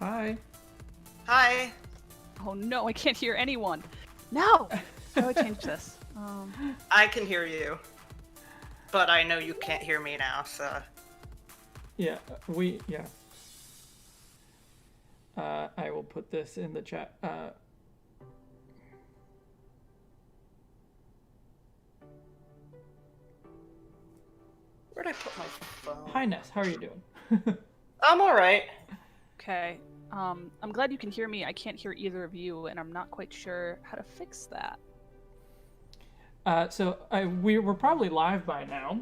Hi. Hi. Oh no, I can't hear anyone. No! How do I change this? I can hear you. But I know you can't hear me now, so... Yeah, yeah. I will put this in the chat. Where'd I put my phone? Hi, Ness. How are you doing? I'm alright. Okay. I'm glad you can hear me. I can't hear either of you, and I'm not quite sure how to fix that. We're probably live by now.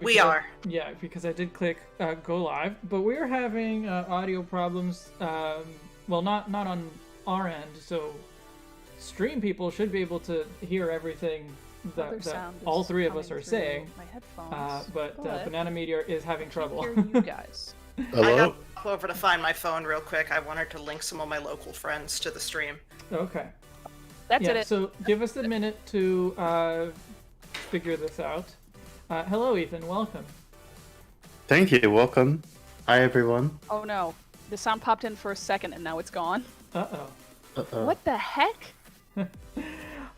We are. Yeah, because I did click go live, but we're having audio problems. Well, not on our end. So, stream people should be able to hear everything that all three of us are saying. My headphones, but Banana Meteor is having trouble. I can't hear you guys. I got to hop over to find my phone real quick. I wanted to link some of my local friends to the stream. Okay. That's it. So give us a minute to figure this out. Hello, Ethan. Welcome. Thank you. Welcome. Hi, everyone. Oh no. The sound popped in for a second and now it's gone. Uh-oh. Uh-oh. What the heck? By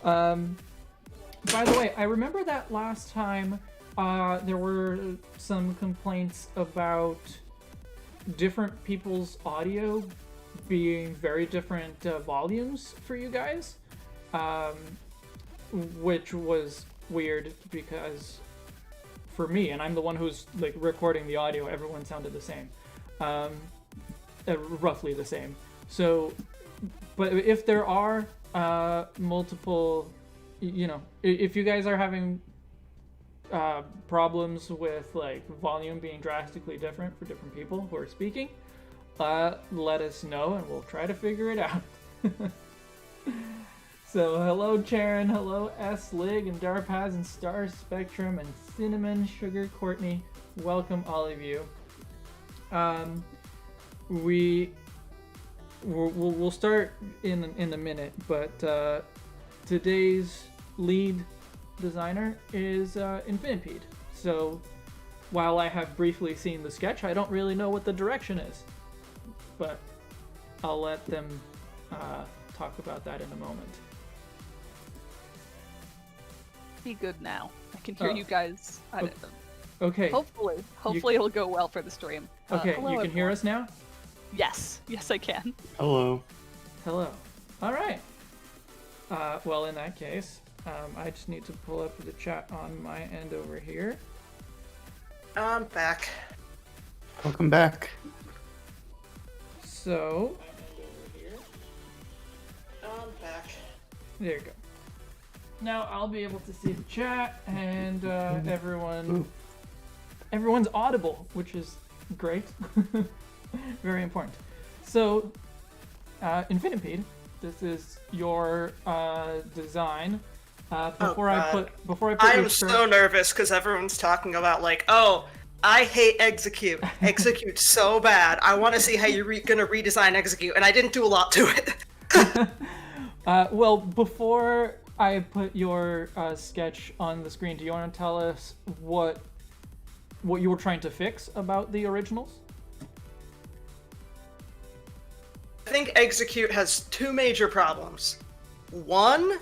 the way, I remember that last time there were some complaints about different people's audio being very different volumes for you guys, which was weird because for me, and I'm the one who's like recording the audio, everyone sounded the same, roughly the same. So, but if there are multiple, if you guys are having problems with like volume being drastically different for different people who are speaking, let us know and we'll try to figure it out. So hello Charon, hello S Lig and Darpaz and Star Spectrum and Cinnamon Sugar Courtney, welcome all of you. We'll start in a minute, but today's lead designer is Infinipede. So while I have briefly seen the sketch, I don't really know what the direction is, but I'll let them talk about that in a moment. Be good now. I can hear you guys. Okay. Hopefully it'll go well for the stream. Okay, hello, you can hear us now? Yes, I can. Hello. Hello. All right. Well, in that case, I just need to pull up the chat on my end over here. I'm back. Welcome back. So, I'm back. there you go. Now I'll be able to see the chat and everyone's audible, which is great. Very important. So, Infinipede, this is your design. Before I put I am so nervous because everyone's talking about like, oh, I hate Exeggcute. Exeggcute so bad. I want to see how you're gonna redesign Exeggcute, and I didn't do a lot to it. Well, before I put your sketch on the screen, do you want to tell us what you were trying to fix about the originals? I think Exeggcute has two major problems. One,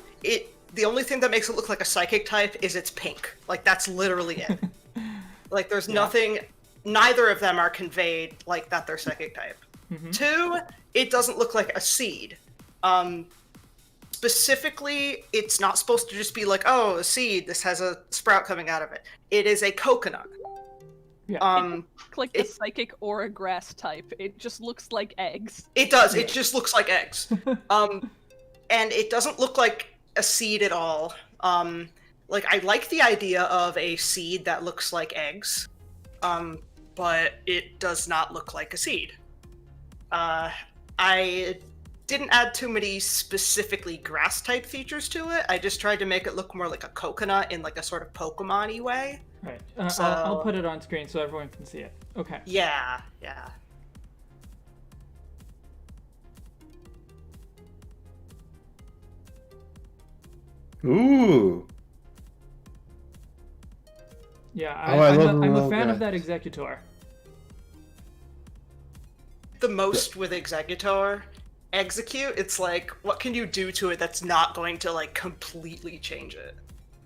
the only thing that makes it look like a psychic type is it's pink. Like, that's literally it. Like, there's nothing, neither of them are conveyed like that they're psychic type. Mm-hmm. Two, it doesn't look like a seed. Specifically, it's not supposed to just be like, oh, a seed, this has a sprout coming out of it. It is a coconut. Yeah. Like a psychic or a grass type. It just looks like eggs. It does. Yeah. It just looks like eggs. And it doesn't look like a seed at all. Like, I like the idea of a seed that looks like eggs, but it does not look like a seed. I didn't add too many specifically grass-type features to it. I just tried to make it look more like a coconut in like a sort of Pokemon-y way. Right. So, I'll put it on screen so everyone can see it. Okay. Yeah. Ooh. Yeah, I'm a fan of that Exeggutor. the most with Exeggutor. Execute, it's like, what can you do to it that's not going to like completely change it?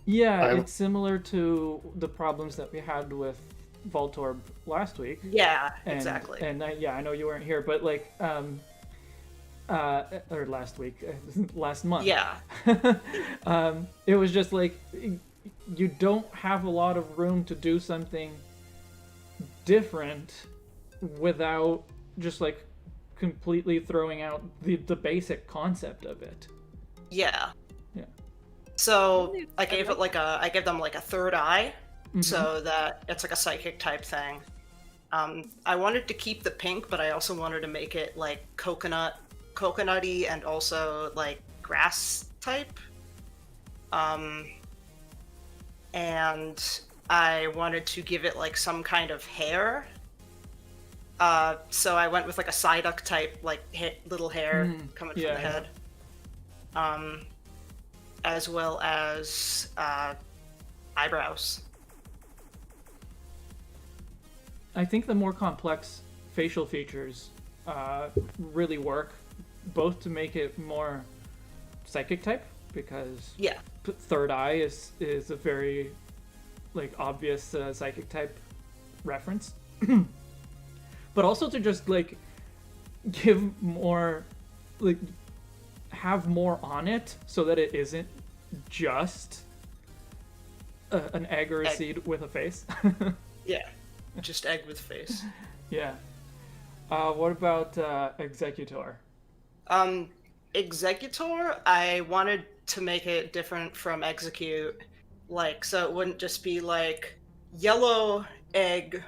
Yeah, it's similar to the problems that we had with Voltorb last week. Yeah, And, exactly. And I know you weren't here, but like, or last week, last month. Yeah. It was just like, you don't have a lot of room to do something different without just like completely throwing out the basic concept of it. Yeah. Yeah. So I gave them like a third eye, Mm-hmm. so that it's like a psychic type thing. I wanted to keep the pink, but I also wanted to make it like coconutty, and also like grass type. And I wanted to give it like some kind of hair. So I went with like a Psyduck type, like little hair coming from the head. As well as eyebrows. I think the more complex facial features really work, both to make it more psychic type, because Yeah. third eye is a very like obvious psychic type reference, but also to just like give more, like have more on it, so that it isn't just an egg or a seed with a face. Yeah. Just egg with face. Yeah. What about Exeggutor? Exeggutor, I wanted to make it different from Execute, like, so it wouldn't just be like yellow egg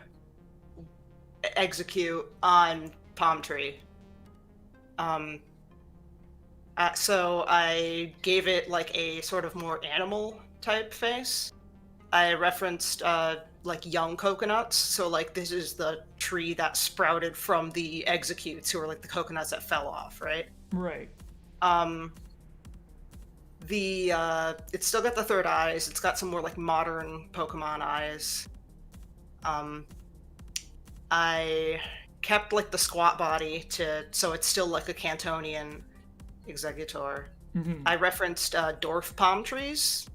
Execute on palm tree. So I gave it like a sort of more animal type face. I referenced like young coconuts, so like this is the tree that sprouted from the Executes, who are like the coconuts that fell off, right? Right. It's still got the third eyes. It's got some more like modern Pokemon eyes. I kept like the squat body so it's still like a Cantonian Exeggutor. Mm-hmm. I referenced dwarf palm trees.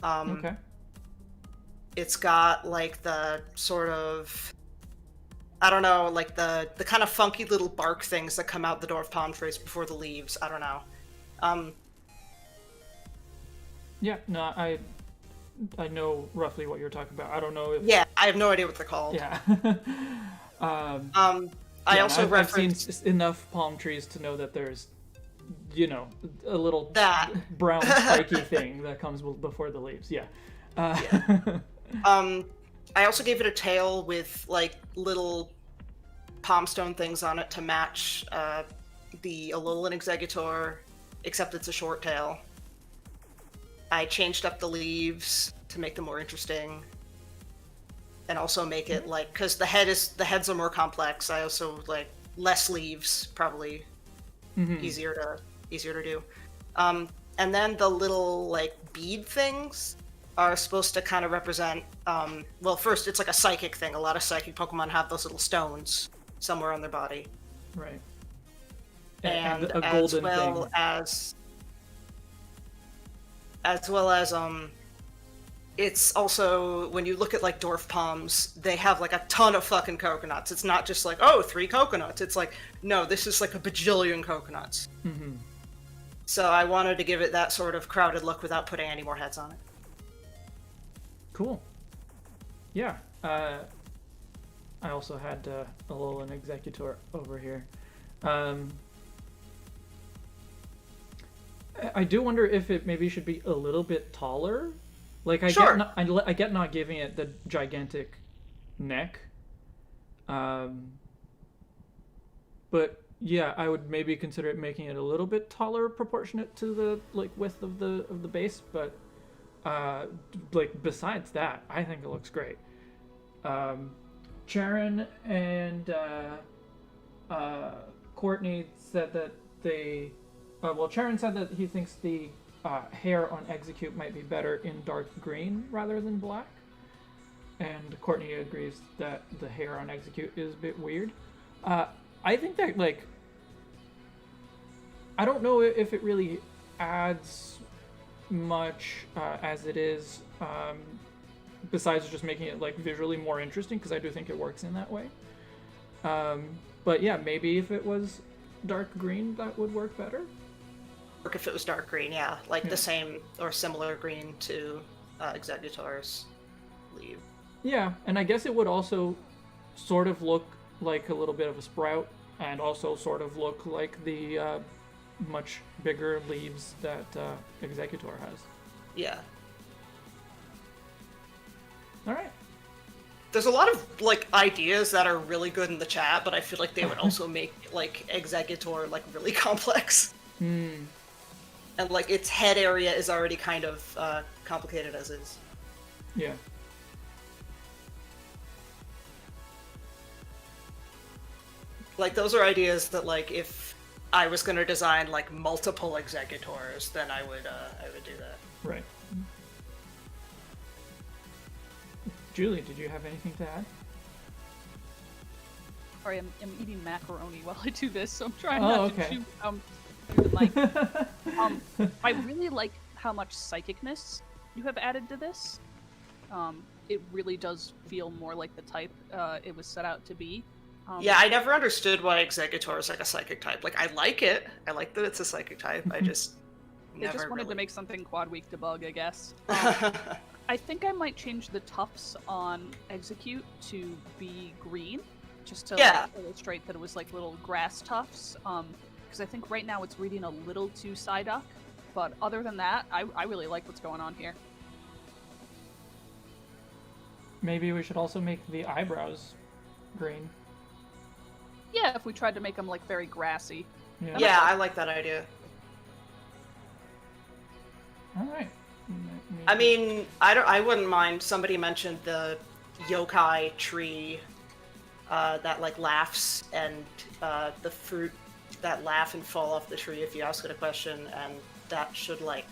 Okay. It's got like the sort of, I don't know, like the kind of funky little bark things that come out the dwarf palm trees before the leaves. I don't know. Yeah, no, I know roughly what you're talking about. I don't know if... Yeah, I have no idea what they're called. Yeah. I yeah, also I've referenced... seen enough palm trees to know that there's, you know, a little That. brown spiky thing that comes before the leaves. Yeah. I also gave it a tail with like little palm stone things on it to match the Alolan Exeggutor, except it's a short tail. I changed up the leaves to make them more interesting, and also make it like, because the heads are more complex. I also like less leaves, probably easier to do. And then the little like bead things are supposed to kind of represent, well, first it's like a psychic thing. A lot of psychic Pokemon have those little stones somewhere on their body. Right. And a golden as well thing. as it's also, when you look at like dwarf palms, they have like a ton of fucking coconuts. It's not just like, oh, 3 coconuts. It's like, no, this is like a bajillion coconuts. Mm-hmm. So I wanted to give it that sort of crowded look without putting any more heads on it. Cool. Yeah. I also had Alolan Exeggutor over here. I do wonder if it maybe should be a little bit taller. Like I get not giving it the gigantic neck. But yeah, I would maybe consider making it a little bit taller, proportionate to the like width of the base. But like besides that, I think it looks great. Charon and Courtney said that they. Well, Charon said that he thinks the hair on Execute might be better in dark green rather than black. And Courtney agrees that the hair on Execute is a bit weird. I think that, like, I don't know if it really adds much as it is, besides just making it, like, visually more interesting, because I do think it works in that way. But yeah, maybe if it was dark green, that would work better. Work if it was dark green, yeah. Like the same or similar green to Exeggutor's leaf. Yeah, and I guess it would also sort of look like a little bit of a sprout, and also sort of look like the much bigger leaves that Exeggutor has. Yeah. All right. There's a lot of, like, ideas that are really good in the chat, but I feel like they would also make, like, Exeggutor, like, really complex. Hmm. And, like, its head area is already kind of complicated as is. Yeah. Like, those are ideas that, like, if I was going to design, like, multiple Exeggutors, then I would do that. Right. Julie, did you have anything to add? Sorry, I'm eating macaroni while I do this, so I'm trying Oh, not okay. to chew the mic. I really like how much psychicness you have added to this. It really does feel more like the type it was set out to be. Yeah, I never understood why Exeggutor is like a psychic type. Like, I like it. I like that it's a psychic type. I just They never just wanted to really... make something quad weak debug, I guess. I think I might change the tufts on Exeggcute to be green, just to like, illustrate that it was like little grass tufts. Because I think right now it's reading a little too Psyduck, but other than that, I really like what's going on here. Maybe we should also make the eyebrows green. Yeah, if we tried to make them like very grassy. Yeah. Yeah, I like that idea. All right. I mean, I wouldn't mind. Somebody mentioned the yokai tree that like laughs, and the fruit that laugh and fall off the tree if you ask it a question, and that should like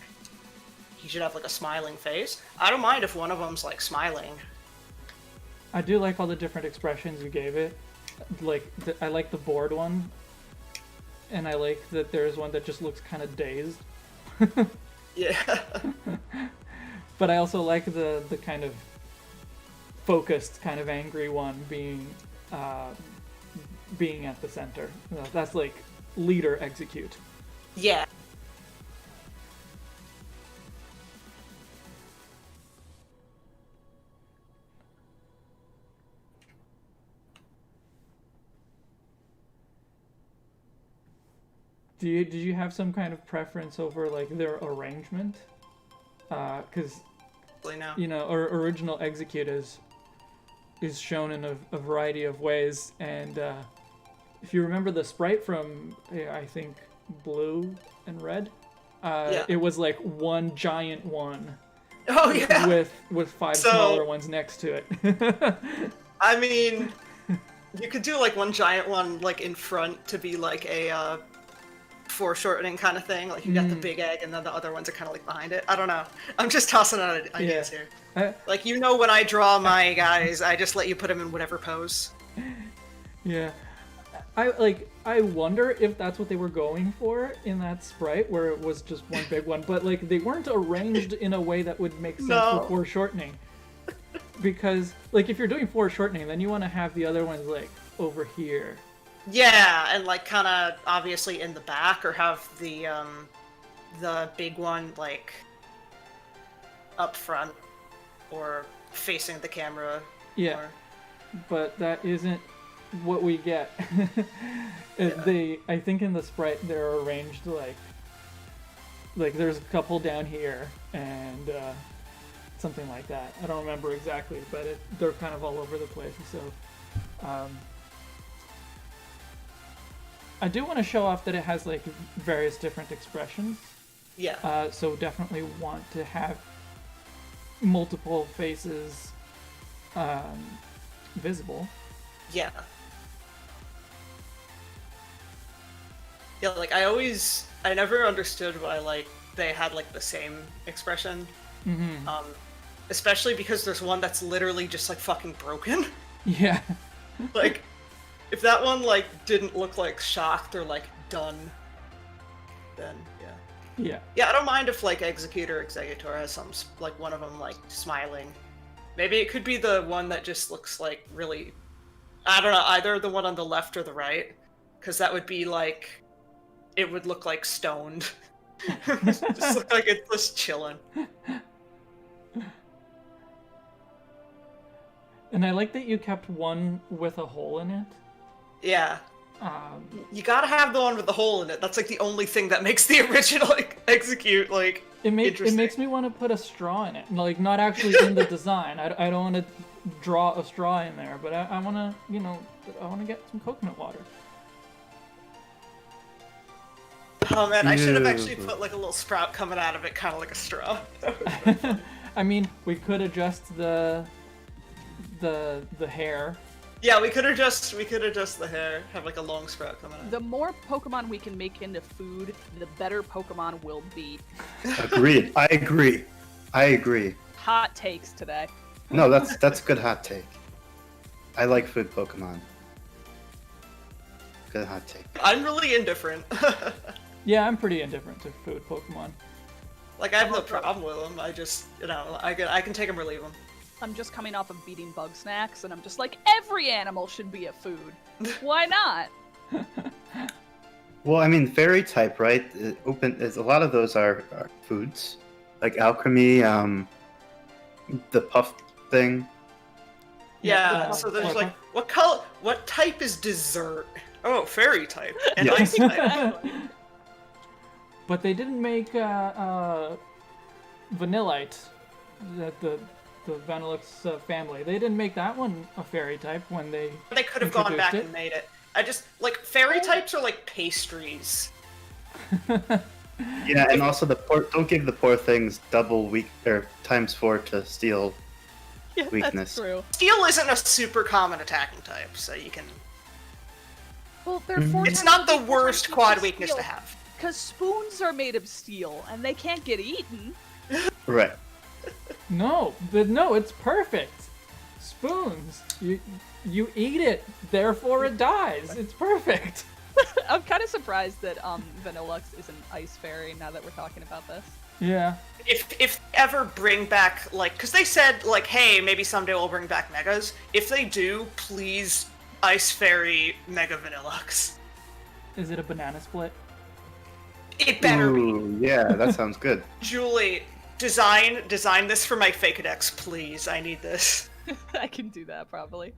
he should have like a smiling face. I don't mind if one of them's like smiling. I do like all the different expressions you gave it. Like, I like the bored one, and I like that there's one that just looks kind of dazed. Yeah. But I also like the kind of focused, kind of angry one being at the center. That's like leader Exeggcute. Yeah. Did you have some kind of preference over like their arrangement? Because No. you know, our original Exeggcute is shown in a variety of ways, and if you remember the sprite from I think Blue and Red, it was like one giant one. Oh yeah. With five smaller ones next to it. I mean, you could do like one giant one like in front to be like a foreshortening kind of thing. Like you got the big egg, and then the other ones are kind of like behind it. I don't know. I'm just tossing out ideas here. Like, you know, when I draw my guys, I just let you put them in whatever pose. Yeah. I wonder if that's what they were going for in that sprite, where it was just one big one, but like they weren't arranged in a way that would make sense for foreshortening. Because like if you're doing foreshortening, then you want to have the other ones like over here. Yeah, and like kind of obviously in the back, or have the big one like up front or facing the camera. Yeah. More. But that isn't what we get. I think in the sprite they're arranged like there's a couple down here and something like that. I don't remember exactly, but they're kind of all over the place. So I do want to show off that it has like various different expressions. Yeah. So definitely want to have multiple faces visible. Yeah. Yeah, like I never understood why like they had like the same expression. Mm-hmm. Especially because there's one that's literally just like fucking broken. Yeah. Like If that one like didn't look like shocked or like done, then yeah. Yeah. Yeah, I don't mind if like Exeggcute or Exeggutor has some like one of them like smiling. Maybe it could be the one that just looks like really, I don't know, either the one on the left or the right, because that would be like, it would look like stoned. Just look like it's just chilling. And I like that you kept one with a hole in it. Yeah. Um, You gotta have the one with the hole in it. That's like the only thing that makes the original like, Exeggcute like it interesting. makes me want to put a straw in it, like not actually in the design. I don't want to draw a straw in there, but I want to, you know, I want to get some coconut water. Oh man, I should have actually put like a little sprout coming out of it, kind of like a straw. I mean, we could adjust the hair. Yeah, we could adjust the hair, have like a long sprout coming out. The more Pokemon we can make into food, the better Pokemon will be. Agreed. I agree. Hot takes today. No, that's a good hot take. I like food Pokemon. Good hot take. I'm really indifferent. Yeah, I'm pretty indifferent to food Pokemon. Like I have no problem with them. I just, you know, I can take them or leave them. I'm just coming off of beating bug snacks, and I'm just like, every animal should be a food. Why not? Well, I mean, fairy type, right? A lot of those are foods, like alchemy, the puff thing. Yeah. Yeah, So there's like- like, what type is dessert? Oh, fairy type and Yeah. ice type. But they didn't make Vanillite, the Vanillix family. They didn't make that one a fairy type when they. They could have gone back introduced and made it. I just like fairy types are like pastries. Yeah, and also don't give the poor things double weak or ×4 to steal Yeah, weakness. that's true. Steel isn't a super common attacking type, so you can. Well, they're four It's times not the weaker worst than quad steel, weakness to have. Because spoons are made of steel, and they can't get eaten. Right. No, it's perfect. Spoons. You eat it, therefore it dies. It's perfect. I'm kind of surprised that Vanillux is an ice fairy now that we're talking about this. Yeah. If they ever bring back like, because they said like, hey, maybe someday we'll bring back megas. If they do, please, Ice Fairy Mega Vanillux. Is it a banana split? It better be. Ooh, yeah, that sounds good. Julie, design this for my Fakedex, please. I need this. I can do that probably.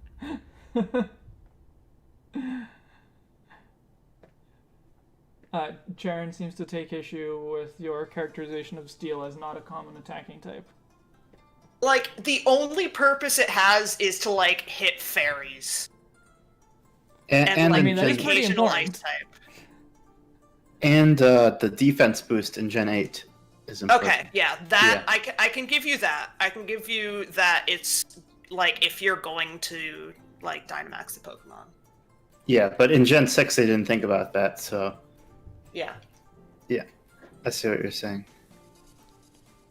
Charon seems to take issue with your characterization of Steel as not a common attacking type. Like, the only purpose it has is to, like, hit fairies. And like, I mean, that is the pretty occasional important. ice type. And the defense boost in Gen 8 is important. Okay, yeah, that, yeah. I can give you that. I can give you that it's, like, if you're going to, like, Dynamax the Pokemon. Yeah, but in Gen 6 they didn't think about that, so... Yeah. Yeah, I see what you're saying.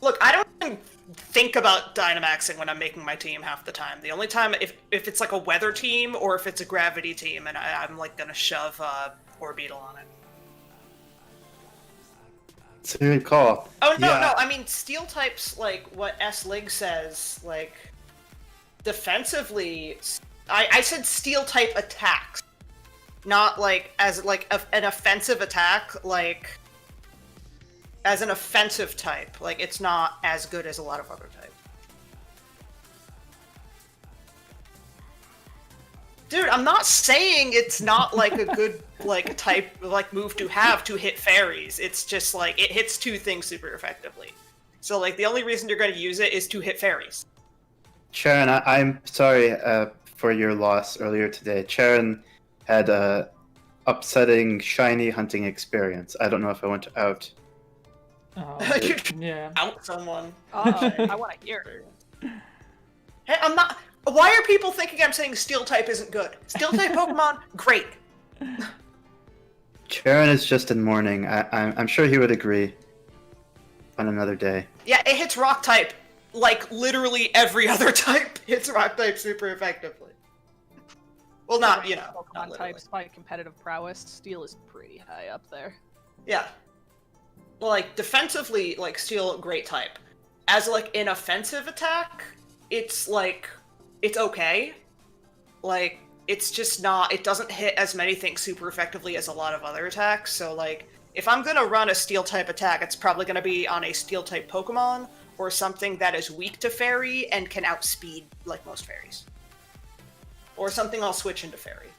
Look, I don't even think about Dynamaxing when I'm making my team half the time. The only time, if it's like a weather team or if it's a gravity team, and I'm like gonna shove Orbeetle on it. It's a good call. Oh no, Yeah. no, I mean steel types, like what S-Lig says, like defensively. I said steel type attacks, not like as like an offensive attack, like. As an offensive type, like, it's not as good as a lot of other types. Dude, I'm not saying it's not, like, a good, like, type, like, move to have to hit fairies. It's just, like, it hits two things super effectively. So, like, the only reason you're going to use it is to hit fairies. Sharon, I'm sorry for your loss earlier today. Sharon had a upsetting shiny hunting experience. I don't know if I went to out. Oh, yeah. Out someone. Uh-oh, I want to hear. Hey, I'm not... Why are people thinking I'm saying steel type isn't good? Steel type Pokemon, great. Sharon is just in mourning. I'm sure he would agree on another day. Yeah, it hits rock type. Like, literally every other type hits rock type super effectively. Well, not, rank you know, Pokemon not literally. types by competitive prowess, Steel is pretty high up there. Yeah. Well, like, defensively, like, Steel, great type. As, like, an offensive attack, it's, like, it's okay. Like, it's just not, it doesn't hit as many things super effectively as a lot of other attacks, so, like, if I'm gonna run a Steel-type attack, it's probably gonna be on a Steel-type Pokemon, or something that is weak to Fairy and can outspeed, like, most Fairies. Or something I'll switch into Fairy.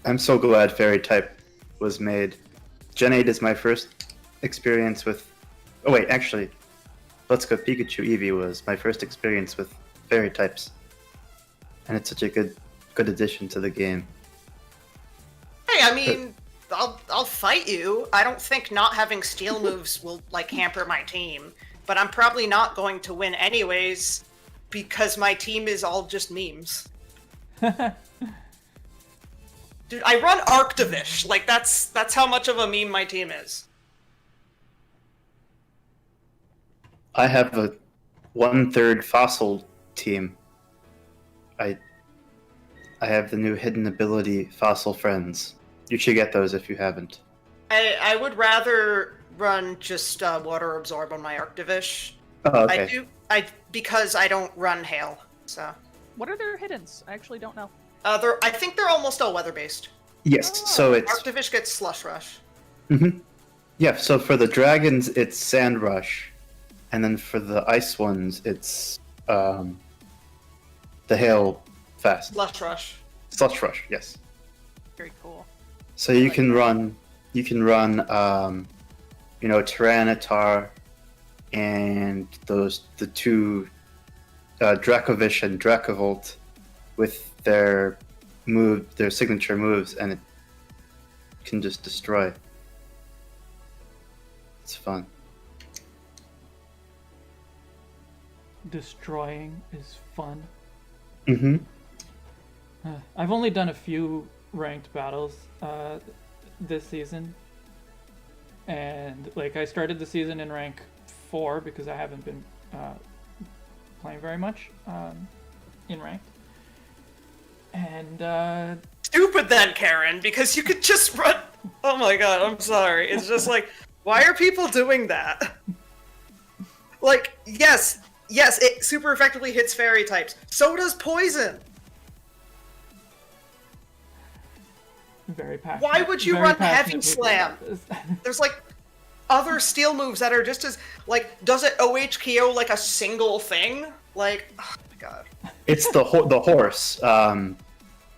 I'm so glad Fairy type was made. Gen 8 is my first experience with... Oh wait, actually, Let's Go Pikachu Eevee was my first experience with Fairy types. And it's such a good addition to the game. Hey, I mean, I'll fight you. I don't think not having Steel moves will, like, hamper my team. But I'm probably not going to win anyways, because my team is all just memes. Dude, I run Arctivish. Like, that's how much of a meme my team is. I have a 1/3 fossil team. I have the new hidden ability Fossil Friends. You should get those if you haven't. I would rather run just Water Absorb on my Arctivish. Oh, okay. Because I don't run Hail, so. What are their hiddens? I actually don't know. I think they're almost all weather-based. Yes, so it's... Arctivish gets Slush Rush. Mm-hmm. Yeah, so for the dragons, it's Sand Rush. And then for the ice ones, it's the Hail Fast. Slush Rush. Slush Rush, yes. Very cool. So you can run, Tyranitar and the two Dracovish and Dracavolt with their signature moves, and it can just destroy. It's fun. Destroying is fun. Mm-hmm. I've only done a few ranked battles this season, and like I started the season in rank 4 because I haven't been playing very much in ranked. And Stupid then, Karen, because you could just run. Oh my god, I'm sorry. It's just like, why are people doing that? Like, yes, it super effectively hits Fairy types. So does Poison. very passionate. Why would you very run passionate Heavy people Slam? about this. There's like other Steel moves that are just as, like, does it OHKO like a single thing? Like, oh my god. It's the horse,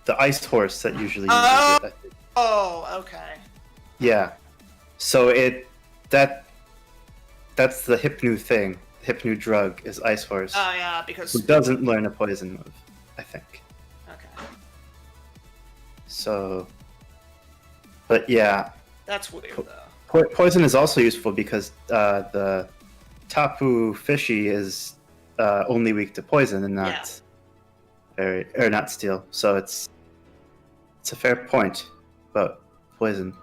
the ice horse that usually uses it. Oh, okay. Yeah. So that's the Hypno thing. Hypno drug is Ice Horse. Oh yeah, because... Who doesn't learn a poison move, I think. Okay. So... But yeah. That's weird, though. Poison is also useful because the Tapu Fishy is only weak to poison and not not steel. So it's a fair point about poison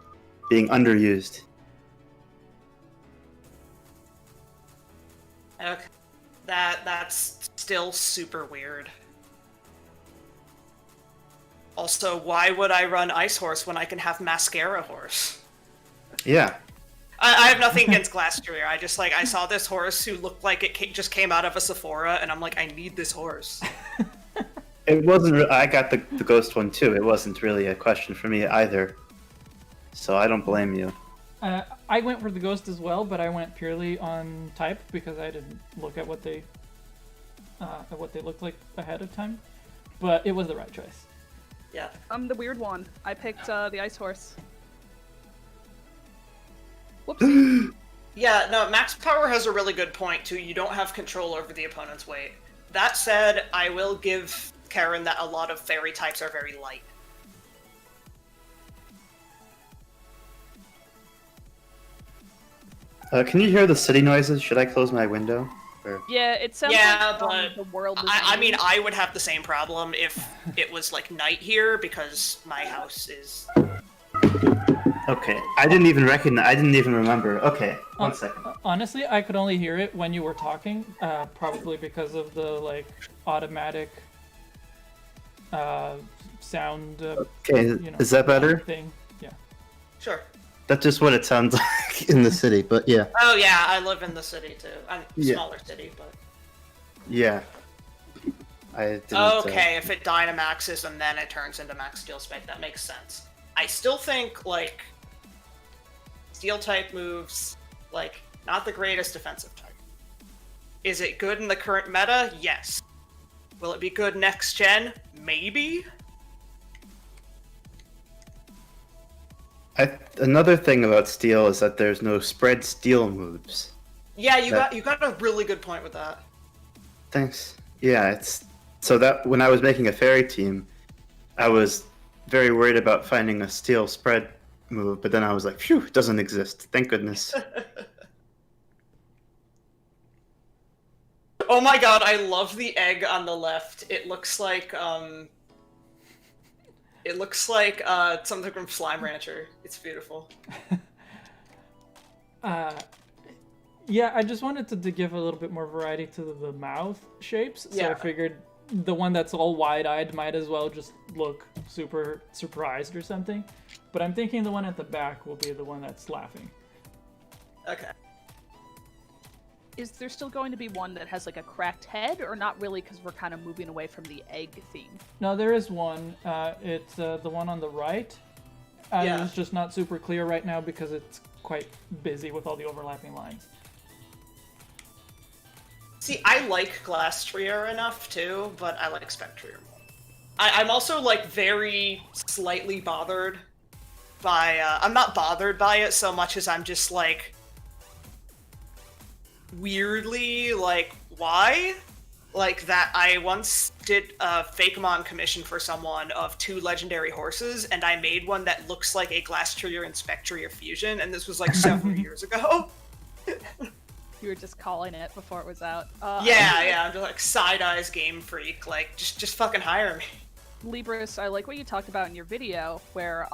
being underused. Okay. That's still super weird. Also, why would I run Ice Horse when I can have Mascara Horse? Yeah. I have nothing against Glastrier. I saw this horse who looked like it just came out of a Sephora, and I'm like, I need this horse. It wasn't. I got the ghost one too. It wasn't really a question for me either. So I don't blame you. I went for the ghost as well, but I went purely on type because I didn't look at what they looked like ahead of time. But it was the right choice. Yeah. I'm the weird one. I picked the Ice Horse. Whoopsie. Yeah, no, Max Power has a really good point, too. You don't have control over the opponent's weight. That said, I will give Karen that a lot of fairy types are very light. Can you hear the city noises? Should I close my window? Or... Yeah, it sounds Yeah, like but the world is I mean, ending. I would have the same problem if it was, like, night here, because my house is... Okay, I didn't even recognize. I didn't even remember. Okay, one second. Honestly, I could only hear it when you were talking, probably because of the like automatic sound. Okay, is that better? Thing. Yeah. Sure. That's just what it sounds like in the city, but yeah. Oh yeah, I live in the city too. I'm Yeah. smaller city, but. Yeah. I didn't, Okay, if it Dynamaxes and then it turns into Max Steel Spike, that makes sense. I still think, like, Steel-type moves, like, not the greatest defensive type. Is it good in the current meta? Yes. Will it be good next gen? Maybe? Another thing about Steel is that there's no spread Steel moves. Yeah, you got a really good point with that. Thanks. Yeah, it's so that when I was making a fairy team, I was very worried about finding a Steel spread move, but then I was like, phew, it doesn't exist. Thank goodness. Oh my god, I love the egg on the left. It looks like something from Slime Rancher. It's beautiful. Yeah, I just wanted to give a little bit more variety to the mouth shapes. So Yeah. I figured the one that's all wide-eyed might as well just look super surprised or something. But I'm thinking the one at the back will be the one that's laughing. Okay. Is there still going to be one that has like a cracked head, or not really, because we're kind of moving away from the egg theme? No, there is one. It's the one on the right. Yeah. It's just not super clear right now because it's quite busy with all the overlapping lines. See, I like Glastrier enough too, but I like Spectrier more. I'm also like very slightly bothered by. I'm not bothered by it so much as I'm just like weirdly like why? Like that I once did a Fakemon commission for someone of 2 legendary horses, and I made one that looks like a Glastrier and Spectrier fusion, and this was like several years ago. You were just calling it before it was out. Yeah, I'm just like side-eyes Game Freak, like just fucking hire me. Libris, I like what you talked about in your video, where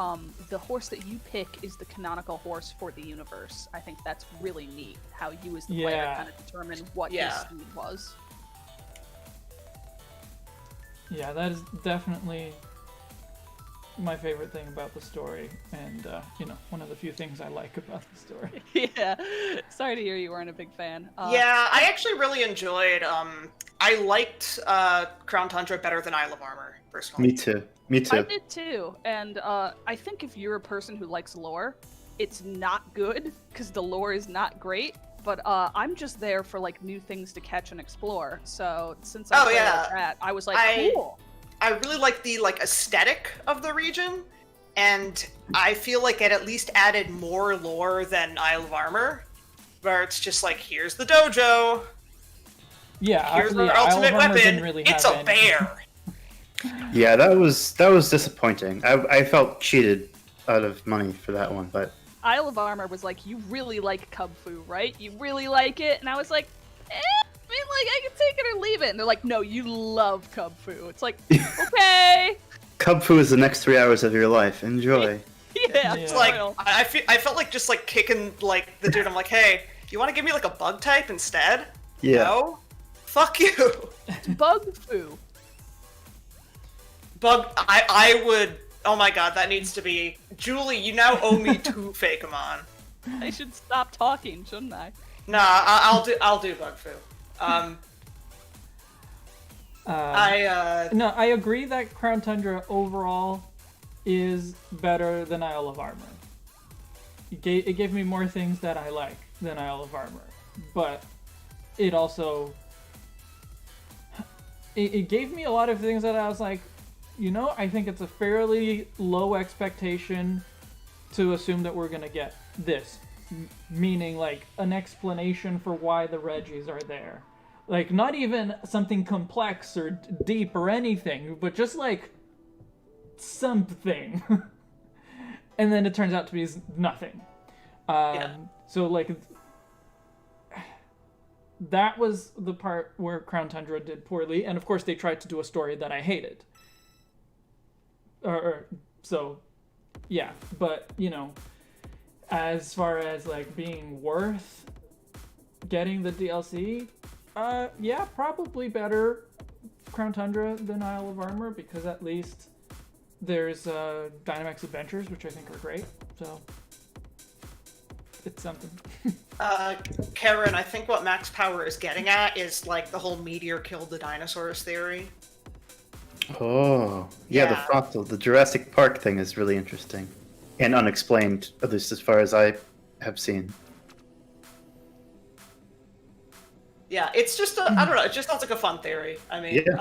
the horse that you pick is the canonical horse for the universe. I think that's really neat, how you as the player Yeah. kind of determine what his Yeah. speed was. Yeah, that is definitely my favorite thing about the story, and one of the few things I like about the story. Yeah, sorry to hear you weren't a big fan. Yeah, I actually really enjoyed. I liked Crown Tundra better than Isle of Armor, personally. Me too. Me too. I did too, and I think if you're a person who likes lore, it's not good, because the lore is not great, but I'm just there for like new things to catch and explore, so since I played like that, I was like, cool. I really like the aesthetic of the region, and I feel like it at least added more lore than Isle of Armor, where it's just like, here's the dojo, Yeah, here's actually, our Isle of ultimate Armor weapon, didn't really it's have a any. bear! Yeah, that was disappointing. I felt cheated out of money for that one, but Isle of Armor was like, you really like Cub Fu, right? You really like it? And I was like, I mean, like, I can take it or leave it. And they're like, no, you love Cub Fu. It's like, okay. Cub Fu is the next 3 hours of your life. Enjoy. Yeah, It's Like, well, I felt like just like kicking like the dude. I'm like, hey, you want to give me like a bug type instead? Yeah. No? Fuck you. it's Bug Fu. Bug. I would. Oh my god, that needs to be. Julie, you now owe me 2 Fakemon. I should stop talking, shouldn't I? Nah, I'll do Bug Fu. No, I agree that Crown Tundra overall is better than Isle of Armor. It gave me more things that I like than Isle of Armor, but it also it gave me a lot of things that I was like, I think it's a fairly low expectation to assume that we're gonna get this, meaning like an explanation for why the Reggies are there. Like, not even something complex or deep or anything, but just like something. And then it turns out to be nothing. So like that was the part where Crown Tundra did poorly, and of course they tried to do a story that I hated. So yeah, but As far as like being worth getting the DLC, yeah, probably better Crown Tundra than Isle of Armor, because at least there's Dynamax Adventures, which I think are great. So it's something. Karen, I think what Max Power is getting at is like the whole meteor killed the dinosaurs theory. Oh, yeah, Yeah. the fossil, the Jurassic Park thing is really interesting and unexplained, at least as far as I have seen. Yeah, it's just I don't know, it just sounds like a fun theory. I mean, Yeah.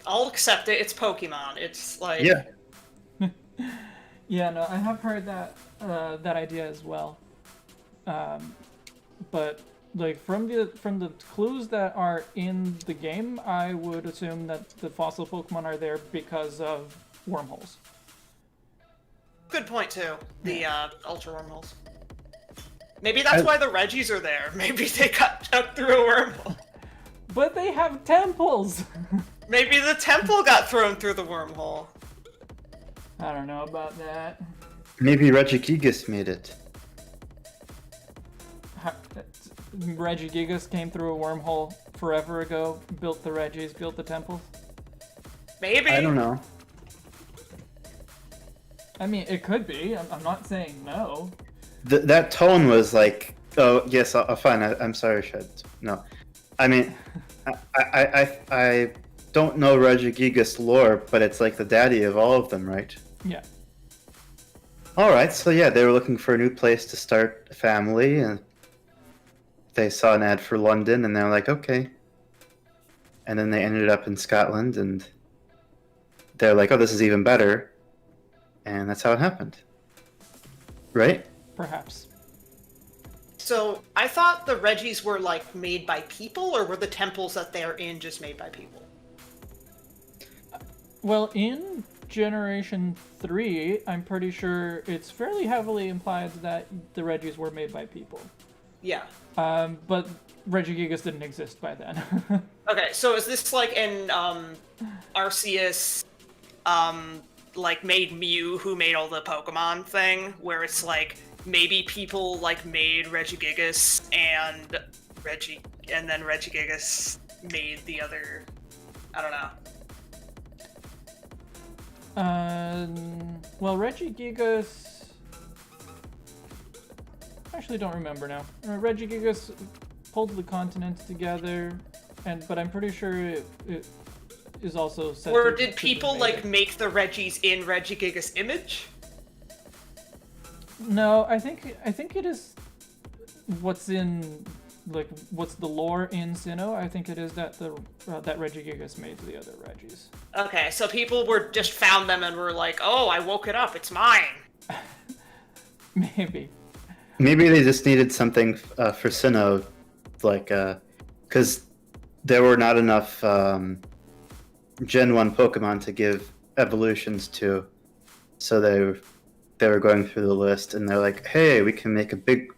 I'll accept it. It's Pokemon. It's like Yeah, Yeah, no, I have heard that that idea as well. But like from the clues that are in the game, I would assume that the fossil Pokemon are there because of wormholes. good point too. The Ultra Wormholes. Maybe that's why the Reggies are there. Maybe they got chucked through a wormhole. But they have temples. Maybe the temple got thrown through the wormhole. I don't know about that. maybe Regigigas made it. Regigigas came through a wormhole forever ago, built the Reggies, built the temples. Maybe. I don't know. I mean, it could be. I'm not saying no. That tone was like, oh, yes, fine, I'm sorry, Shed. No. I mean, I don't know Regigigas lore, but it's like the daddy of all of them, right? Yeah. Alright, so yeah, they were looking for a new place to start a family, and they saw an ad for London, and they're like, okay. And then they ended up in Scotland, and they're like, oh, this is even better. And that's how it happened. Right? Perhaps. So I thought the Reggies were like made by people, or were the temples that they're in just made by people? Well, in Generation 3, I'm pretty sure it's fairly heavily implied that the Reggies were made by people. Yeah. But Regigigas didn't exist by then. Okay, so is this like in Arceus, like made Mew, who made all the Pokemon thing, where it's like maybe people like made Regigigas and then Regigigas made the other. I don't know. Well, Regigigas. I actually don't remember now. Regigigas pulled the continents together, but I'm pretty sure it is also set. Or to- did to people the like Vedic. make the Reggies in Regigigas image? No, I think it is what's in what's the lore in Sinnoh. I think it is that that Regigigas made the other Reggies. Okay, so people were just found them and were like, "Oh, I woke it up. It's mine." Maybe. Maybe they just needed something for Sinnoh, like, because there were not enough Gen 1 Pokemon to give evolutions to, so they were going through the list, and they're like, hey, we can make a big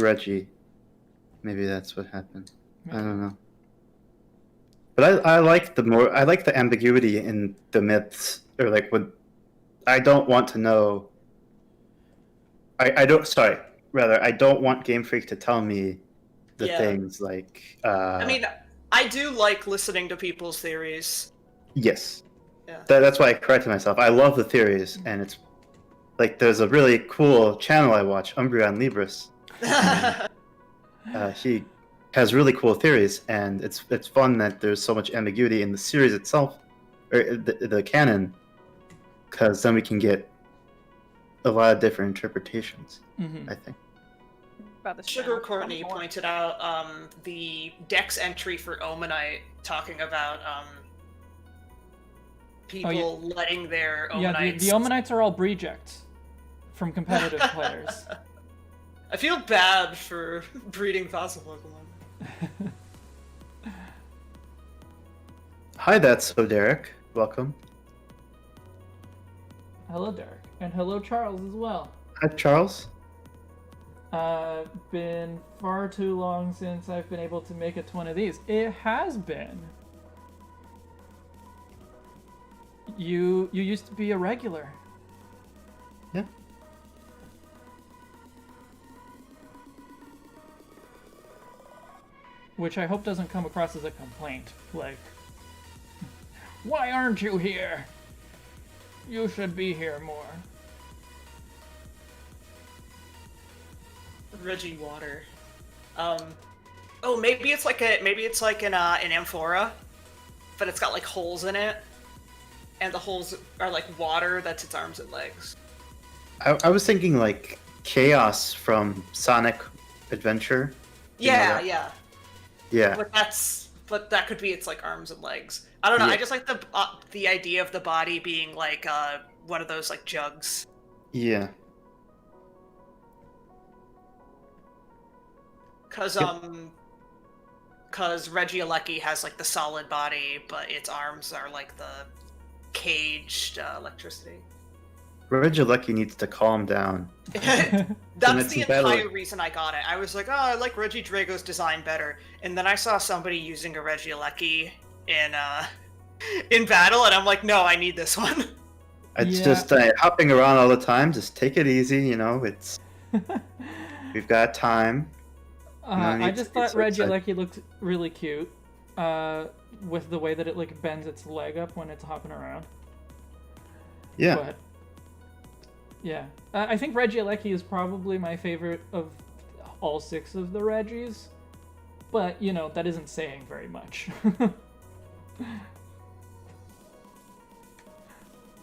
Reggie. Maybe that's what happened. I don't know. But I like the ambiguity in the myths, or like when I don't want to know. I don't want Game Freak to tell me the Yeah. things like. I mean, I do like listening to people's theories. Yes. Yeah. That's why I corrected myself. I love the theories, and it's like there's a really cool channel I watch, Umbreon Libris. He has really cool theories, and it's fun that there's so much ambiguity in the series itself, or the canon, because then we can get a lot of different interpretations. Mm-hmm. I think. About this Sugar channel. Courtney Tell me more. pointed out the Dex entry for Omanite talking about people letting their Yeah, Omanites. the Omanites are all Brejects from competitive players. I feel bad for breeding fossil Pokemon. Hi, that's so Derek. Welcome. Hello, Derek, and hello, Charles, as well. Hi, Charles. Been far too long since I've been able to make it to one of these. It has been. You used to be a regular. Yeah. which I hope doesn't come across as a complaint. Like, why aren't you here? You should be here more. Reggie water. Oh, maybe it's like an amphora, but it's got like holes in it, and the holes are like water. That's its arms and legs. I was thinking like Chaos from Sonic Adventure. Yeah. Yeah. But that could be its like arms and legs. I don't know. Yeah. I just like the idea of the body being like one of those like jugs. Yeah. Cause Regieleki has like the solid body, but its arms are like the caged electricity. Regieleki needs to calm down. That's the entire reason I got it. I was like, oh, I like Reggie Drago's design better, and then I saw somebody using a Regieleki in battle, and I'm like, no, I need this one. It's just hopping around all the time. Just take it easy, you know. It's we've got time. I just thought Regieleki looked really cute, with the way that it like bends its leg up when it's hopping around. Yeah. But, yeah, I think Regieleki is probably my favorite of all 6 of the Reggies, but you know that isn't saying very much.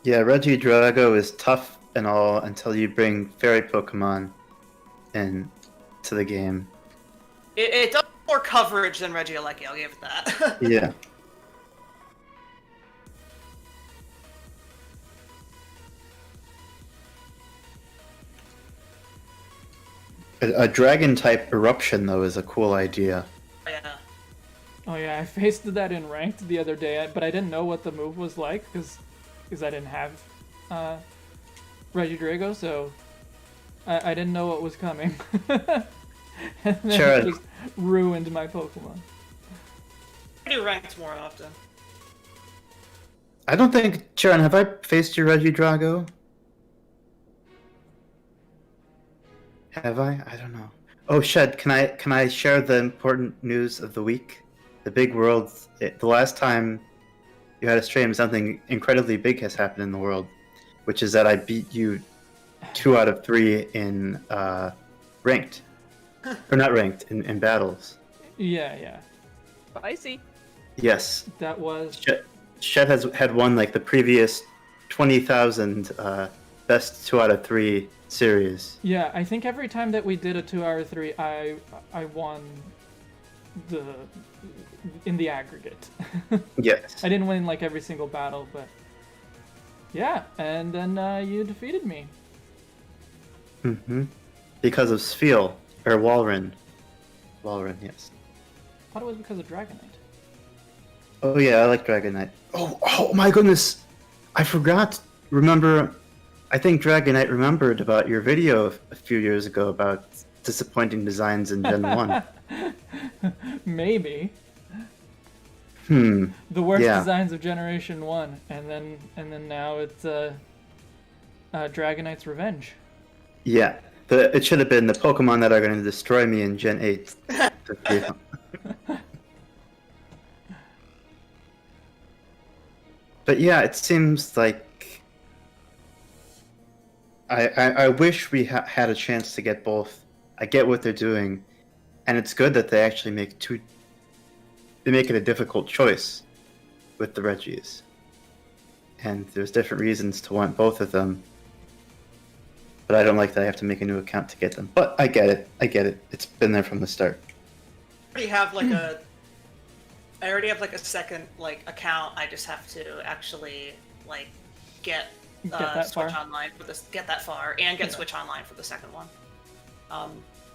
Yeah, Reggie Drago is tough and all until you bring fairy Pokemon into the game. It does more coverage than Regieleki, I'll give it that. Yeah. A dragon-type eruption, though, is a cool idea. Yeah. Oh yeah, I faced that in ranked the other day, but I didn't know what the move was like because I didn't have Reggie Drago, so I didn't know what was coming. And then it just ruined my Pokemon. I do ranked more often. I don't think, Sharon, have I faced your Reggie Drago? Have I? I don't know. Oh, Shed, can I share the important news of the week? The big world. The last time you had a stream, something incredibly big has happened in the world, which is that I beat you 2 out of 3 in ranked. Or not ranked, in battles. Yeah. Spicy. Yes. That was... Shed had won like the previous 20,000 best 2 out of 3 series. Yeah, I think every time that we did a 2 out of 3, I won in the aggregate. Yes. I didn't win like every single battle, but yeah, and then you defeated me. Mm-hmm. Because of Spheal, or Walrein. Walrein, yes. I thought it was because of Dragonite. Oh yeah, I like Dragonite. Oh my goodness! I forgot. Remember, I think Dragonite remembered about your video a few years ago about disappointing designs in Gen 1. Maybe. The worst designs of Generation 1, and then now it's Dragonite's revenge. Yeah. It should have been the Pokemon that are going to destroy me in Gen 8. But yeah, it seems like I wish we had a chance to get both. I get what they're doing, and it's good that they actually make it a difficult choice with the Reggies. And there's different reasons to want both of them. But I don't like that I have to make a new account to get them. But I get it. It's been there from the start. I already have like a second like account. I just have to actually like get Switch Online for this. Get that far and get Switch Online for the second one.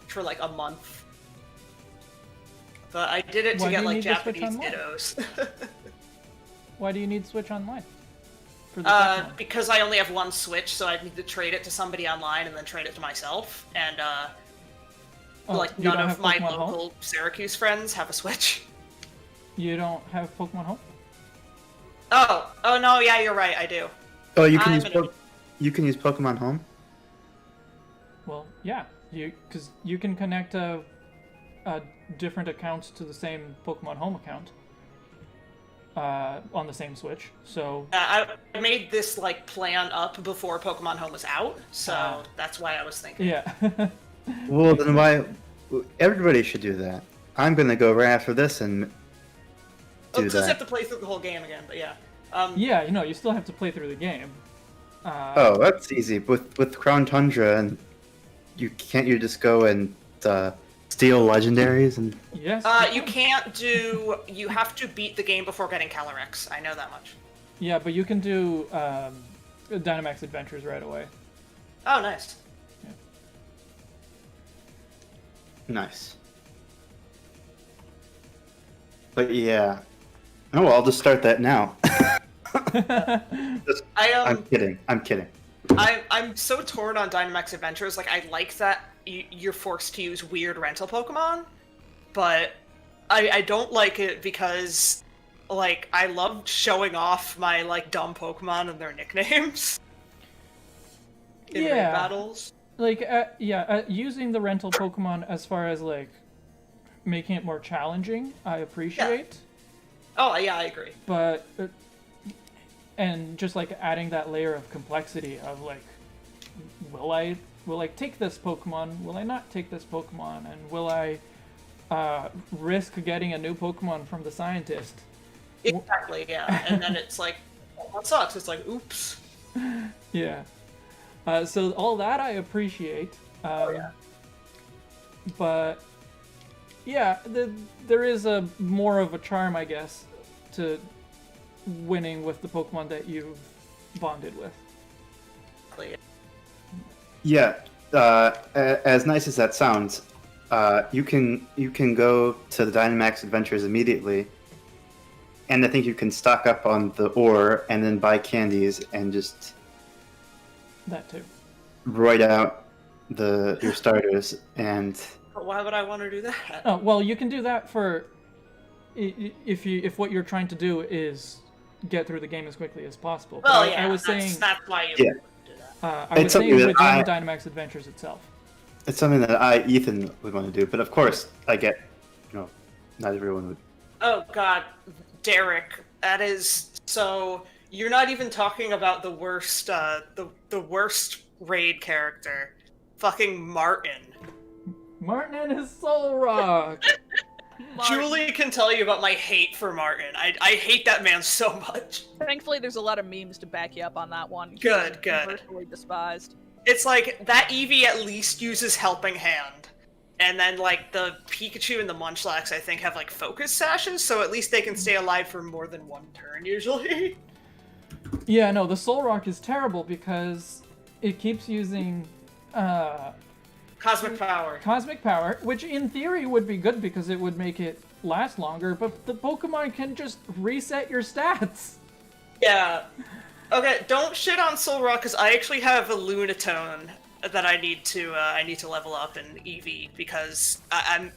For like a month. But I did it to get like Japanese dittos. Why do you need Switch Online? Because I only have one Switch, so I need to trade it to somebody online and then trade it to myself. And none of my local Syracuse friends have a Switch. You don't have Pokemon Home? Oh no, yeah, you're right, I do. Oh, you can use Pokemon Home? Well, yeah, because you can connect a different accounts to the same Pokemon Home account on the same Switch. So I made this like plan up before Pokemon Home was out, so that's why I was thinking. yeah. Well, then why? Everybody should do that. I'm gonna go right after this and do Because you that. have to play through the whole game again, but yeah. Yeah, you still have to play through the game. Oh, that's easy. With Crown Tundra, and you just go and steal legendaries and. Yes. You can't do. You have to beat the game before getting Calyrex. I know that much. Yeah, but you can do Dynamax Adventures right away. Oh, nice. Nice. But yeah. Oh, well, I'll just start that now. I'm kidding. I'm so torn on Dynamax Adventures. Like, I like that you're forced to use weird rental Pokemon, but I don't like it because, like, I loved showing off my, like, dumb Pokemon and their nicknames in raid battles. Like, using the rental Pokemon as far as, like, making it more challenging, I appreciate. Yeah. Oh, yeah, I agree. But, and just, like, adding that layer of complexity of, like, will I take this Pokemon? Will I not take this Pokemon? And will I risk getting a new Pokemon from the scientist? Exactly, yeah. And then it's like, oh, that sucks. It's like, oops. Yeah. So all that I appreciate. Yeah. But yeah, there is a more of a charm, I guess, to winning with the Pokemon that you've bonded with. Yeah. As nice as that sounds, you can go to the Dynamax Adventures immediately, and I think you can stock up on the ore and then buy candies and just that too. Write out your starters and. But why would I want to do that? Oh well, you can do that for if what you're trying to do is get through the game as quickly as possible. Well, but yeah, I was saying that's why you yeah. would do that. I was saying within Dynamax Adventures itself. It's something that Ethan would want to do, but of course I get, not everyone would. Oh God, Derek, that is so. You're not even talking about the worst, the worst raid character, fucking Martin. Martin and his Soul Rock. Julie can tell you about my hate for Martin. I hate that man so much. Thankfully, there's a lot of memes to back you up on that one. Good. Universally despised. It's like, that Eevee at least uses Helping Hand. And then, like, the Pikachu and the Munchlax, I think, have, like, focus sashes, so at least they can stay alive for more than one turn, usually. Yeah, no, the Soul Rock is terrible because it keeps using, Cosmic Power, which in theory would be good because it would make it last longer, but the Pokemon can just reset your stats. Yeah. Okay, don't shit on Soul Rock, because I actually have a Lunatone that I need to level up in Eevee, because I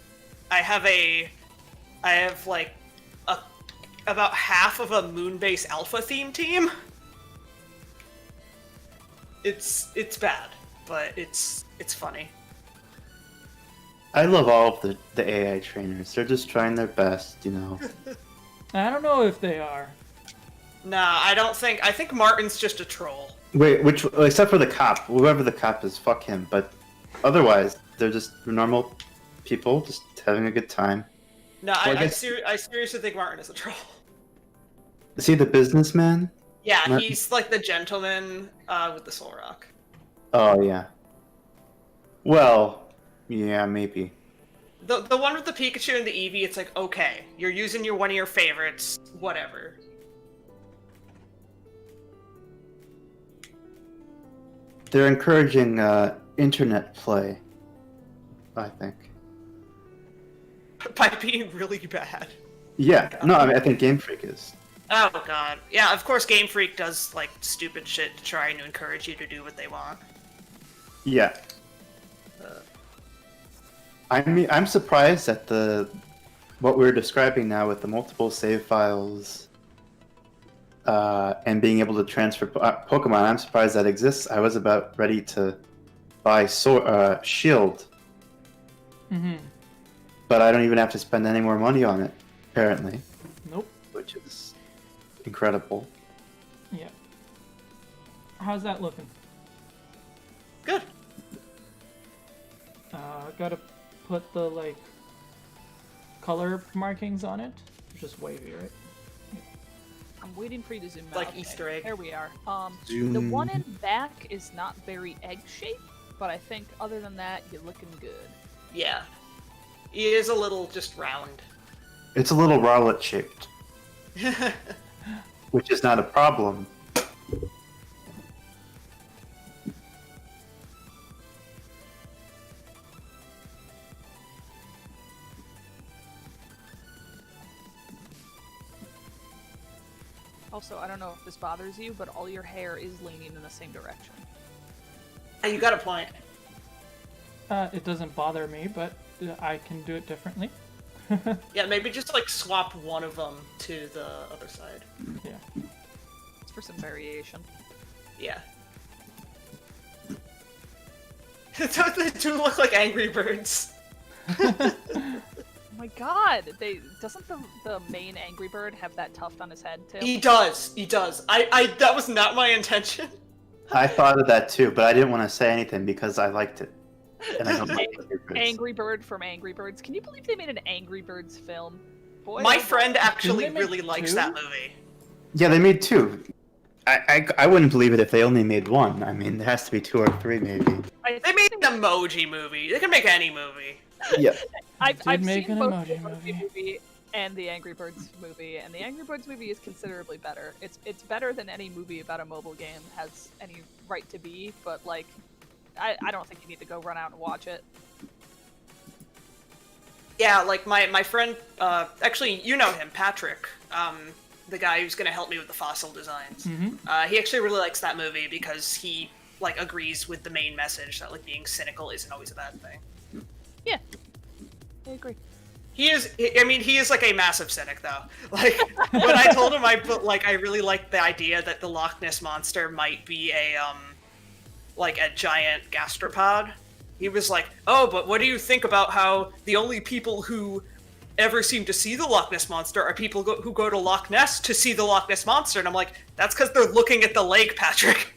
have like about half of a Moonbase Alpha theme team. It's bad, but it's funny. I love all of the AI trainers. They're just trying their best, I don't know if they are. Nah, I think Martin's just a troll. Wait, except for the cop. Whoever the cop is, fuck him. But otherwise, they're just normal people, just having a good time. No, well, I seriously think Martin is a troll. Is he the businessman? Yeah, Martin? He's like the gentleman with the Soul Rock. Oh, yeah. Well, yeah, maybe. The one with the Pikachu and the Eevee, it's like, okay, you're using one of your favorites, whatever. They're encouraging internet play, I think. By being really bad. Yeah, no, I think Game Freak is. Oh god. Yeah, of course Game Freak does, like, stupid shit to try and encourage you to do what they want. Yeah. I mean, I'm surprised at what we're describing now with the multiple save files and being able to transfer Pokemon. I'm surprised that exists. I was about ready to buy Shield. Mm-hmm. but I don't even have to spend any more money on it, apparently. Nope. Which is incredible. Yeah. How's that looking? Good. Gotta put the, like, color markings on it. Just wavy, right? I'm waiting for you to zoom out. Like Okay, Easter egg. There we are. The Zoom. one in back is not very egg-shaped, but I think other than that, you're looking good. Yeah. He is a little just round. It's a little rowlet shaped, which is not a problem. Also, I don't know if this bothers you, but all your hair is leaning in the same direction. You got a point. It doesn't bother me, but I can do it differently. Yeah, maybe just like swap one of them to the other side. Yeah. It's for some variation. Yeah. The two look like Angry Birds. Oh my god! Doesn't the main Angry Bird have that tuft on his head too? He does. He does. I that was not my intention. I thought of that too, but I didn't want to say anything because I liked it. And I don't like Angry Birds. Angry Bird from Angry Birds. Can you believe they made an Angry Birds film? Boy, My oh boy. friend actually Didn't they make really likes two? that movie. Yeah, they made two. I wouldn't believe it if they only made one. I mean, there has to be two or three, maybe. They made an emoji movie. They can make any movie. Yeah. I've make seen an both emoji the movie and the Angry Birds movie, and the Angry Birds movie is considerably better. It's better than any movie about a mobile game has any right to be, but like, I don't think you need to go run out and watch it. Yeah, like my friend, actually, you know him, Patrick, the guy who's gonna help me with the fossil designs. He actually really likes that movie because he like agrees with the main message that like being cynical isn't always a bad thing. Yeah, I agree. He is like a massive cynic though. Like when I told him I really liked the idea that the Loch Ness monster might be a like a giant gastropod. He was like, "Oh, but what do you think about how the only people who ever seem to see the Loch Ness monster are people who go to Loch Ness to see the Loch Ness monster?" And I'm like, "That's because they're looking at the lake, Patrick."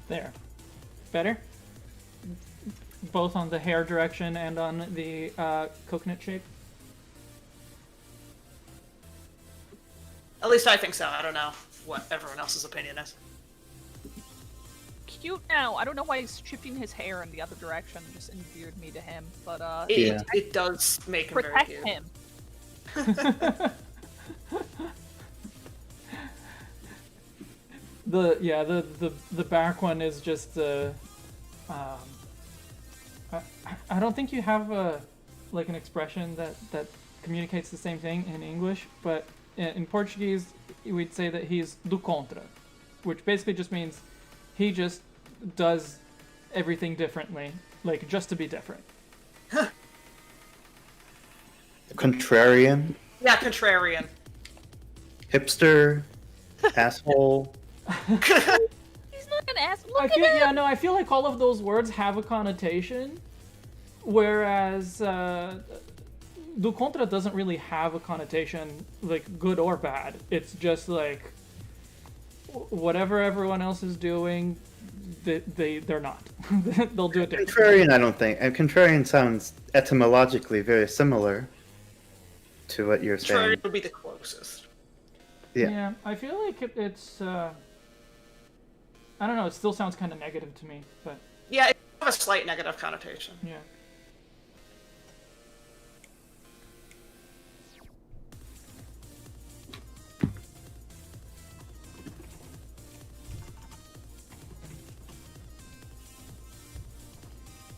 There. Better? Both on the hair direction and on the coconut shape? At least I think so. I don't know what everyone else's opinion is. Cute now. I don't know why he's shifting his hair in the other direction. It just endeared me to him, but Yeah. It does make him very protect cute. him. The back one is just I don't think you have like an expression that communicates the same thing in English, but in Portuguese we'd say that he's do contra, which basically just means he just does everything differently, like just to be different. Contrarian, Yeah, contrarian. hipster, asshole. He's not an ass. Look at him. I feel like all of those words have a connotation, whereas do contra doesn't really have a connotation, like good or bad. It's just like whatever everyone else is doing, they're not. They'll do it differently. Contrarian, I don't think. And contrarian sounds etymologically very similar to what you're saying. Contrarian would be the closest. Yeah. I feel like it's I don't know, it still sounds kind of negative to me, but Yeah, it has a slight negative connotation. yeah.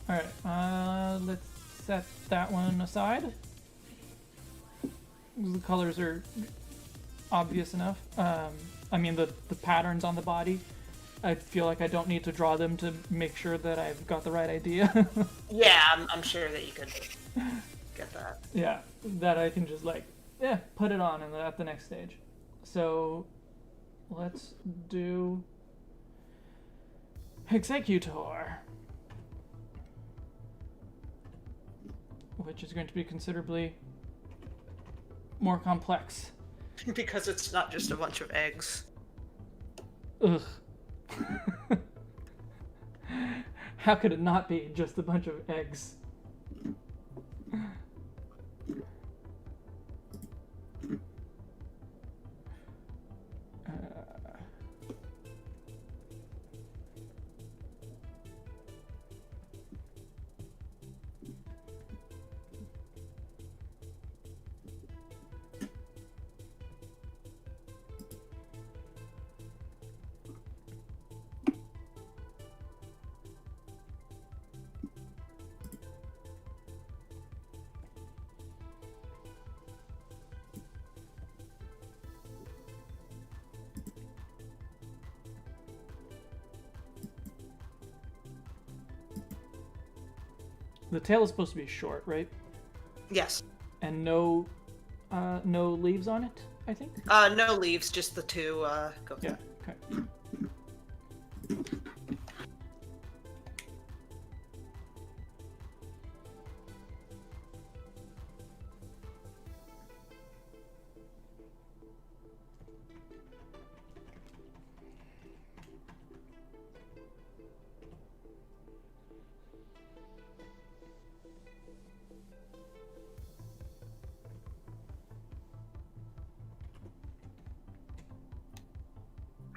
Alright, let's set that one aside. The colors are obvious enough. I mean, the patterns on the body, I feel like I don't need to draw them to make sure that I've got the right idea. Yeah, I'm sure that you could get that. Yeah, that I can just like, put it on and at the next stage. So let's do Exeggutor, which is going to be considerably more complex. Because it's not just a bunch of eggs. Ugh. How could it not be just a bunch of eggs? The tail is supposed to be short, right? Yes. And no leaves on it, I think? No leaves, just the two, go. Yeah, okay.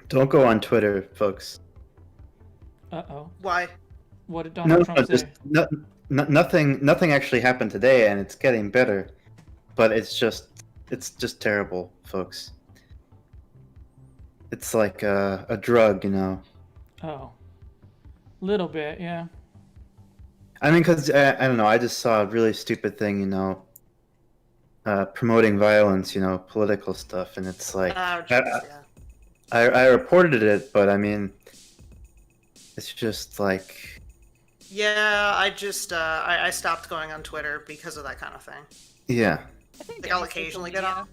Don't go on Twitter, folks. Uh-oh. Why? What did Donald Trump say? Nothing actually happened today, and it's getting better. But it's just terrible, folks. It's like a drug, you know. Oh. Little bit, yeah. I mean, because, I don't know, I just saw a really stupid thing, you know, promoting violence, you know, political stuff, and it's like... Yeah. I reported it, but I mean, it's just like... Yeah, I just, I stopped going on Twitter because of that kind of thing. Yeah. I think Like, I'll occasionally get on.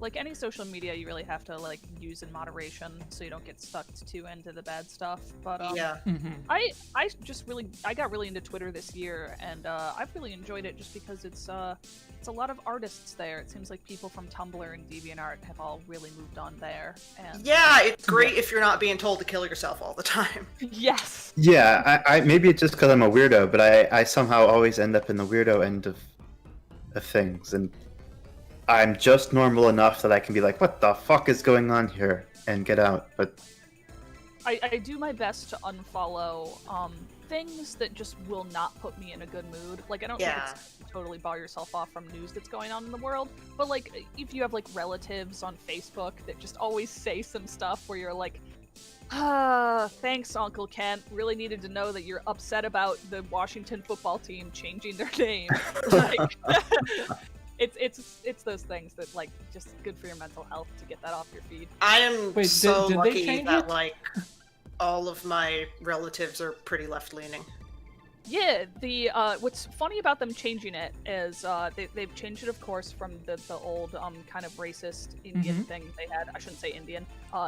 Like any social media, you really have to like use in moderation so you don't get sucked too into the bad stuff. But Yeah. Mm-hmm. I got really into Twitter this year, and I've really enjoyed it just because it's a lot of artists there. It seems like people from Tumblr and DeviantArt have all really moved on there. And Yeah, it's great if you're not being told to kill yourself all the time. yes. Yeah, I maybe it's just because I'm a weirdo, but I somehow always end up in the weirdo end of things, and I'm just normal enough that I can be like, what the fuck is going on here, and get out, but... I do my best to unfollow things that just will not put me in a good mood. Like, I don't think it's totally bar yourself off from news that's going on in the world, but like, if you have like relatives on Facebook that just always say some stuff where you're like, thanks, Uncle Kent. Really needed to know that you're upset about the Washington football team changing their name. Like, it's those things that like just good for your mental health to get that off your feed. I am Wait, so did they lucky change that, it? like, all of my relatives are pretty left-leaning. Yeah, the what's funny about them changing it is they've changed it, of course, from the old kind of racist Indian thing they had. I shouldn't say Indian,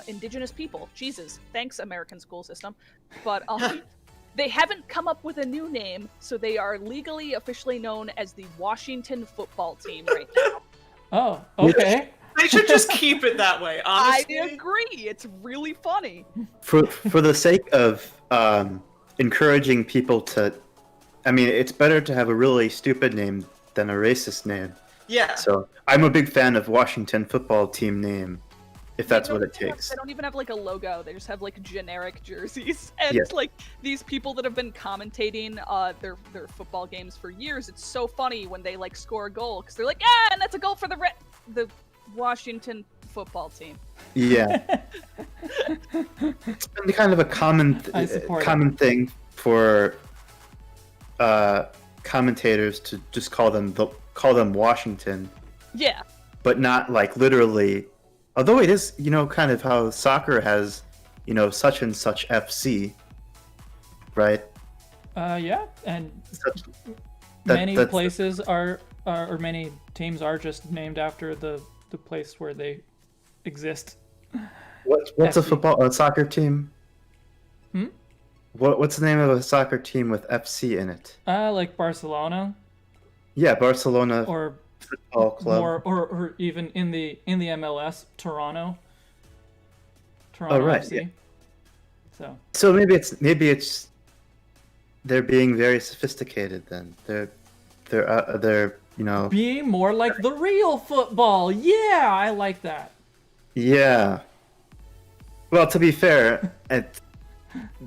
indigenous people. Jesus, thanks, American school system. But they haven't come up with a new name, so they are legally officially known as the Washington football team right now. Oh, okay. They should just keep it that way, honestly. I agree. It's really funny. For the sake of encouraging people to... I mean, it's better to have a really stupid name than a racist name. Yeah. So, I'm a big fan of Washington football team name, if that's what it takes. They don't even have like a logo. They just have like generic jerseys. And Yeah. like these people that have been commentating their football games for years, it's so funny when they like score a goal because they're like, and that's a goal for the Washington football team. Yeah. It's been kind of a common thing for commentators to just call them Washington, Yeah. but not like literally. Although it is, you know, kind of how soccer has, you know, such and such FC, right? Yeah, and That's places are or many teams are just named after the place where they exist. What's a FC. soccer team? Hmm? What's the name of a soccer team with FC in it? Like Barcelona Yeah, Barcelona or Football Club. or even in the MLS, Toronto. Oh Toronto right. FC. Yeah. So So maybe it's they're being very sophisticated then. They're being more like the real football. Yeah, I like that. yeah. Well, to be fair,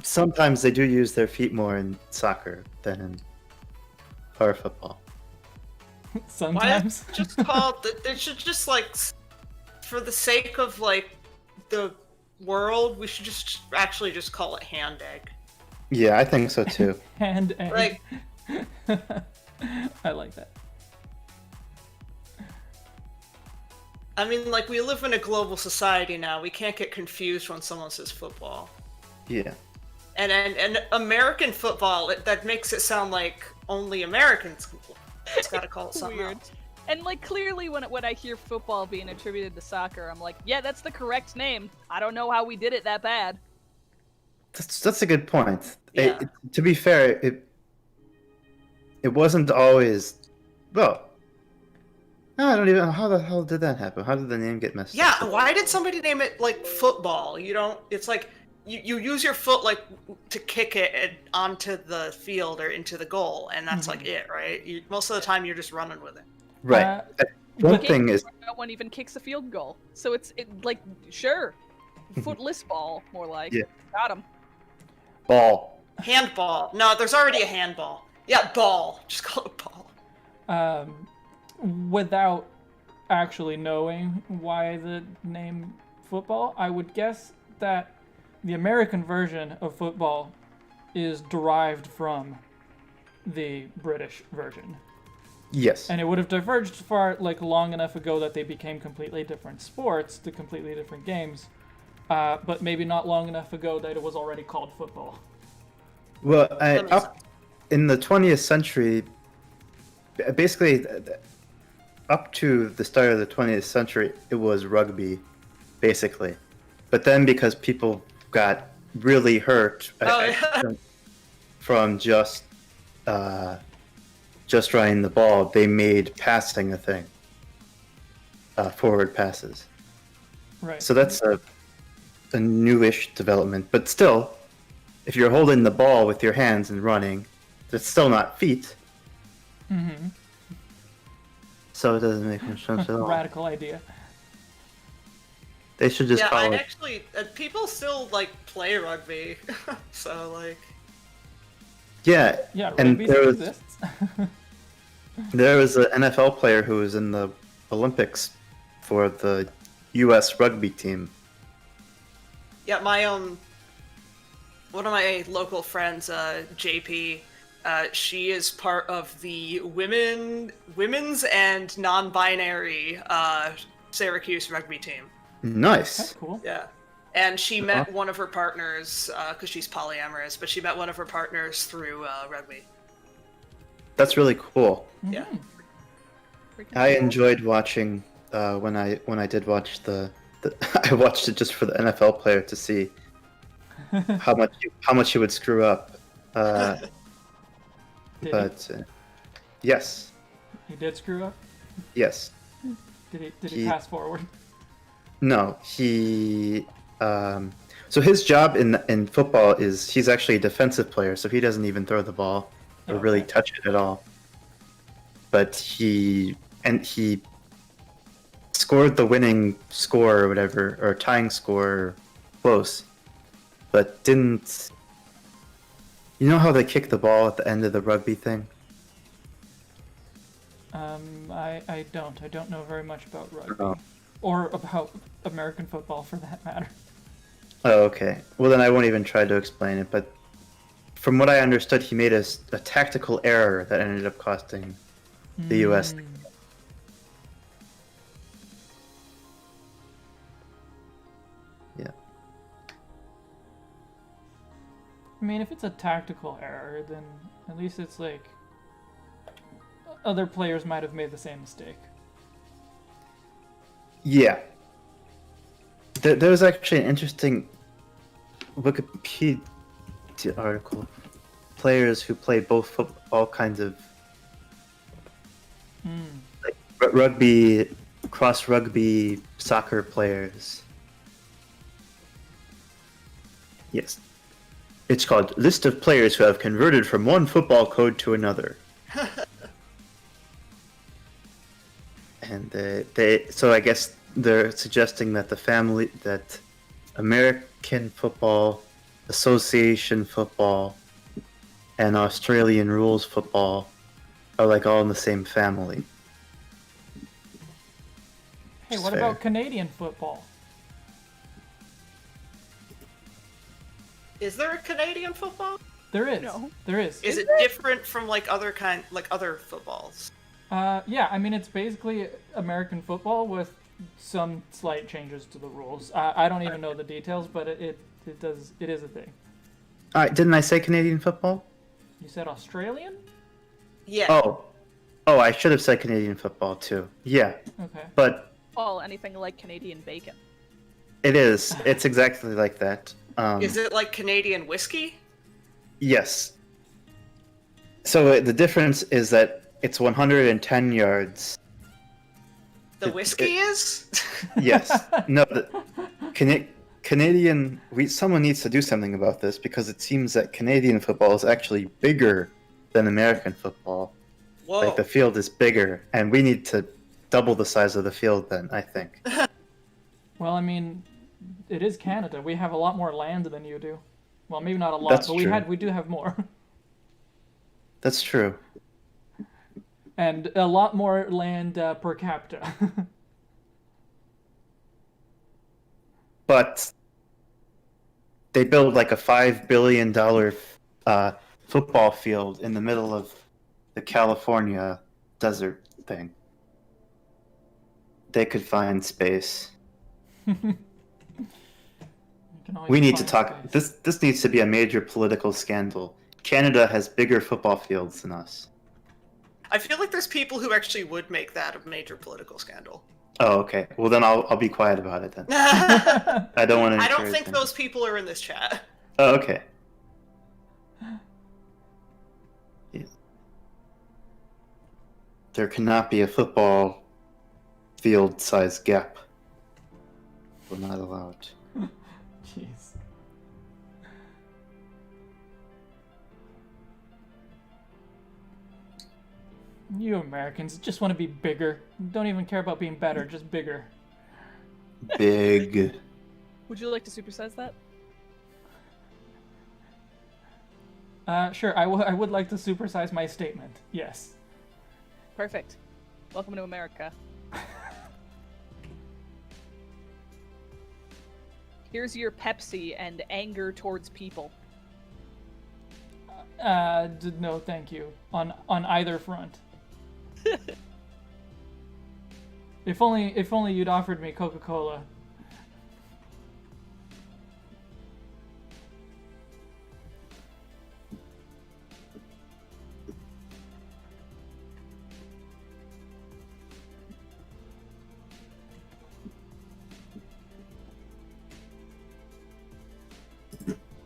sometimes they do use their feet more in soccer than in our football. Why Sometimes. just called? They should just like, for the sake of like the world, we should just actually just call it hand egg. Yeah, I think so too. Hand egg. Like, I like that. I mean, like we live in a global society now. We can't get confused when someone says football. Yeah. And American football, that makes it sound like only Americans. It's got to call it something Weird. else. And like clearly when I hear football being attributed to soccer, I'm like, yeah, that's the correct name. I don't know how we did it that bad. That's a good point. Yeah. To be fair, it wasn't always well. No, I don't even. How the hell did that happen? How did the name get messed Yeah, up? why did somebody name it like football? You don't. It's like you use your foot like to kick it onto the field or into the goal, and that's like it, right? Most of the time, you're just running with it. Right. One but- thing is, No one even kicks a field goal, so it's like sure, footless ball more like. Yeah. Got him. ball. Handball. No, there's already a handball. Yeah, ball. Just call it ball. Without actually knowing why the name football, I would guess that the American version of football is derived from the British version. Yes. And it would have diverged far, like, long enough ago that they became completely different sports, to completely different games. But maybe not long enough ago that it was already called football. Well, That makes up in the 20th century, basically, up to the start of the 20th century, it was rugby, basically. But then, because people got really hurt Oh, yeah. from just running the ball, they made passing a thing. Forward passes. Right. So that's a newish development, but still, if you're holding the ball with your hands and running, that's still not feet. Mm-hmm. So it doesn't make much sense at all. Radical idea. They should just Yeah, call I it. actually people still like play rugby, so like Yeah, and rugby there still was exists. there was an NFL player who was in the Olympics for the U.S. rugby team. yeah, one of my local friends, JP, she is part of the women's and non-binary Syracuse rugby team. Nice. That's cool. Yeah. And she met one of her partners, because she's polyamorous, but she met one of her partners through rugby. That's really cool. Yeah. Freaking I cool. enjoyed watching when I did watch the I watched it just for the NFL player to see how much he would screw up. Did But yes, he did screw up? yes. Did he He- pass forward? No, he. So his job in football is he's actually a defensive player, so he doesn't even throw the ball or really Okay. touch it at all. But he scored the winning score or whatever, or tying score, close, but didn't. You know how they kick the ball at the end of the rugby thing? I don't. I don't know very much about rugby. Oh. Or about American football, for that matter. Oh, okay. Well, then I won't even try to explain it. But from what I understood, he made a tactical error that ended up costing the U.S. Mm. Yeah. I mean, if it's a tactical error, then at least it's like other players might have made the same mistake. Yeah. There was actually an interesting Wikipedia article. Players who play both all kinds of like rugby, cross rugby, soccer players. Yes. It's called List of Players Who Have Converted from One Football Code to Another. And so I guess they're suggesting that that American football, association football, and Australian rules football are like all in the same family. Hey, what about Canadian football? Is there a Canadian football? There is. No. There is. Is it different from like other footballs? Yeah, I mean it's basically American football with some slight changes to the rules. I don't even know the details, but it is a thing. All right, didn't I say Canadian football? You said Australian? Yeah. Oh, I should have said Canadian football too. Yeah. Okay. But Oh, anything like Canadian bacon. it is. It's exactly like that. Is it like Canadian whiskey? Yes. So the difference is that it's 110 yards. The whiskey is? Yes. No. Canadian. Someone needs to do something about this because it seems that Canadian football is actually bigger than American football. Whoa. Like the field is bigger, and we need to double the size of the field. Then I think. Well, I mean, it is Canada. We have a lot more land than you do. Well, maybe not a lot, That's but true. we do have more. That's true. And a lot more land per capita. But they build like a $5 billion football field in the middle of the California desert thing. They could find space. We need to talk. This needs to be a major political scandal. Canada has bigger football fields than us. I feel like there's people who actually would make that a major political scandal. Oh, okay. Well, then I'll be quiet about it then. I don't want to. I don't think those people are in this chat. Oh, okay. Yeah. There cannot be a football field size gap. We're not allowed. Jeez. You Americans just want to be bigger. Don't even care about being better, just bigger. Big. Would you like to supersize that? Sure, I would like to supersize my statement. Yes. Perfect. Welcome to America. Here's your Pepsi and anger towards people. No, thank you. On either front. If only you'd offered me Coca-Cola.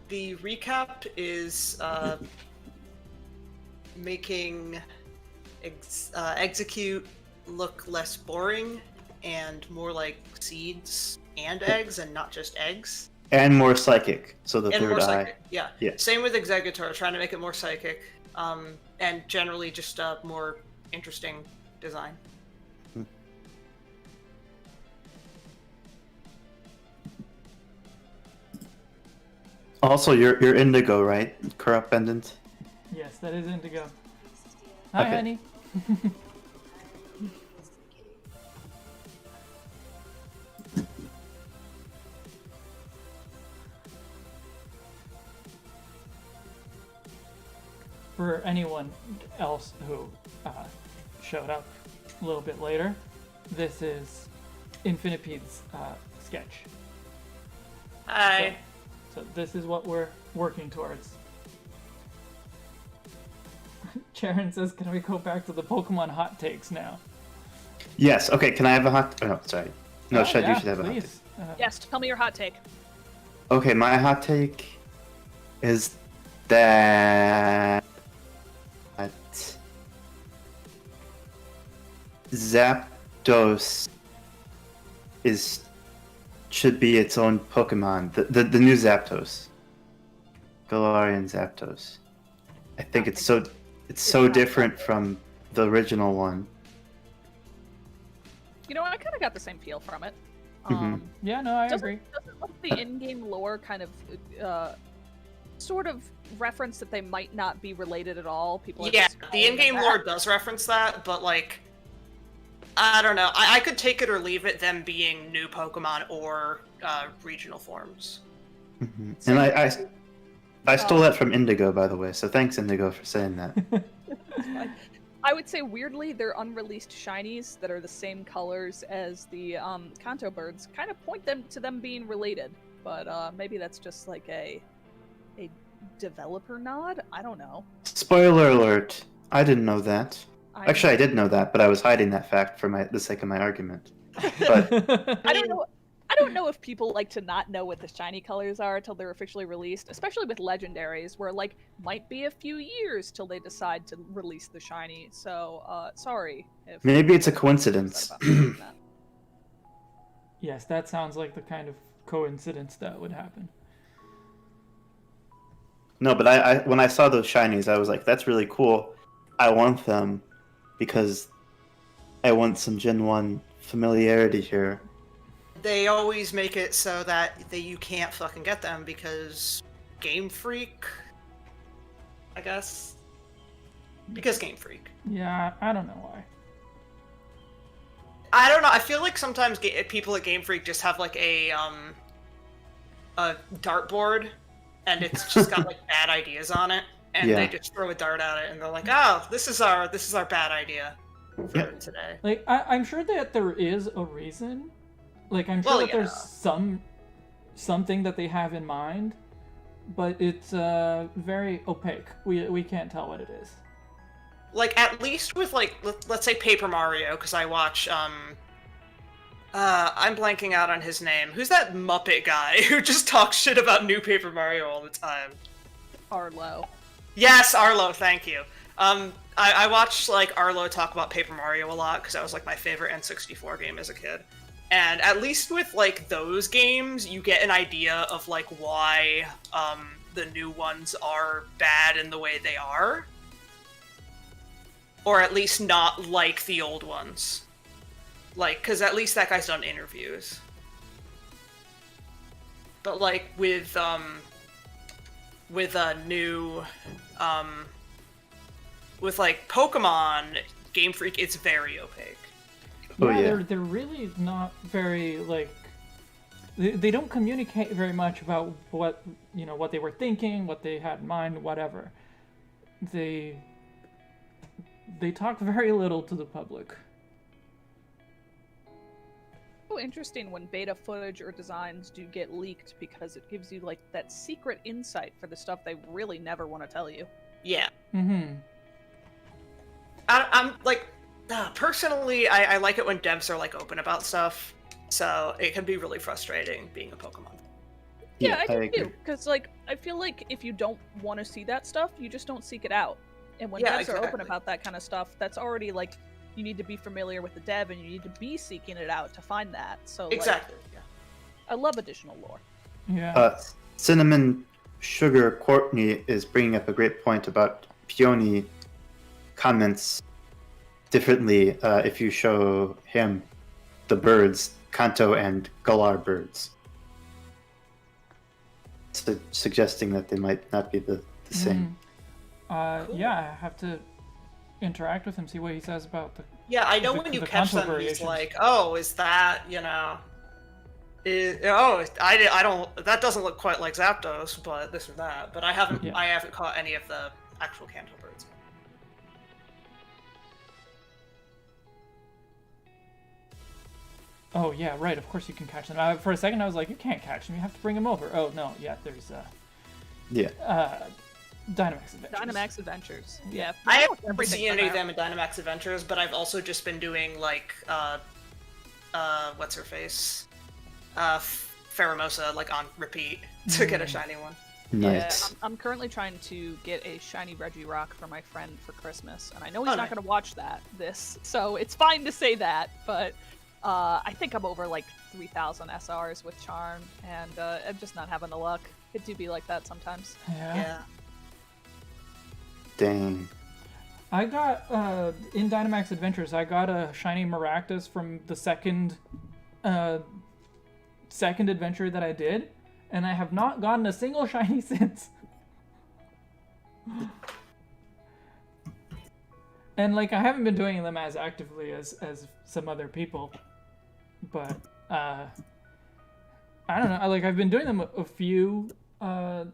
The recap is making Exeggcute look less boring and more like seeds and eggs and not just eggs. And more psychic, so the And third more eye. psychic, yeah. Yeah. Same with Exeggutor, trying to make it more psychic, and generally just a more interesting design. Also, you're indigo, right? Corrupt pendant. Yes, that is indigo. Hi, Okay. honey. For anyone else who showed up a little bit later, this is Infinipede's sketch. Hi. So this is what we're working towards. Charon says, can we go back to the Pokemon hot takes now? Yes. Okay. Can I have a hot? Oh, sorry. No, Oh, Shed, yeah, you should have a hot take. please. Yes, tell me your hot take. Okay, my hot take is that Zapdos should be its own Pokemon. The new Zapdos, Galarian Zapdos. I think it's so different from the original one. You know, I kind of got the same feel from it. Mhm. Yeah, no, I agree. Doesn't let the in-game lore kind of sort of reference that they might not be related at all? People are Yeah, just the calling them in-game that. lore does reference that, but like, I don't know. I could take it or leave it, them being new Pokemon or regional forms. Mhm. And I stole that from Indigo, by the way. So thanks, Indigo, for saying that. It's fine. I would say weirdly, their unreleased shinies that are the same colors as the Kanto birds kind of point them to them being related, but maybe that's just like a developer nod. I don't know. Spoiler alert! I didn't know that. I Actually, I did know that, but I was hiding that fact for the sake of my argument. But I don't know. I don't know if people like to not know what the shiny colors are until they're officially released, especially with legendaries, where like might be a few years till they decide to release the shiny. So sorry if maybe it's a coincidence. that. Yes, that sounds like the kind of coincidence that would happen. No, but I when I saw those shinies, I was like, that's really cool. I want them because I want some Gen 1 familiarity here. They always make it so that you can't fucking get them because Game Freak, I guess. Because Game Freak. Yeah, I don't know why. I don't know. I feel like sometimes people at Game Freak just have like a dartboard, and it's just got like bad ideas on it, and they just throw a dart at it, and they're like, "Oh, this is our bad idea for today." Like, I'm sure that there is a reason. Like, I'm sure that there's something that they have in mind, but it's very opaque. We can't tell what it is. Like, at least with, like, let's say Paper Mario, because I watch, I'm blanking out on his name. Who's that Muppet guy who just talks shit about new Paper Mario all the time? Arlo. Yes, Arlo, thank you. I watched, like, Arlo talk about Paper Mario a lot, because that was, like, my favorite N64 game as a kid. And at least with, like, those games, you get an idea of, like, why, the new ones are bad in the way they are. Or at least not like the old ones. Like, because at least that guy's done interviews. But, like, with a new, with, like, Pokemon, Game Freak, it's very opaque. They're really not very, like, they don't communicate very much about what they were thinking, what they had in mind, whatever. They talk very little to the public. So interesting when beta footage or designs do get leaked because it gives you like that secret insight for the stuff they really never want to tell you. Yeah. Mm-hmm. I'm like, personally, I like it when devs are like open about stuff. So it can be really frustrating being a Pokemon. Yeah, I agree. do because like I feel like if you don't want to see that stuff, you just don't seek it out. And when devs are open about that kind of stuff, that's already like you need to be familiar with the dev and you need to be seeking it out to find that. So Exactly. Like, I love additional lore. Yeah. Cinnamon Sugar Courtney is bringing up a great point about Peony comments differently if you show him the birds, Kanto and Galar birds. Suggesting that they might not be the same. Cool. Yeah, I have to interact with him, see what he says about the. Yeah, I know when you catch Kanto them, he's variations. like, "Oh, is that I don't. That doesn't look quite like Zapdos, but this or that." But I haven't caught any of the actual Kanto birds. Oh yeah, right. Of course you can catch them. For a second, I was like, you can't catch them. You have to bring them over. Oh no, yeah. There's Dynamax Adventures. Dynamax Adventures. Yeah. I haven't seen any of them in Dynamax Adventures, but I've also just been doing like what's her face, Pheromosa like on repeat to get a shiny one. Nice. Yeah, I'm currently trying to get a shiny Reggie rock for my friend for Christmas, and I know he's not going to watch this, so it's fine to say that, but I think I'm over like 3,000 SRs with Charm, and I'm just not having the luck. It do be like that sometimes. Yeah. Dang. I got, in Dynamax Adventures, I got a shiny Maractus from the second adventure that I did, and I have not gotten a single shiny since. And, like, I haven't been doing them as actively as some other people, but, I don't know, like, I've been doing them a few, a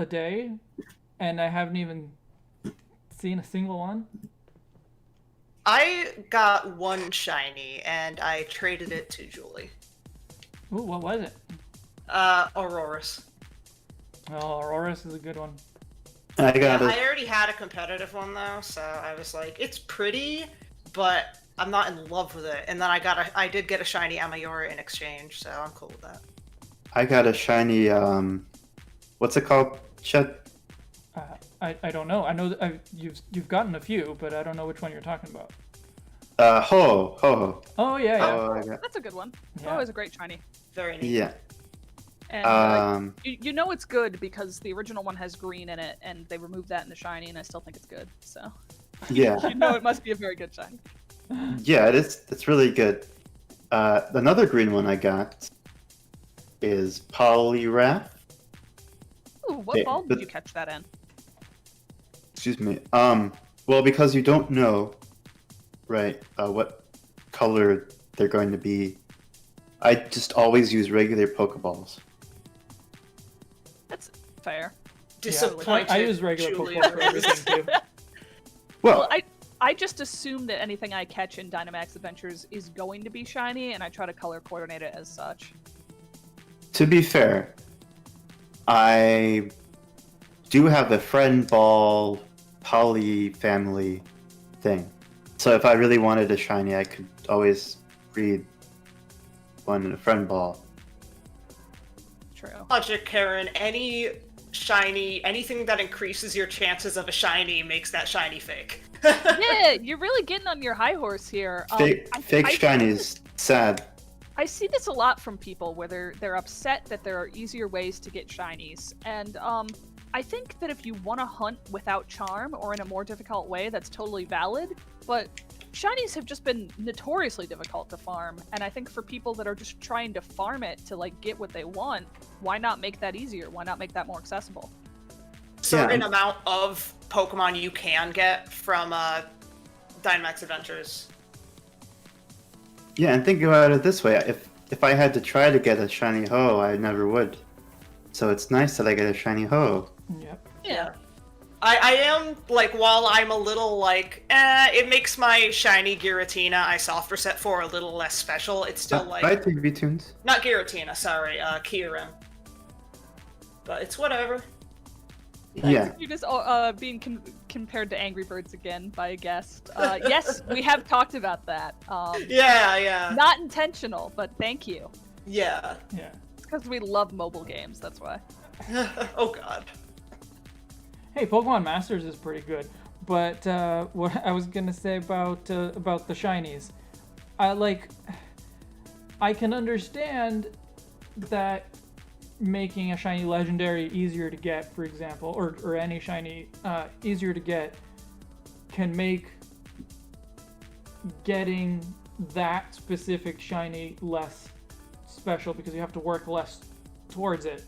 day, and I haven't even seen a single one. I got one shiny, and I traded it to Julie. Ooh, what was it? Auroras. Oh, Auroras is a good one. I got I already had a competitive one though, so I was like, it's pretty, but I'm not in love with it. And then I did get a shiny Amayora in exchange, so I'm cool with that. I got a shiny, what's it called, Chet? I don't know. I know that you've gotten a few, but I don't know which one you're talking about. Ho. Oh yeah. Oh, That's a good one. It's Yeah. always a great shiny. Very neat. yeah. And you know it's good because the original one has green in it, and they removed that in the shiny, and I still think it's good. So Yeah. you know it must be a very good shiny. Yeah, it's really good. Another green one I got is Poliwrath. Ooh, what Yeah, bulb but- did you catch that in? Excuse me. Well, because you don't know, right, what color they're going to be, I just always use regular Pokeballs. That's fair. Disappointed. I use regular Julie Pokemon for Rose. everything too. Well, I just assume that anything I catch in Dynamax Adventures is going to be shiny, and I try to color coordinate it as such. To be fair, I do have a friend ball poly family thing. So if I really wanted a shiny, I could always breed one in a friend ball. True. Logic, Karen. Anything that increases your chances of a shiny makes that shiny fake. Yeah, you're really getting on your high horse here. Fake shinies, sad. I see this a lot from people where they're upset that there are easier ways to get shinies, and I think that if you want to hunt without charm or in a more difficult way, that's totally valid. But shinies have just been notoriously difficult to farm, and I think for people that are just trying to farm it to like get what they want, why not make that easier? Why not make that more accessible? Certain amount of Pokemon you can get from Dynamax Adventures. Yeah, and think about it this way: if I had to try to get a shiny Ho, I never would. So it's nice that I get a shiny Ho. Yep. Yeah. I am, like, while I'm a little, like, it makes my shiny Giratina I soft reset for a little less special, it's still, like... I take V-Tunes. Not Giratina, sorry, Kyurem. But it's whatever. Yeah. You're just being compared to Angry Birds again by a guest. Yes, we have talked about that. Yeah. Not intentional, but thank you. Yeah. Yeah. It's because we love mobile games, that's why. Oh, God. Hey, Pokemon Masters is pretty good, but what I was gonna say about the shinies, I can understand that making a shiny legendary easier to get, for example, or any shiny easier to get, can make getting that specific shiny less special because you have to work less towards it.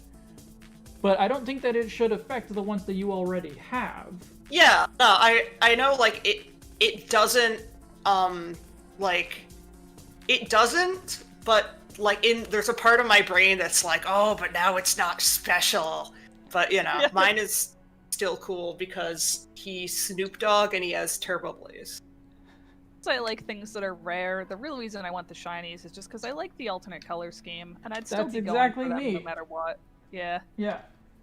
But I don't think that it should affect the ones that you already have. Yeah, no, I know, like, it doesn't, it doesn't, but, like, there's a part of my brain that's like, oh, but now it's not special. But, you know, mine is still cool because he's Snoop Dogg and he has Turbo Blaze. So I like things that are rare. The real reason I want the shinies is just because I like the alternate color scheme, and I'd still That's be exactly going for them me. no matter what. Yeah. Yeah.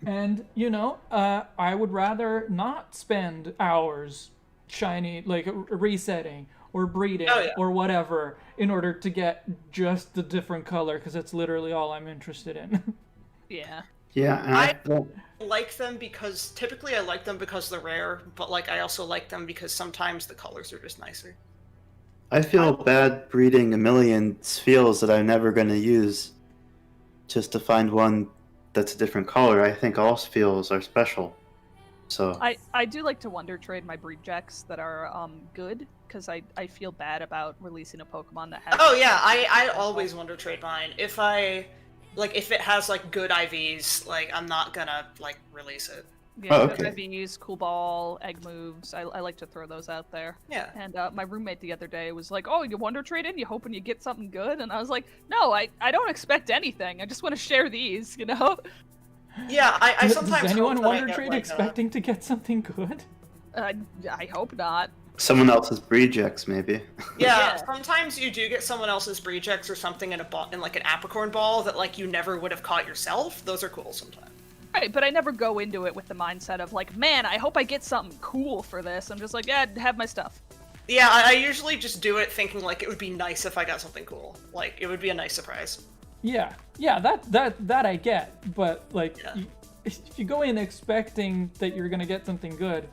And, you know, I would rather not spend hours shiny, like resetting or breeding Oh, yeah. or whatever in order to get just the different color because it's literally all I'm interested in. Yeah. Yeah, and I like them because typically I like them because they're rare, but like I also like them because sometimes the colors are just nicer. I feel bad breeding a million Spheals that I'm never going to use just to find one that's a different color. I think all Spheals are special. So I do like to wonder trade my breed jacks that are good because I feel bad about releasing a Pokemon that has. Oh yeah, I always wonder trade mine. If it has like good IVs, like I'm not gonna like release it. Yeah, Oh, good okay. IVs, cool ball, egg moves. I like to throw those out there. Yeah. And my roommate the other day was like, "Oh, you wonder trade in? You hoping you get something good?" And I was like, "No, I don't expect anything. I just want to share these, you know." Yeah, I sometimes Does hope anyone that I wonder get, trade like, expecting to get something good? I hope not. someone else's Breejex, maybe. Yeah, Yeah. sometimes you do get someone else's Breejex or something in in like an apricorn ball that like you never would have caught yourself. Those are cool sometimes. Right, but I never go into it with the mindset of like, man, I hope I get something cool for this. I'm just like, yeah, have my stuff. Yeah, I usually just do it thinking like it would be nice if I got something cool. Like it would be a nice surprise. Yeah, that I get, but like, Yeah. if you go in expecting that you're gonna get something good,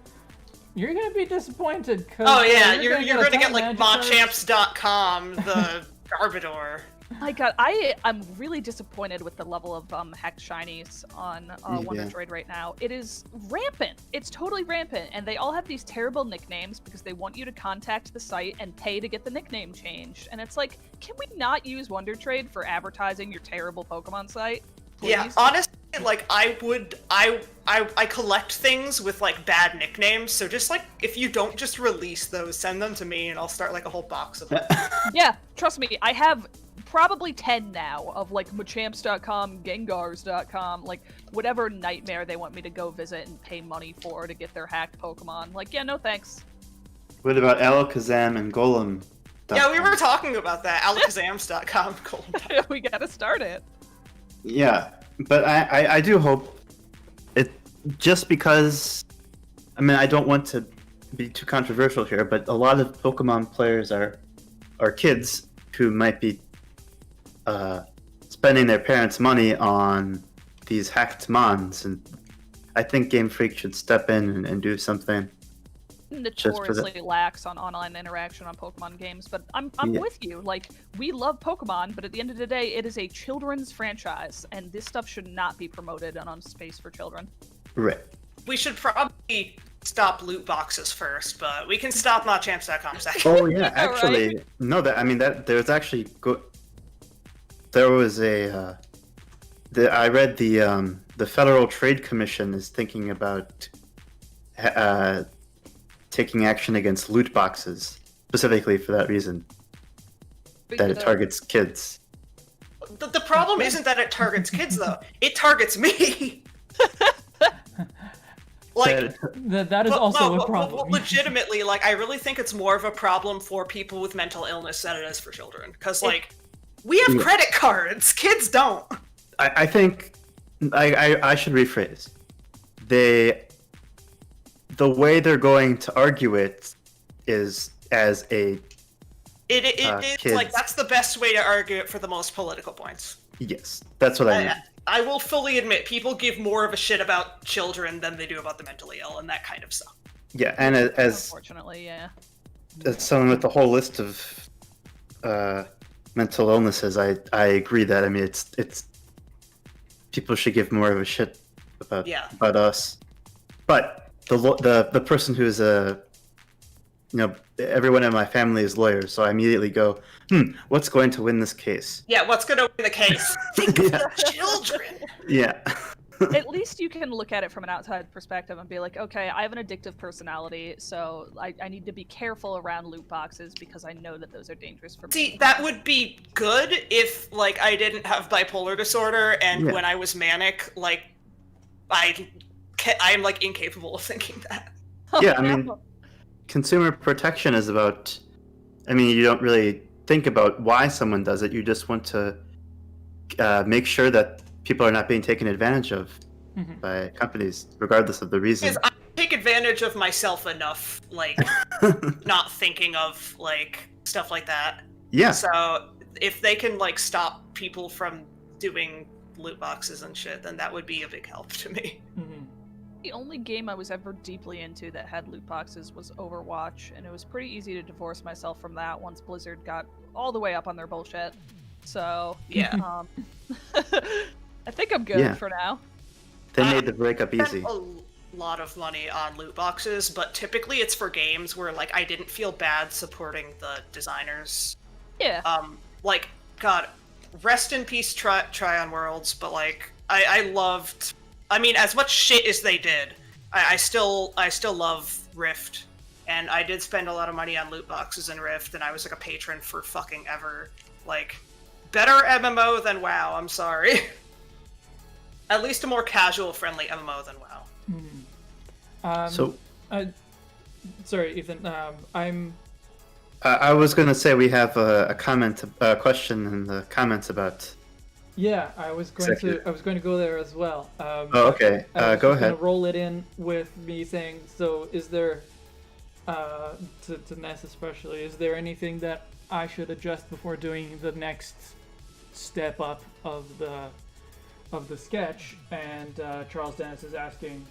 you're gonna be disappointed. Cause, Oh yeah, you're a gonna ton get of like Magikarps. Machamps.com, the Garbodor. My God, I'm really disappointed with the level of hacked shinies on Wonder Yeah. Droid right now. It is rampant. It's totally rampant, and they all have these terrible nicknames because they want you to contact the site and pay to get the nickname changed. And it's like, can we not use Wonder Trade for advertising your terrible Pokemon site? Please? Yeah, honestly, like I collect things with like bad nicknames, so just like if you don't just release those, send them to me and I'll start like a whole box of them. Yeah, trust me, I have probably 10 now of like Machamps.com, Gengars.com, like whatever nightmare they want me to go visit and pay money for to get their hacked Pokemon. Like, yeah, no thanks. What about Alakazam and Golem? Yeah, we were talking about that. Alakazams.com. Cool. We gotta start it. Yeah, but I do hope it, just because, I mean, I don't want to be too controversial here, but a lot of Pokemon players are kids who might be spending their parents' money on these hacked mons, and I think Game Freak should step in and do something. Notoriously lax on online interaction on Pokemon games, but I'm Yeah. with you. Like, we love Pokemon, but at the end of the day, it is a children's franchise, and this stuff should not be promoted on Space for Children. Right. We should probably stop loot boxes first, but we can stop Machamps.com second. Oh yeah, Yeah, actually, right? no. That there's actually there was a. I read the Federal Trade Commission is thinking about taking action against loot boxes specifically for that reason, that it targets kids. The problem isn't that it targets kids though; it targets me. Like. That is also a But problem. legitimately, like, I really think it's more of a problem for people with mental illness than it is for children. Because, like, we have credit cards, kids don't. I think I should rephrase. The way they're going to argue it is as a It is kids. like that's the best way to argue it for the most political points. yes. That's what I mean. I will fully admit people give more of a shit about children than they do about the mentally ill and that kind of stuff. Yeah, and as Unfortunately, yeah. someone with a whole list of mental illnesses, I agree that I mean it's people should give more of a shit about us. But the person who's everyone in my family is lawyers, so I immediately go, what's going to win this case? Yeah, what's going to win the case? Think of the children. Yeah. At least you can look at it from an outside perspective and be like, okay, I have an addictive personality, so I need to be careful around loot boxes because I know that those are dangerous for me. See, that would be good if, like, I didn't have bipolar disorder and when I was manic, like, I'm like incapable of thinking that. Yeah, I mean, consumer protection is about, I mean, you don't really think about why someone does it. You just want to make sure that people are not being taken advantage of by companies, regardless of the reason. Because I take advantage advantage of myself enough, like, not thinking of, like, stuff like that. Yeah. So, if they can, like, stop people from doing loot boxes and shit, then that would be a big help to me. Mm-hmm. The only game I was ever deeply into that had loot boxes was Overwatch, and it was pretty easy to divorce myself from that once Blizzard got all the way up on their bullshit. So, Yeah. I think I'm good for now. They made the breakup easy. A lot of money on loot boxes, but typically it's for games where, like, I didn't feel bad supporting the designers. Yeah. Like, God, rest in peace, Try on Worlds, but, like, I loved... I mean, as much shit as they did, I still love Rift, and I did spend a lot of money on loot boxes in Rift, and I was, like, a patron for fucking ever. Like, better MMO than WoW, I'm sorry. At least a more casual-friendly MMO than WoW. Sorry, Ethan. I was gonna say we have a question in the comments about. Yeah, I was going to go there as well. Okay. Go ahead. Going to roll it in with me saying, so is there, to Ness especially, is there anything that I should adjust before doing the next step up of the sketch? And Charles Dennis is asking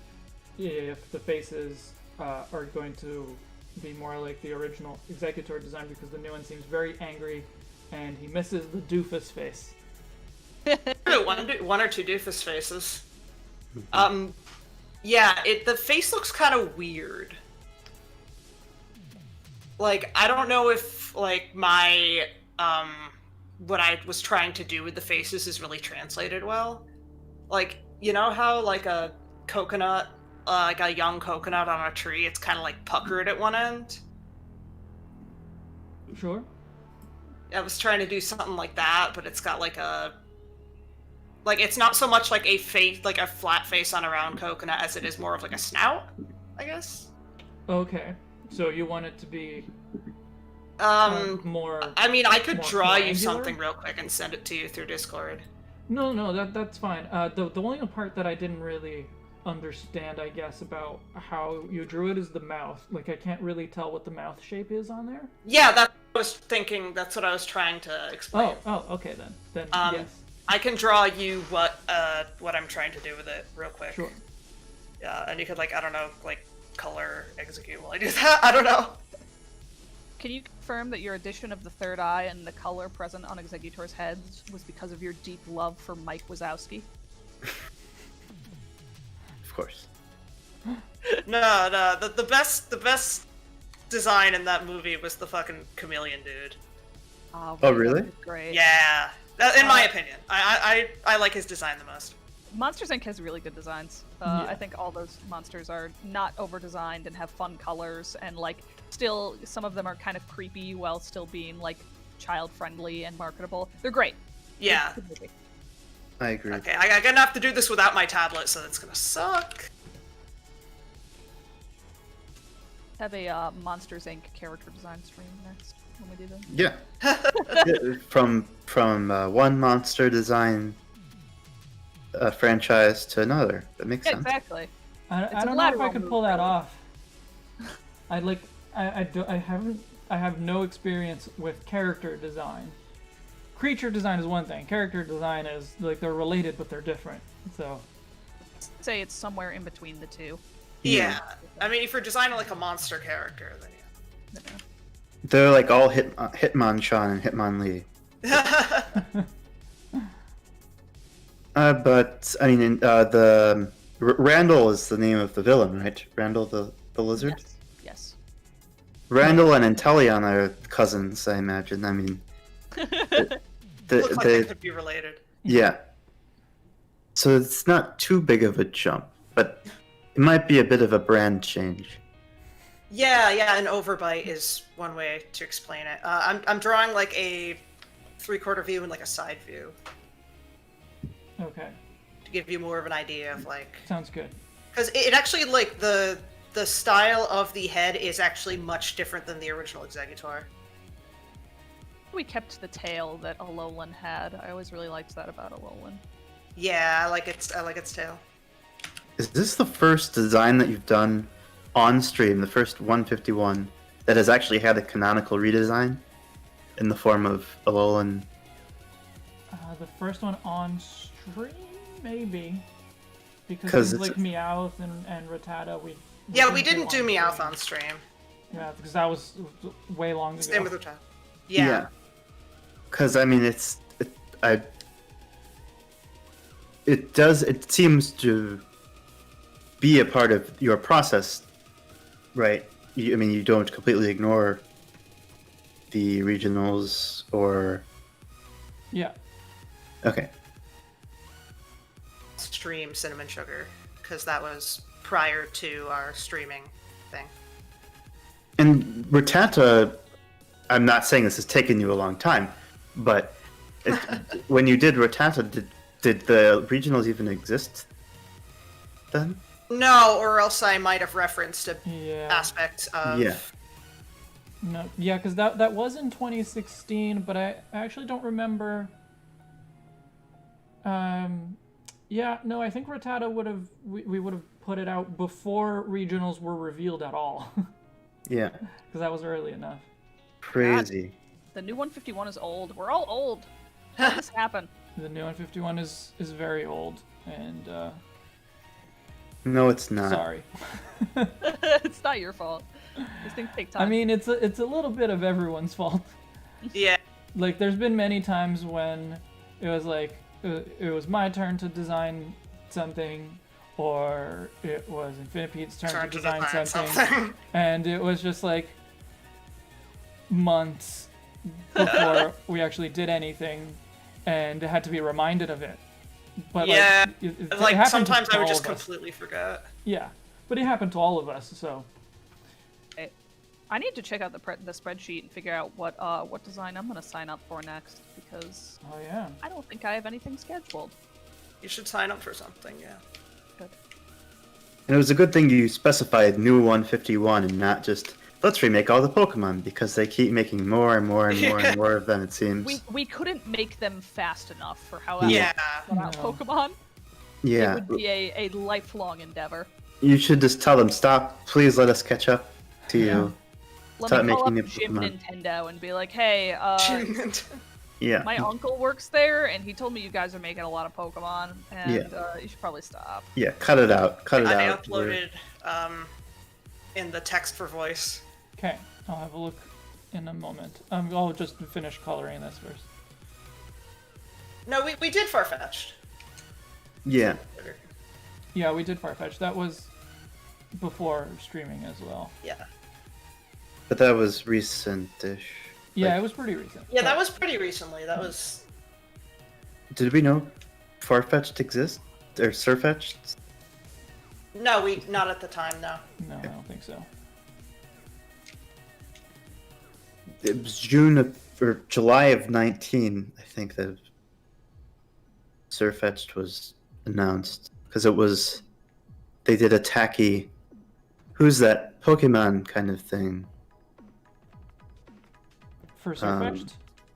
if the faces are going to be more like the original Exeggutor design, because the new one seems very angry, and he misses the doofus face. One or two doofus faces. Yeah, the face looks kind of weird. Like, I don't know if, like, my, what I was trying to do with the faces is really translated well. Like, you know how, like, a coconut, like a young coconut on a tree, it's kind of, like, puckered at one end? Sure. I was trying to do something like that, but it's got, like, a... Like, it's not so much like a face, like a flat face on a round coconut, as it is more of like a snout, I guess. Okay, so you want it to be more. I mean, I could draw you angular? something real quick and send it to you through Discord. No, that's fine. The only part that I didn't really understand, I guess, about how you drew it is the mouth. Like, I can't really tell what the mouth shape is on there. Yeah, that's what I was thinking. That's what I was trying to explain. Oh, okay then. Then yes. I can draw you what I'm trying to do with it real quick. Sure. Yeah, and you could, like, I don't know, like, color execute while I do that. I don't know. Can you confirm that your addition of the third eye and the color present on Exeggutor's heads was because of your deep love for Mike Wazowski? Of course. No, the best design in that movie was the fucking chameleon dude. Oh, really? Great. Yeah. In my opinion, I like his design the most. Monsters Inc. has really good designs. Yeah. I think all those monsters are not over-designed and have fun colors, and like still some of them are kind of creepy while still being like child-friendly and marketable. They're great. Yeah. I agree. Okay, I'm gonna have to do this without my tablet, so that's gonna suck. Have a Monsters Inc. character design stream next when we do them. Yeah. Yeah, from one monster design franchise to another. That makes sense. Exactly. I don't know if I can pull that off. I have no experience with character design. Creature design is one thing. Character design is like they're related but they're different. So Say it's somewhere in between the two. Yeah. I mean, if you're designing like a monster character, then Yeah. They're like all Hitmonchan and Hitmonlee. yeah. But I mean, the Randall is the name of the villain, right? Randall the lizard. Yes. Randall and Inteleon are cousins, I imagine. I mean, Looks like they could be related. yeah. So it's not too big of a jump, but it might be a bit of a brand change. Yeah, an overbite is one way to explain it. I'm drawing like a 3/4 view and like a side view okay, to give you more of an idea of like. sounds good. Because it actually like the style of the head is actually much different than the original Exeggutor. We kept the tail that Alolan had. I always really liked that about Alolan. Yeah, I like its tail. Is this the first design that you've done on stream, the first 151, that has actually had a canonical redesign in the form of Alolan. The first one on stream, maybe. Because things like Meowth and Rattata, we didn't do Meowth on stream. Yeah, because that was way long ago. Same with Rattata. Yeah. Because, I mean, it seems to be a part of your process, right? You don't completely ignore the regionals or... Yeah. Okay. Stream Cinnamon Sugar, because that was prior to our streaming thing. And Rattata, I'm not saying this has taken you a long time, but when you did Rattata, did the regionals even exist then? No, or else I might have referenced a aspect of... No, because that was in 2016, but I actually don't remember... I think Rattata we would have put it out before regionals were revealed at all. Yeah. Because that was early enough. Crazy. God, the new 151 is old. We're all old. How did this happen? The new 151 is very old, and no, it's not. Sorry. It's not your fault. These things take time. I mean, it's a little bit of everyone's fault. Yeah. Like, there's been many times when it was like, it was my turn to design something, or it was Infinipede's turn to design something, and it was just like months before we actually did anything, and had to be reminded of it. But like sometimes I would just completely forget. Yeah, but it happened to all of us, so. I need to check out the spreadsheet and figure out what design I'm gonna sign up for next, because I don't think I have anything scheduled. You should sign up for something, yeah. Good. And it was a good thing you specified new 151 and not just let's remake all the Pokemon, because they keep making more and more and more and more of them, it seems. We couldn't make them fast enough for however Pokemon. Yeah. It would be a lifelong endeavor. You should just tell them, stop, please let us catch up to you. Let me call up Jim Nintendo and be like, hey, my uncle works there, and he told me you guys are making a lot of Pokemon, and you should probably stop. Yeah, cut it out. I uploaded in the text for voice. Okay, I'll have a look in a moment. I'll just finish coloring this first. No, we did Farfetch'd. Yeah. Yeah, we did Farfetch'd. That was before streaming as well. Yeah. But that was recent-ish. Yeah, it was pretty recent. Yeah, that was pretty recently. That was... Did we know Farfetch'd exists? Or Surfetch'd? No, not at the time, no. No, I don't think so. It was July of 19, I think, that Surfetch'd was announced. Because they did a tacky, who's that Pokemon kind of thing. For Surfetch'd?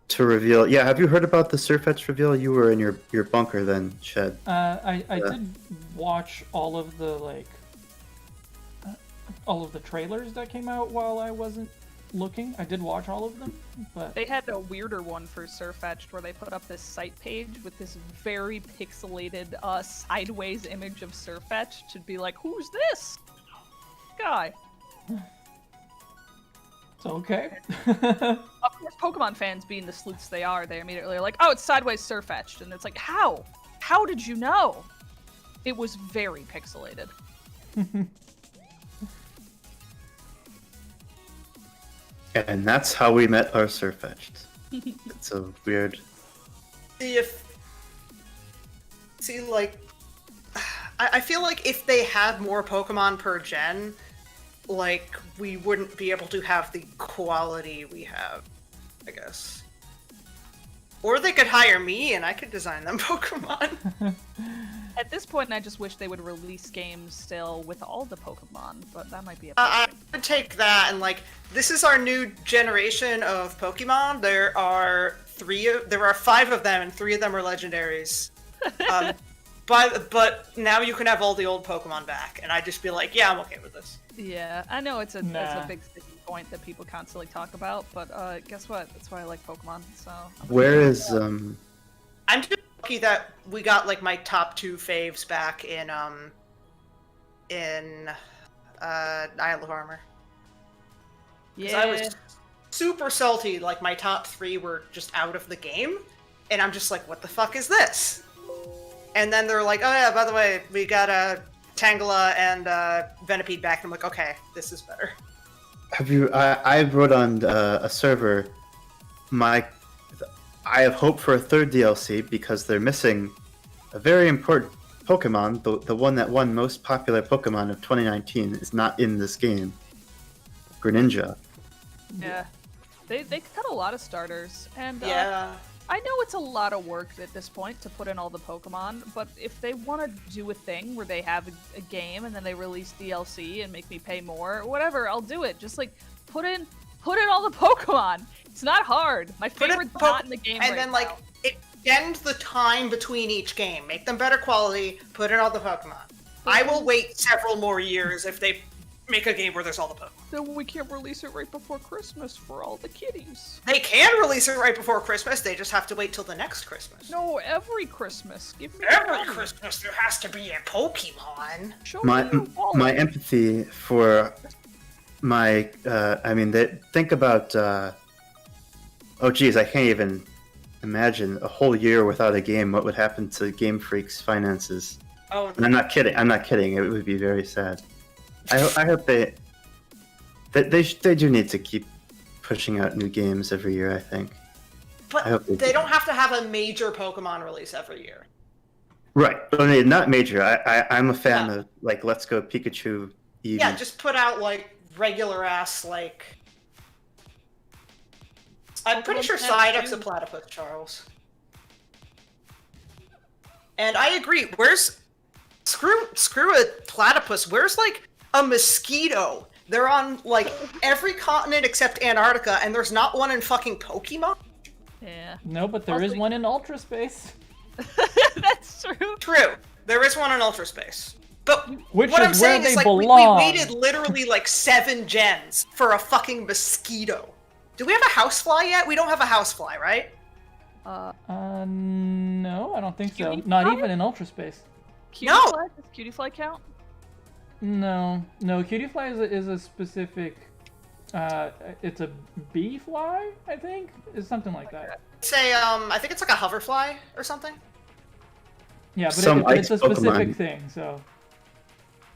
To reveal, have you heard about the Surfetch'd reveal? You were in your bunker then, Shed. I did watch all of the trailers that came out while I wasn't looking. I did watch all of them, but they had a weirder one for Surfetch'd where they put up this site page with this very pixelated sideways image of Surfetch'd to be like, who's this guy? It's okay. Of course, Pokemon fans, being the sleuths they are, they immediately are like, oh, it's sideways Surfetch'd, and it's like, how? How did you know? It was very pixelated. And that's how we met our Surfetch'd. It's a weird... I feel like if they had more Pokemon per gen, like, we wouldn't be able to have the quality we have, I guess. Or they could hire me and I could design them Pokemon. At this point, I just wish they would release games still with all the Pokemon, but that might be a I would take that and, like, this is our new generation of Pokemon. There are 5 of them and 3 of them are legendaries. but now you can have all the old Pokemon back, and I'd just be like, yeah, I'm okay with this. Yeah, I know it's a big sticking point that people constantly talk about, but guess what? That's why I like Pokemon. So. Where is I'm just lucky that we got like my top 2 faves back in Isle of Armor. Yeah. I was super salty, like my top 3 were just out of the game, and I'm just like, what the fuck is this? And then they're like, oh yeah, by the way, we got Tangela and Venipede back, and I'm like, okay, this is better. I wrote on a server, I have hope for a 3rd DLC because they're missing a very important Pokemon, the one that won most popular Pokemon of 2019 is not in this game. Greninja. Yeah. They cut a lot of starters, and Yeah. I know it's a lot of work at this point to put in all the Pokemon, but if they want to do a thing where they have a game and then they release DLC and make me pay more, whatever, I'll do it. Just like put in all the Pokemon. It's not hard. My favorite's not in the game and right then now. like extend the time between each game, make them better quality, put in all the Pokemon. I will wait several more years if they make a game where there's all the Pokemon. Then we can't release it right before Christmas for all the kitties. They can release it right before Christmas, they just have to wait till the next Christmas. No, every Christmas. Give me Every money. Christmas there has to be a Pokemon. Show me your wallet. My empathy for my think about oh geez, I can't even imagine a whole year without a game. What would happen to Game Freak's finances? Oh, And I'm not kidding. It would be very sad. I hope they do need to keep pushing out new games every year, I think. but I hope they don't have to have a major Pokemon release every year. Right, but I mean, not major. I'm a fan Yeah. of, like, Let's Go Pikachu, Eevee. Yeah, just put out like regular ass like. I'm pretty sure Psyduck's a platypus, Charles. And I agree. Where's screw a platypus? Where's like a mosquito? They're on like every continent except Antarctica, and there's not one in fucking Pokemon. Yeah. No, but there is Also- one in Ultra Space. That's true. True, there is one in Ultra Space. But Which what is I'm where saying they is like we belong. waited literally like 7 gens for a fucking mosquito. Do we have a housefly yet? We don't have a housefly, right? No, I don't think so. Cutie Not Fly? even in Ultra Space. No! Does Cutie Fly count? No, Cutie Fly is a specific. It's a bee fly, I think, is something like that. Say, I think it's like a hoverfly or something. Yeah, but Some it's a ice specific Pokemon. thing, so.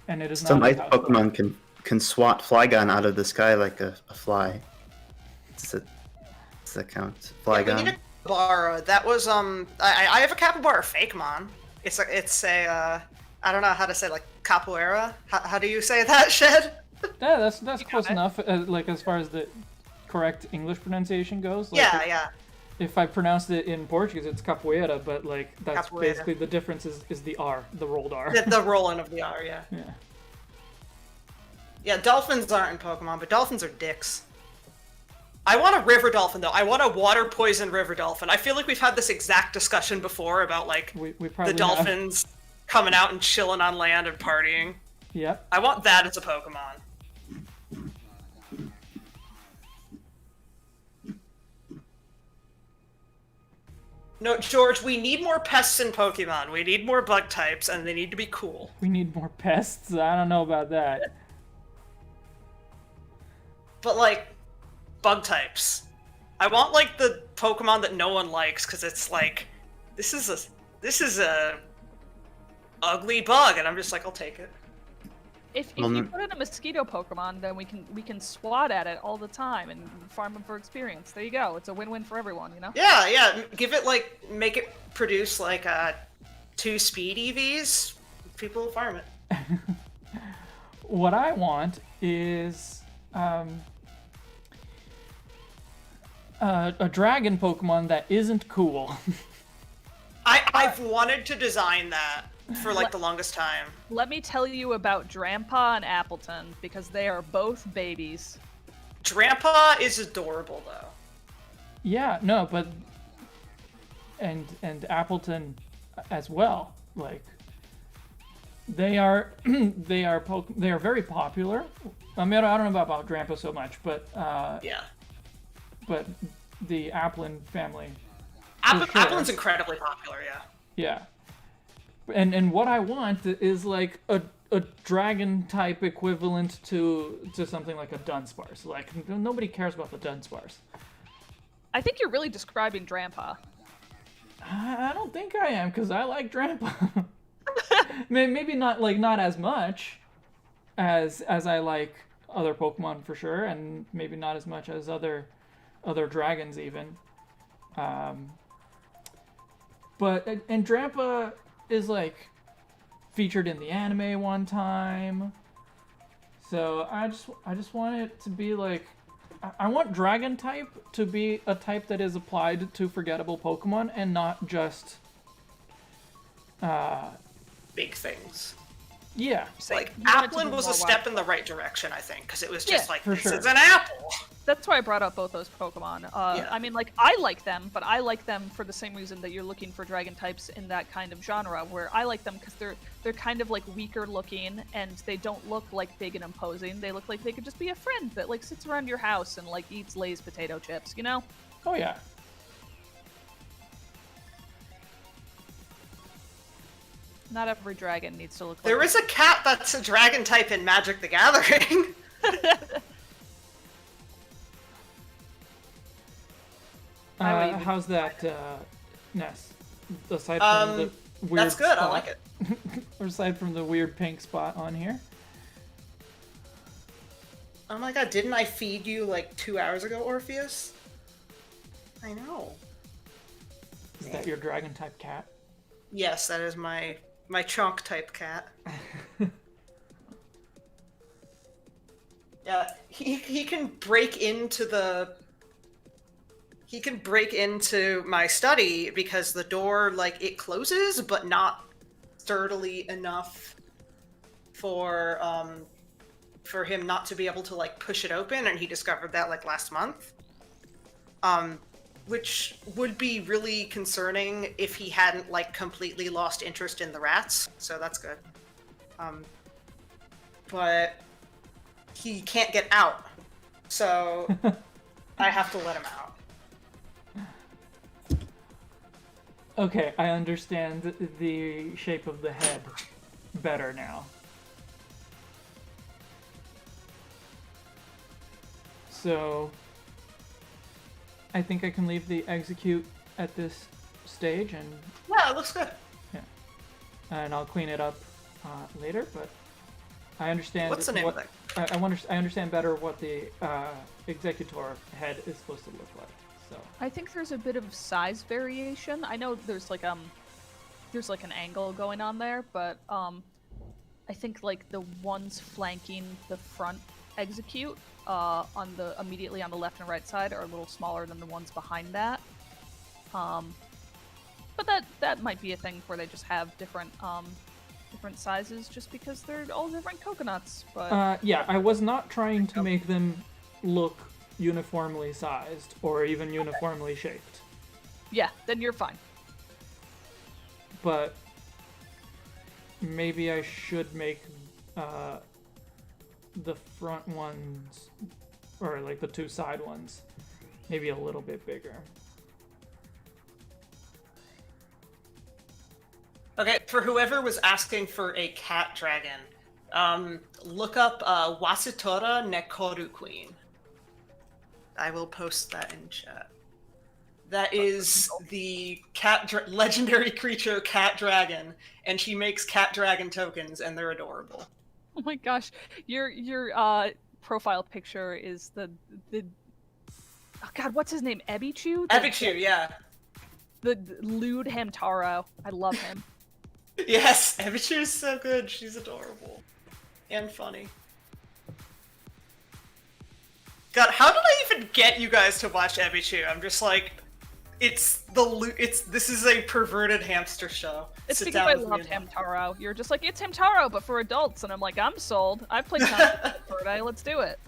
And it is Some not. ice Pokemon can swat Flygon out of the sky like a fly. Does that count? We Flygon? need a capybara. That was I have a capybara Fakemon. It's a I don't know how to say like capoeira. How do you say that, Shed? Yeah, that's close enough. Like as far as the correct English pronunciation goes. Like, Yeah. If I pronounced it in Portuguese, it's capoeira, but like that's Capoeira. basically the difference is the R, the rolled R. The rolling of the R, yeah. Yeah. Yeah, dolphins aren't in Pokemon, but dolphins are dicks. I want a river dolphin though. I want a water poison river dolphin. I feel like we've had this exact discussion before about like We the probably have. dolphins coming out and chilling on land and partying. Yep. I want that as a Pokemon. No, George, we need more pests in Pokemon. We need more bug types, and they need to be cool. We need more pests. I don't know about that. But, like, bug types. I want, like, the Pokemon that no one likes, because it's like, this is a ugly bug, and I'm just like, I'll take it. If you put in a mosquito Pokemon, then we can swat at it all the time and farm them for experience. There you go. It's a win-win for everyone, you know? Yeah. Give it, like, make it produce, like, 2 speed EVs. People will farm it. What I want is a dragon Pokemon that isn't cool. I've wanted to design that for, like, the longest time. Let me tell you about Drampa and Appleton, because they are both babies. Drampa is adorable, though. Yeah, no, but and Appleton as well. Like They are they are very popular. I mean, I don't know about Drampa so much, but Yeah. but the Applin family. Applin's incredibly popular, yeah. Yeah. And what I want is like a dragon type equivalent to something like a Dunsparce. Like nobody cares about the Dunsparce. I think you're really describing Drampa. I don't think I am, because I like Drampa. Maybe not as much as I like other Pokemon for sure, and maybe not as much as other dragons even. But Drampa is like featured in the anime one time, so I just want it to be like, I want Dragon type to be a type that is applied to forgettable Pokemon and not just Big things. Yeah. Like, You want it to Applin be was a more step in the right direction, I think, because it was just Yeah, like, for this sure. is an apple. That's why I brought up both those Pokemon. Yeah. I mean, like, I like them, but I like them for the same reason that you're looking for dragon types in that kind of genre, where I like them because they're kind of like weaker looking, and they don't look like big and imposing. They look like they could just be a friend that like sits around your house and like eats Lay's potato chips, you know? Oh yeah. Not every dragon needs to look like There is a cat that's a dragon type in Magic the Gathering. I would even- How's that, Ness? Aside from the weird That's good, I spot, like it. or aside from the weird pink spot on here. Oh my god, didn't I feed you like 2 hours ago, Orpheus? I know. Is that your dragon type cat? Yes, that is my chunk type cat. Yeah, he can break into my study because the door, like, it closes, but not sturdily enough for him not to be able to, like, push it open, and he discovered that, like, last month. Which would be really concerning if he hadn't, like, completely lost interest in the rats, so that's good. But he can't get out, so I have to let him out. Okay, I understand the shape of the head better now. So, I think I can leave the execute at this stage, and Yeah, it looks good. I'll clean it up later. But I understand. What's the name of that? I understand better what the executor head is supposed to look like. So I think there's a bit of size variation. I know there's like an angle going on there, but I think like the ones flanking the front execute immediately on the left and right side are a little smaller than the ones behind that. But that might be a thing where they just have different sizes just because they're all different coconuts. But yeah, I was not trying to make them look uniformly sized or even uniformly shaped. yeah, then you're fine. But maybe I should make the front ones, or like the two side ones, maybe a little bit bigger. Okay, for whoever was asking for a cat dragon, look up Wasitora Nekoru Queen. I will post that in chat. That is the legendary creature cat dragon, and she makes cat dragon tokens, and they're adorable. Oh my gosh, your profile picture is the oh god, what's his name? Ebichu? Ebichu, yeah. The lewd Hamtaro. I love him. Yes, Ebichu is so good. She's adorable and funny. God, how did I even get you guys to watch Ebichu? I'm just like, this is a perverted hamster show. It's Sit because down I with me loved and Hamtaro. You're just like, it's Hamtaro, but for adults, and I'm like, I'm sold. I've played Kanto Birthday, let's do it.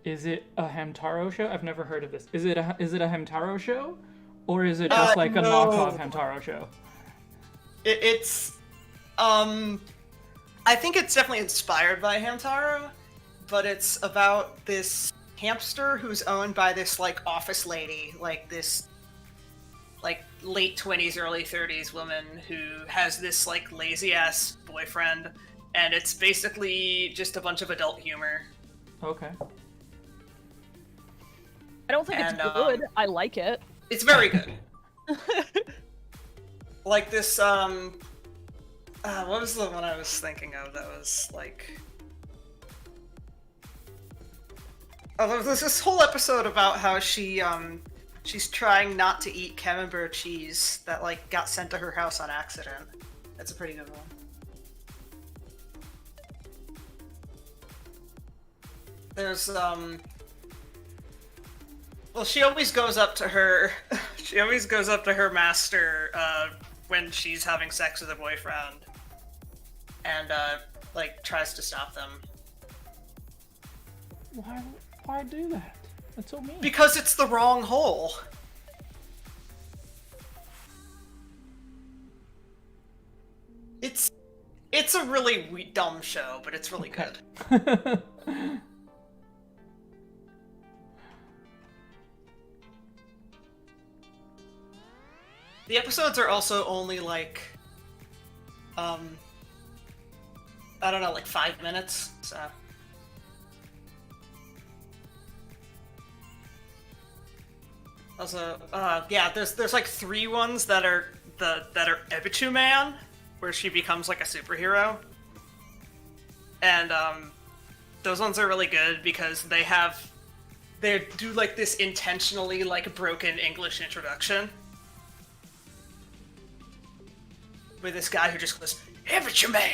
Is it a Hamtaro show? I've never heard of this. Is it a Hamtaro show, or is it just like a no. knockoff Hamtaro show? It's I think it's definitely inspired by Hamtaro, but it's about this hamster who's owned by this like office lady, like this like late 20s, early 30s woman who has this like lazy ass boyfriend, and it's basically just a bunch of adult humor. Okay. I don't think it's good. I like it. It's very good. Like this, what was the one I was thinking of that was like... Oh, there was this whole episode about how she's trying not to eat camembert cheese that, like, got sent to her house on accident. That's a pretty good one. There's, well, she always goes up to her master, when she's having sex with her boyfriend. And, like, tries to stop them. Why do that? That's so mean. Because it's the wrong hole. It's a really dumb show, but it's really good. The episodes are also only like, I don't know, like 5 minutes, so. Also, yeah, there's like 3 ones that are Ebichu Man, where she becomes like a superhero. And, those ones are really good because they do like this intentionally like broken English introduction. With this guy who just goes, Ebichu Man!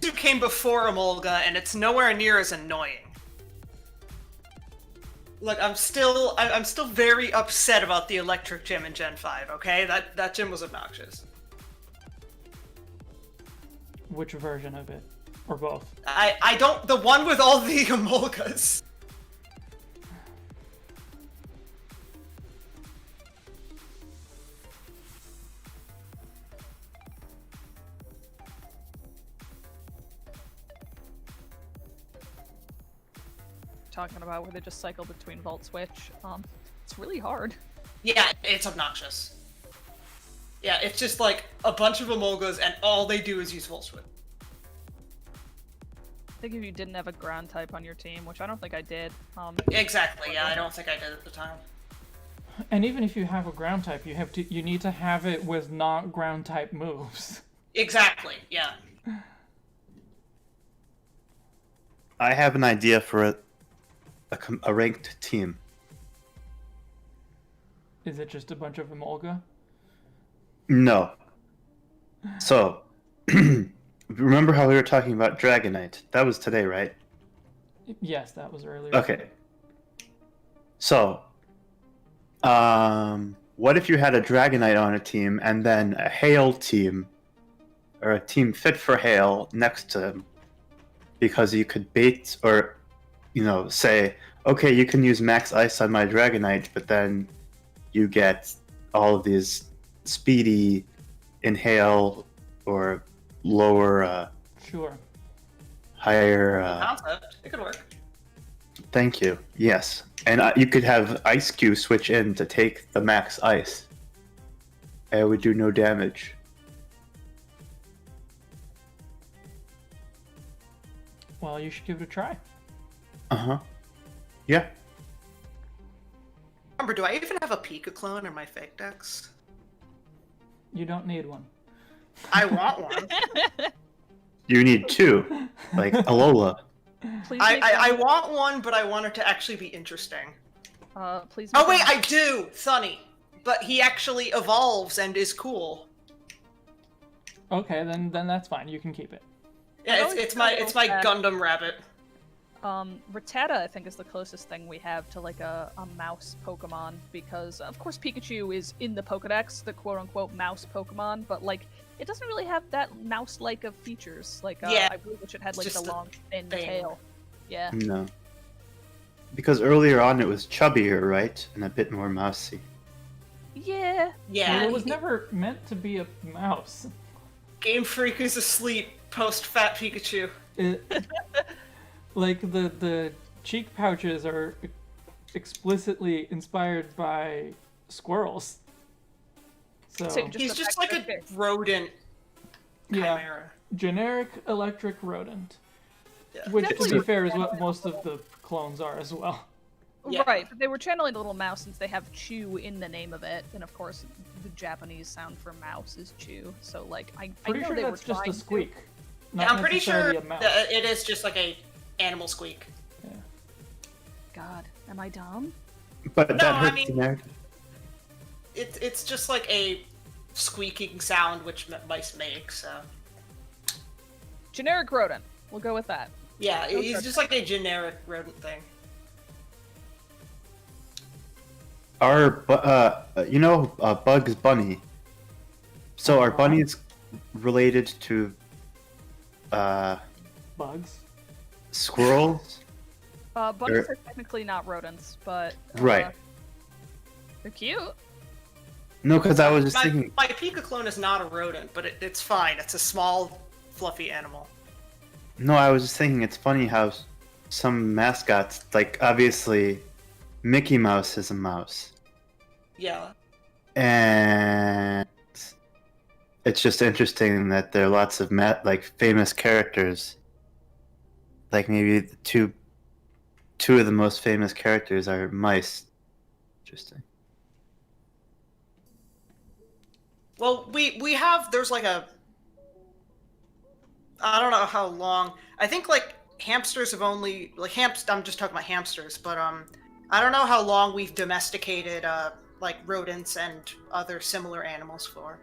Who came before Emolga, and it's nowhere near as annoying. Look, I'm still very upset about the electric gym in Gen 5, okay? That gym was obnoxious. Which version of it? Or both? I don't... The one with all the Emolgas. Talking about where they just cycle between Vault Switch. It's really hard. Yeah, it's obnoxious. Yeah, it's just like a bunch of Emolgas and all they do is use Volt Switch. I think if you didn't have a ground type on your team, which I don't think I did. Exactly, yeah, I don't think I did at the time. And even if you have a ground type, you need to have it with not ground type moves. Exactly, yeah. I have an idea for a ranked team. Is it just a bunch of Emolga? No. So, remember how we were talking about Dragonite? That was today, right? Yes, that was earlier. Okay. So, what if you had a Dragonite on a team and then a Hail team, or a team fit for Hail next to him? Because you could bait, or, say, okay, you can use Max Ice on my Dragonite, but then you get all of these speedy Inhale or lower, Sure. higher... Concept. It could work. Thank you. Yes. And you could have Ice Q switch in to take the Max Ice. And it would do no damage. Well, you should give it a try. Uh-huh. Yeah. Remember, do I even have a Pika clone in my fake decks? You don't need one. I want one. You need 2. Like Alola. Please I want one, but I want it to actually be interesting. please. Oh wait, I do! Sunny! But he actually evolves and is cool. Okay, then that's fine. You can keep it. Yeah, it's my Gundam rabbit. Rattata, I think, is the closest thing we have to like a mouse Pokemon, because of course Pikachu is in the Pokedex, the quote-unquote mouse Pokemon, but like it doesn't really have that mouse-like of features. Like Yeah. I really wish it had like Just the the long thin thing. tail. Yeah. No. Because earlier on it was chubbier, right? And a bit more mousy. Yeah. Yeah. Well, it was never meant to be a mouse. Game Freak is asleep post Fat Pikachu. It, like the cheek pouches are explicitly inspired by squirrels. So So He's the just fact like that a rodent yeah, chimera. generic electric rodent, Yeah. which to Definitely be fair is what channeling most a of the clones are as well. Yeah. Right, but they were channeling a little mouse since they have chew in the name of it, and of course the Japanese sound for mouse is chew. So like I Pretty know sure they that's were just trying a squeak. Yeah, Not I'm pretty sure necessarily a mouse. that it is just like a animal squeak. Yeah. God, am I dumb? But No, that I hurts mean- the narrative. It's just like a squeaking sound which mice make. So Generic rodent. We'll go with that. yeah, No he's judgment. just like a generic rodent thing. Bugs Bunny. So are bunnies related to Bugs. squirrels? Bunnies are technically not rodents, but Right. they're cute. No, because I was just my, thinking. my Pika clone is not a rodent, but it's fine. It's a small, fluffy animal. No, I was just thinking it's funny how some mascots, like obviously Mickey Mouse is a mouse. Yeah. And it's just interesting that there are lots of famous characters. Like maybe two of the most famous characters are mice. Interesting. Well, there's like a, I don't know how long. I think like hamsters have only I'm just talking about hamsters, but I don't know how long we've domesticated like rodents and other similar animals for.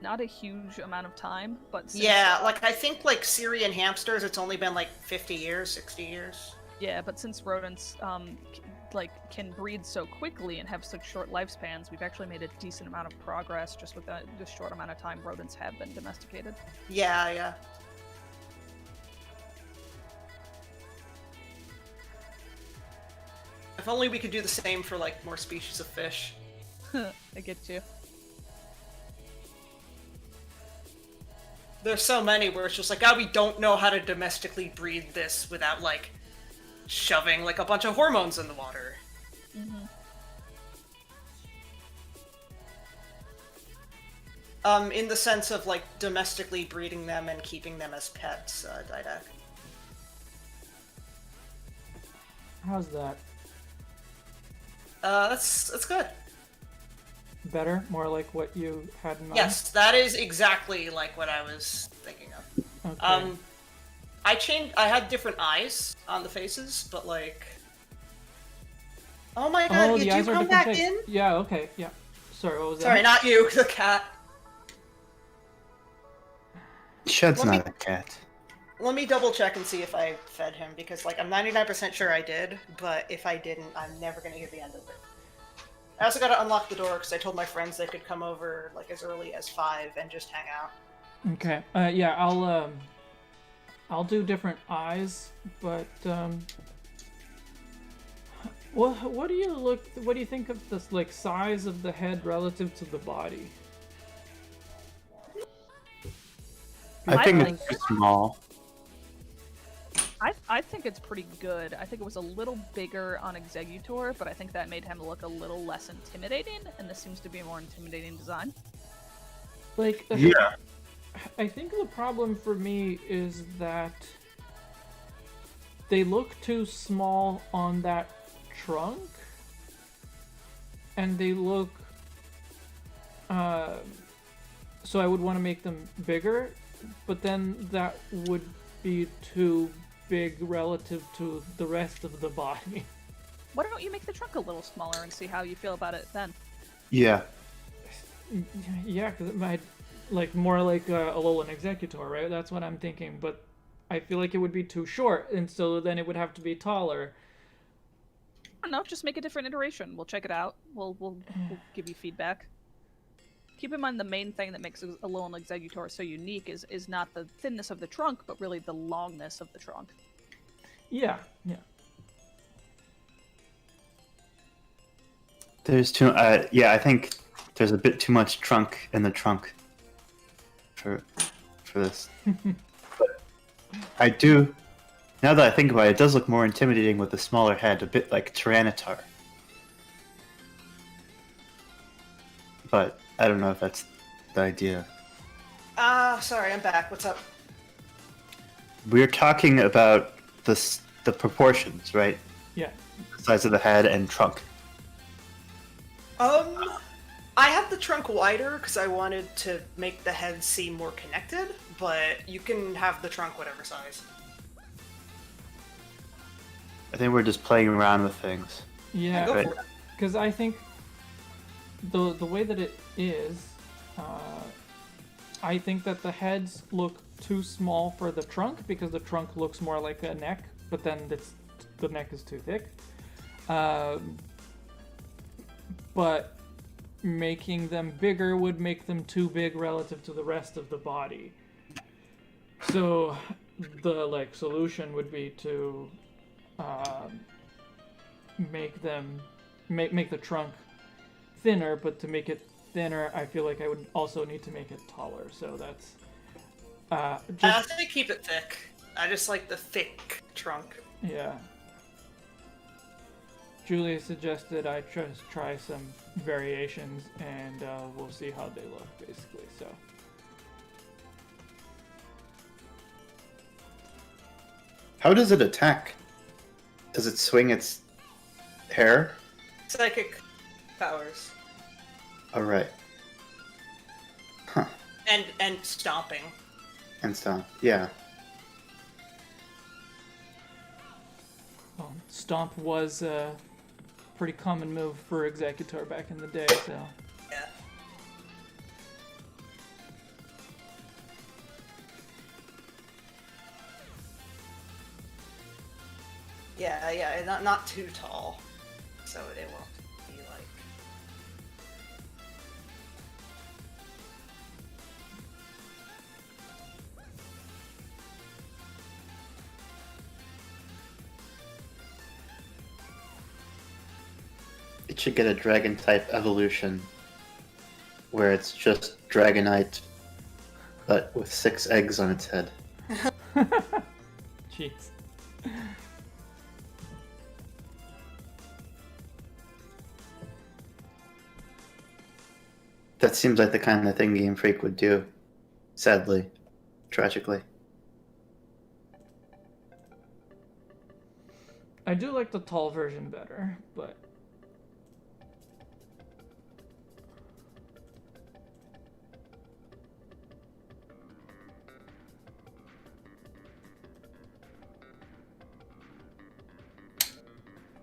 Not a huge amount of time, but since, Yeah, like I think like Syrian hamsters, it's only been like 50 years, 60 years. yeah, but since rodents can breed so quickly and have such short lifespans, we've actually made a decent amount of progress just with this short amount of time rodents have been domesticated. Yeah, yeah. If only we could do the same for like more species of fish. I get you. There's so many where it's just like, we don't know how to domestically breed this without like shoving like a bunch of hormones in the water. In the sense of like domestically breeding them and keeping them as pets, Didac. How's that? That's good. Better? More like what you had in mind? Yes, that is exactly like what I was thinking of. Okay. I had different eyes on the faces, but like, oh my god, the did eyes you are come different back shapes. in? Yeah, okay, yeah. Sorry, what was Sorry, that? not you, the cat. Shed's Let me- not a cat. Let me double check and see if I fed him, because like I'm 99% sure I did, but if I didn't, I'm never gonna hear the end of it. I also gotta unlock the door because I told my friends they could come over like as early as 5 and just hang out. Okay. Yeah, I'll do different eyes, but what do you think of this like size of the head relative to the body? I think like it's too small. I think it's pretty good. I think it was a little bigger on Exeggutor, but I think that made him look a little less intimidating, and this seems to be a more intimidating design. Like, Yeah. I think the problem for me is that they look too small on that trunk, and they look. So I would want to make them bigger, but then that would be too big relative to the rest of the body. Why don't you make the trunk a little smaller and see how you feel about it then? Yeah. Yeah, because it might like more like a Alolan Exeggutor, right? That's what I'm thinking. But I feel like it would be too short, and so then it would have to be taller. I don't know, just make a different iteration. We'll check it out. We'll give you feedback. Keep in mind the main thing that makes a Alolan Exeggutor so unique is not the thinness of the trunk, but really the longness of the trunk. Yeah. There's too. I think there's a bit too much trunk in the trunk for this. But I do. Now that I think about it, it does look more intimidating with a smaller head, a bit like Tyranitar. But I don't know if that's the idea. Sorry, I'm back. What's up? We're talking about the proportions, right? Yeah. The size of the head and trunk. I have the trunk wider because I wanted to make the head seem more connected, but you can have the trunk whatever size. I think we're just playing around with things. Yeah, Go for it. because I think the way that it is, I think that the heads look too small for the trunk because the trunk looks more like a neck, but then the neck is too thick. But making them bigger would make them too big relative to the rest of the body. So the solution would be to make the trunk thinner, but to make it thinner, I feel like I would also need to make it taller. So that's I say keep it thick. I just like the thick trunk. yeah. Julia suggested I just try some variations, and we'll see how they look, basically. So. How does it attack? Does it swing its hair? Psychic powers. Alright. Huh. And stomping. And stomp. Yeah. Well, Stomp was a pretty common move for Exeggutor back in the day, so. Yeah. Yeah, not too tall, so it won't be like. It should get a dragon type evolution where it's just Dragonite, but with 6 eggs on its head. Jeez. That seems like the kind of thing Game Freak would do. Sadly. Tragically. I do like the tall version better, but.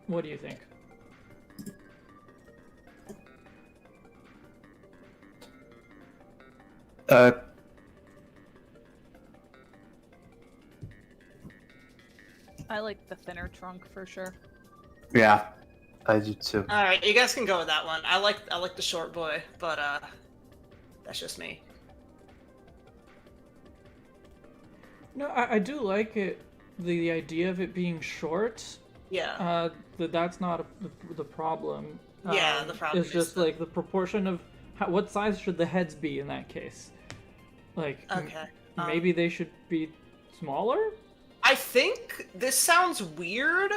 What do you think? I like the thinner trunk for sure. Yeah, I do too. All right, you guys can go with that one. I like the short boy, but that's just me. No, I do like it. The idea of it being short. Yeah. That's not the problem. Yeah, the problem is just like the proportion of what size should the heads be in that case. Like, Okay. maybe they should be smaller. I think this sounds weird,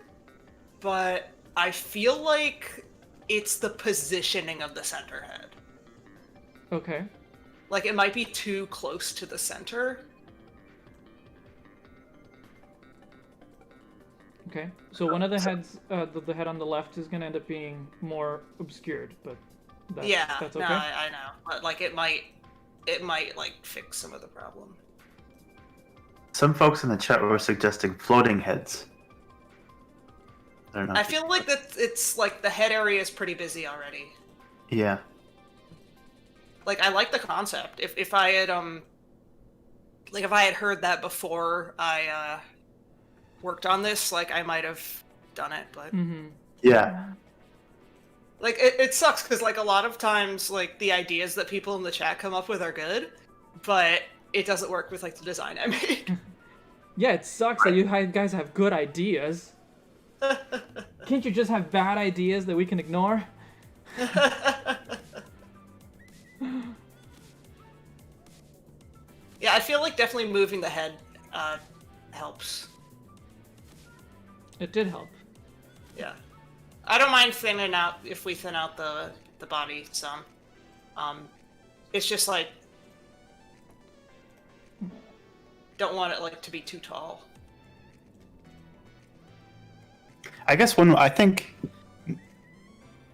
but I feel like it's the positioning of the center head. Okay. Like it might be too close to the center. Okay. So one of the heads, the head on the left, is gonna end up being more obscured, but that's okay. No, I know, but like it might like fix some of the problem. Some folks in the chat were suggesting floating heads. I don't know. I feel like that it's like the head area is pretty busy already. Yeah. Like I like the concept. If I had Like, if I had heard that before I worked on this, like, I might have done it, but... Yeah. Like, it sucks, because, like, a lot of times, like, the ideas that people in the chat come up with are good, but it doesn't work with, like, the design I made. Yeah, it sucks that you guys have good ideas. Can't you just have bad ideas that we can ignore? Yeah, I feel like definitely moving the head helps. It did help. Yeah. I don't mind thinning out, if we thin out the body some. It's just like... Don't want it, like, to be too tall. I guess I think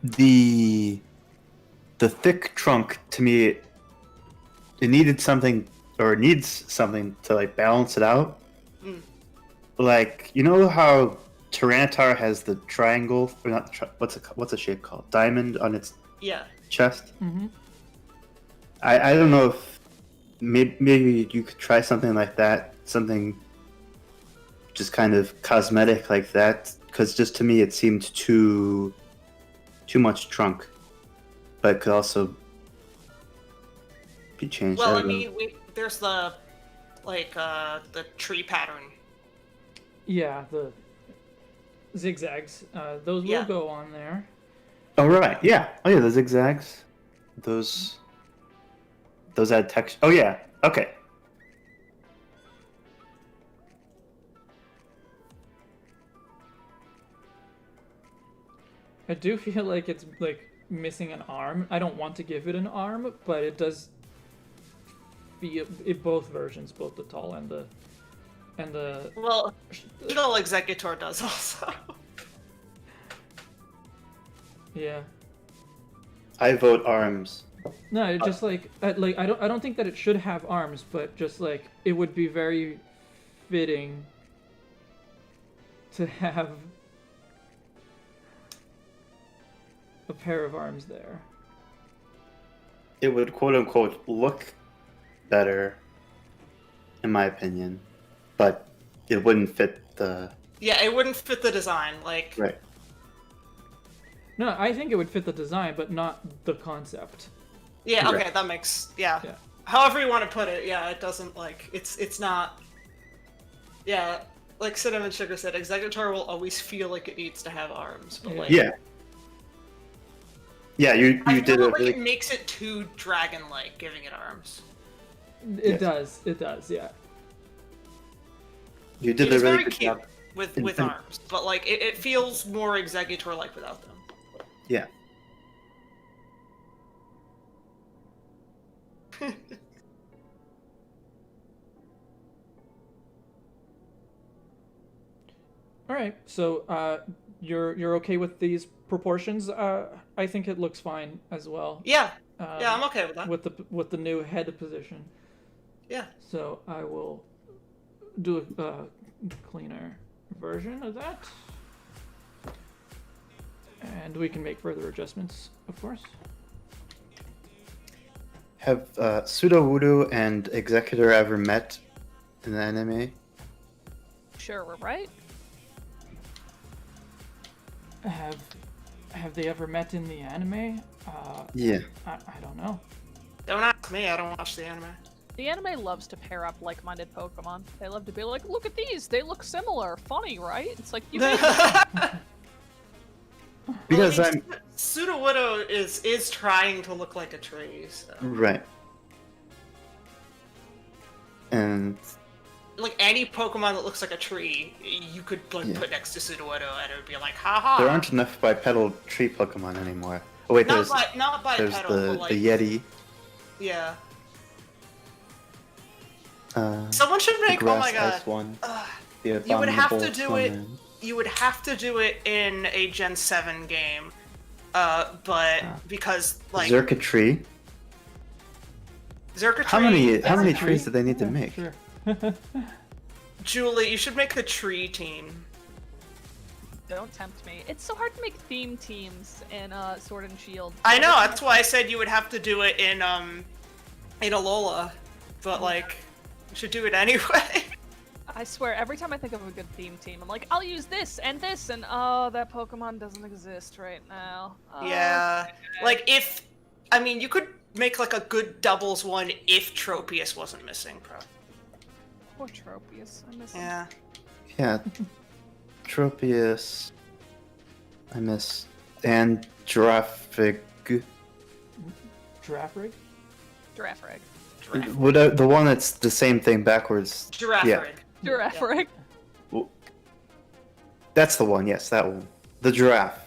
the thick trunk, to me, it needed something, or it needs something to, like, balance it out. Like, you know how Tyranitar has the triangle, or not? What's the shape called? Diamond on its chest. I don't know if maybe you could try something like that, something just kind of cosmetic like that, because just to me it seemed too much trunk, but it could also be changed. Well, I mean, there's the tree pattern. Yeah, the zigzags. Those will go on there. Oh right, yeah. Oh yeah, the zigzags. Those add texture. Oh yeah. Okay. I do feel like it's like missing an arm. I don't want to give it an arm, but it does feel in both versions, both the tall and the Well, Pretzel Exeggutor does also. Yeah. I vote arms. No, it just like I don't think that it should have arms, but just like it would be very fitting to have a pair of arms there. It would quote unquote look better, in my opinion, but it wouldn't fit the... Yeah, it wouldn't fit the design, like... Right. No, I think it would fit the design, but not the concept. Yeah, okay, Right. that makes... Yeah. However you want to put it, yeah, it doesn't, like... It's not... Yeah, like Cinnamon Sugar said, Exeggutor will always feel like it needs to have arms, but like... Yeah. Yeah, you I did feel it like really... it makes it too dragon-like, giving it arms. It does, yeah. You did It a is really very good cute job. with arms, but like, it feels more Exeggutor-like without them. Yeah. All right, so you're okay with these proportions? I think it looks fine as well. Yeah, yeah, I'm okay with that. With the new head position. Yeah. So I will do a cleaner version of that, and we can make further adjustments, of course. Have Sudowoodo and Exeggutor ever met in the anime? Sure, we're right. Have they ever met in the anime? Yeah. I don't know. Don't ask me, I don't watch the anime. The anime loves to pair up like-minded Pokemon. They love to be like, look at these, they look similar. Funny, right? It's like, you made Because well, I mean, Sudowoodo is trying to look like a tree, so... Right. And... Like, any Pokemon that looks like a tree, you could like put next to Sudowoodo and it would be like, haha! There aren't enough bipedal tree Pokemon anymore. Oh wait, not there's bipedal, the, but like... the Yeti. Yeah. Someone should make, oh my god. One. You would have to do it... You would have to do it in a Gen 7 game, but because, like... Xurkitree? Xurkitree... How many trees do they need to make? Sure. Julie, you should make the tree team. Don't tempt me. It's so hard to make theme teams in Sword and Shield. I know, that's why I said you would have to do it in Alola, but like... We should do it anyway. I swear, every time I think of a good theme team, I'm like, I'll use this, and oh, that Pokemon doesn't exist right now. Oh, Yeah. okay. Like, you could make, like, a good doubles one if Tropius wasn't missing, bro. Poor Tropius. I miss him. Yeah. Yeah. Tropius. I miss. And Giraffic. Giraffrig? Giraffrig. The one that's the same thing backwards. Giraffe Yeah. rig. Giraffrig. That's the one, yes, that one. The giraffe.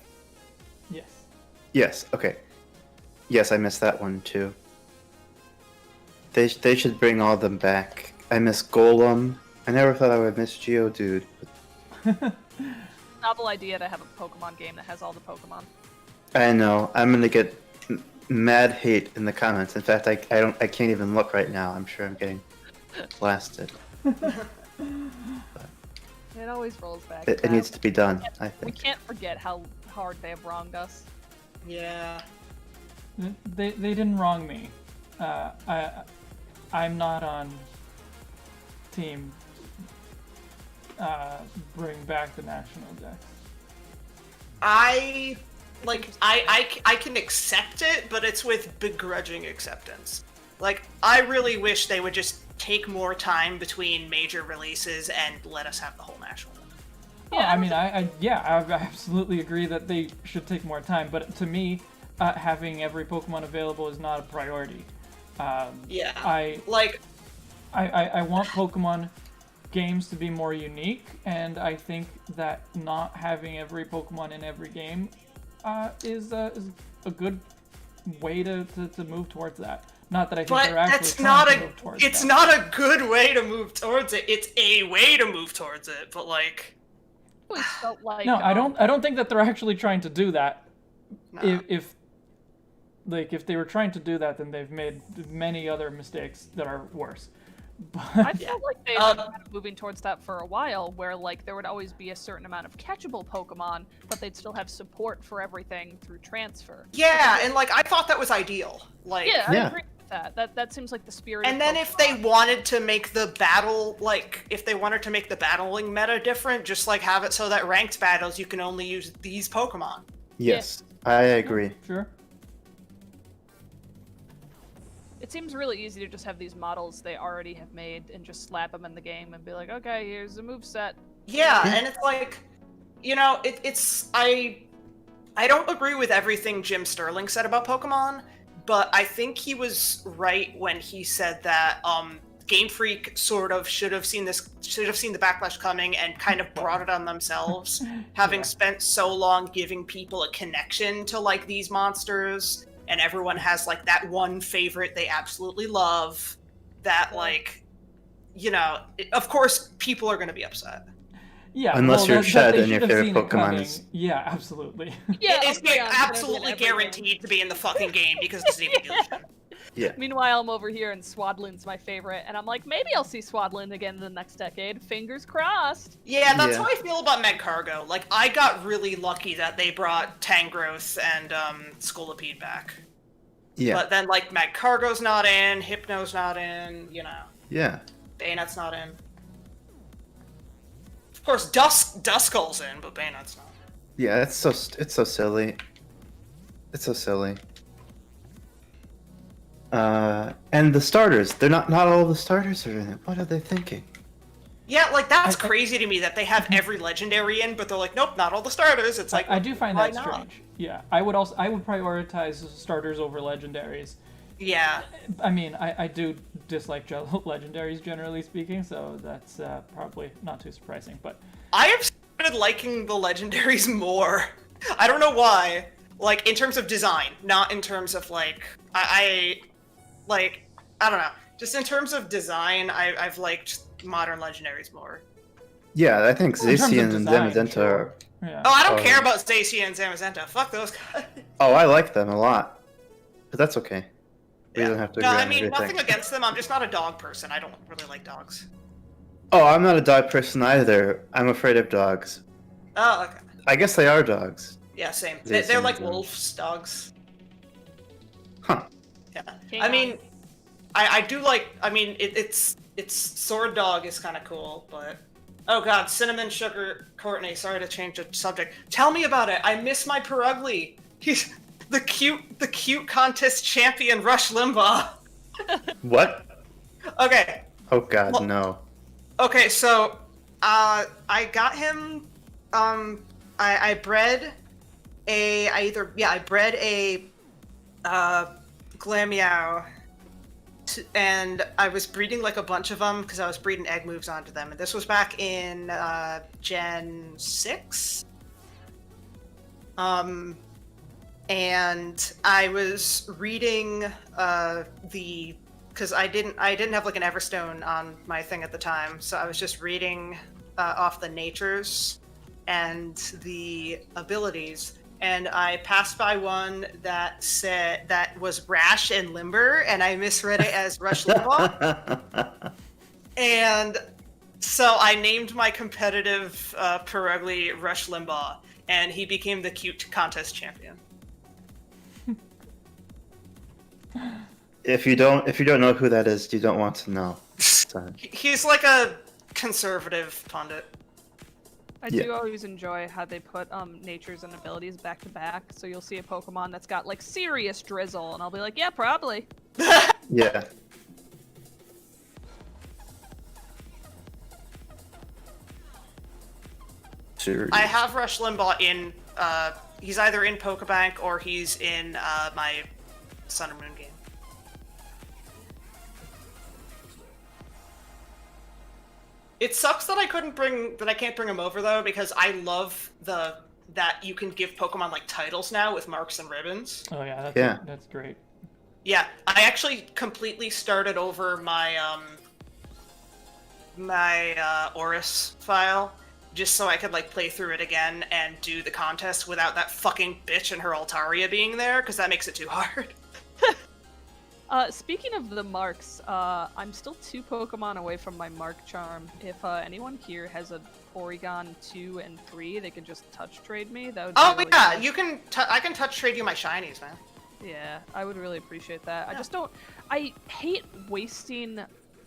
Yes. Yes, okay. Yes, I missed that one too. They should bring all of them back. I miss Golem. I never thought I would miss Geodude. Novel idea to have a Pokemon game that has all the Pokemon. I know. I'm gonna get mad hate in the comments. In fact, I can't even look right now. I'm sure I'm getting blasted. It always rolls back. It needs to be done, I We think. can't forget how hard they have wronged us. Yeah. They didn't wrong me. I'm not on team bring back the national dex. I can accept it, but it's with begrudging acceptance. Like, I really wish they would just take more time between major releases and let us have the whole national. Yeah, I mean, I absolutely agree that they should take more time, but to me, having every Pokemon available is not a priority. Yeah. I want Pokemon games to be more unique, and I think that not having every Pokemon in every game is a good way to move towards that. Not that I think But they're actually that's trying not to a. move towards It's that. not a good way to move towards it. It's a way to move towards it, but like. I always felt like No, I don't think that they're actually trying to do that. Nah. If they were trying to do that, then they've made many other mistakes that are worse. I But felt like they've been kind of moving towards that for a while, where like there would always be a certain amount of catchable Pokemon, but they'd still have support for everything through transfer. Yeah, and like I thought that was ideal. Like. Yeah, I Yeah. agree with that. That seems like the spirit. And of then Pokemon. if they wanted to make the battle, like, if they wanted to make the battling meta different, just, like, have it so that ranked battles, you can only use these Pokemon. Yes, I agree. sure. It seems really easy to just have these models they already have made and just slap them in the game and be like, okay, here's a move set. Yeah, and it's like, I don't agree with everything Jim Sterling said about Pokemon, but I think he was right when he said that Game Freak sort of should have seen the backlash coming and kind of brought it on themselves, having spent so long giving people a connection to like these monsters, and everyone has like that one favorite they absolutely love. That like, of course people are going to be upset. Yeah. Unless you're that Shed they and your should have favorite seen it Pokemon coming. is- Yeah, absolutely. Yeah, It's okay, I'm absolutely everything. guaranteed to be in the fucking game because it's an evolution. Yeah. Meanwhile, I'm over here and Swadlin's my favorite, and I'm like, maybe I'll see Swadlin again in the next decade. Fingers crossed. Yeah, that's Yeah. how I feel about Magcargo. Like, I got really lucky that they brought Tangrowth and Scolipede back. Yeah. But then, like, Magcargo's not in, Hypno's not in, Yeah. Bayonet's not in. Of course, Duskull's in, but Bayonet's not. Yeah, it's so silly. It's so silly. And the starters, they're not all the starters are in it. What are they thinking? Yeah, like, that's crazy to me that they have every legendary in, but they're like, nope, not all the starters. It's like, I do find why that not? strange. Yeah, I would prioritize starters over legendaries. Yeah. I mean, I do dislike legendaries generally speaking, so that's probably not too surprising. But I have started liking the legendaries more. I don't know why. Like, in terms of design, not in terms of, like, I don't know. Just in terms of design, I've liked modern legendaries more. Yeah, I think Well, in terms of Zacian and design, Zamazenta sure. are... yeah. Oh, I don't Oh. care about Zacian and Zamazenta. Fuck those guys. Oh, I like them a lot. But that's okay. We Yeah. don't have to No, agree I on mean, everything. nothing against them. I'm just not a dog person. I don't really like dogs. Oh, I'm not a dog person either. I'm afraid of dogs. Oh, okay. I guess they are dogs. Yeah, same. Zacian They're like and wolves, dogs. Huh. Yeah. Hang I on. mean, I do like. I mean, it's its sword dog is kind of cool, but oh god, cinnamon sugar Courtney. Sorry to change the subject. Tell me about it. I miss my Perugly. He's the cute contest champion, Rush Limbaugh. What? Okay. Oh god, no. Okay, so I got him. I bred a. I bred a Glameow. And I was breeding like a bunch of them because I was breeding egg moves onto them. And this was back in Gen 6. And I was reading because I didn't have like an Everstone on my thing at the time, so I was just reading off the natures and the abilities. And I passed by one that said that was rash and limber, and I misread it as Rush Limbaugh. And so I named my competitive Perugly Rush Limbaugh, and he became the cute contest champion. If you don't know who that is, you don't want to know. He's like a conservative pundit. I do always enjoy how they put natures and abilities back to back. So you'll see a Pokemon that's got like serious drizzle, and I'll be like, yeah, probably. Yeah. Sure. I have Rush Limbaugh in. He's either in Pokebank or he's in my Sun and Moon game. It sucks that I can't bring him over though, because I love that you can give Pokemon like titles now with marks and ribbons. Oh yeah, that's great. Yeah, I actually completely started over my Oris file just so I could like play through it again and do the contest without that fucking bitch and her Altaria being there, because that makes it too hard. Speaking of the marks, I'm still 2 Pokemon away from my Mark Charm. If anyone here has a Porygon 2 and 3, they could just touch trade me. That would. Oh be really yeah, nice. you can. I can touch trade you my shinies, man. Yeah, I would really appreciate that. I just don't. I hate wasting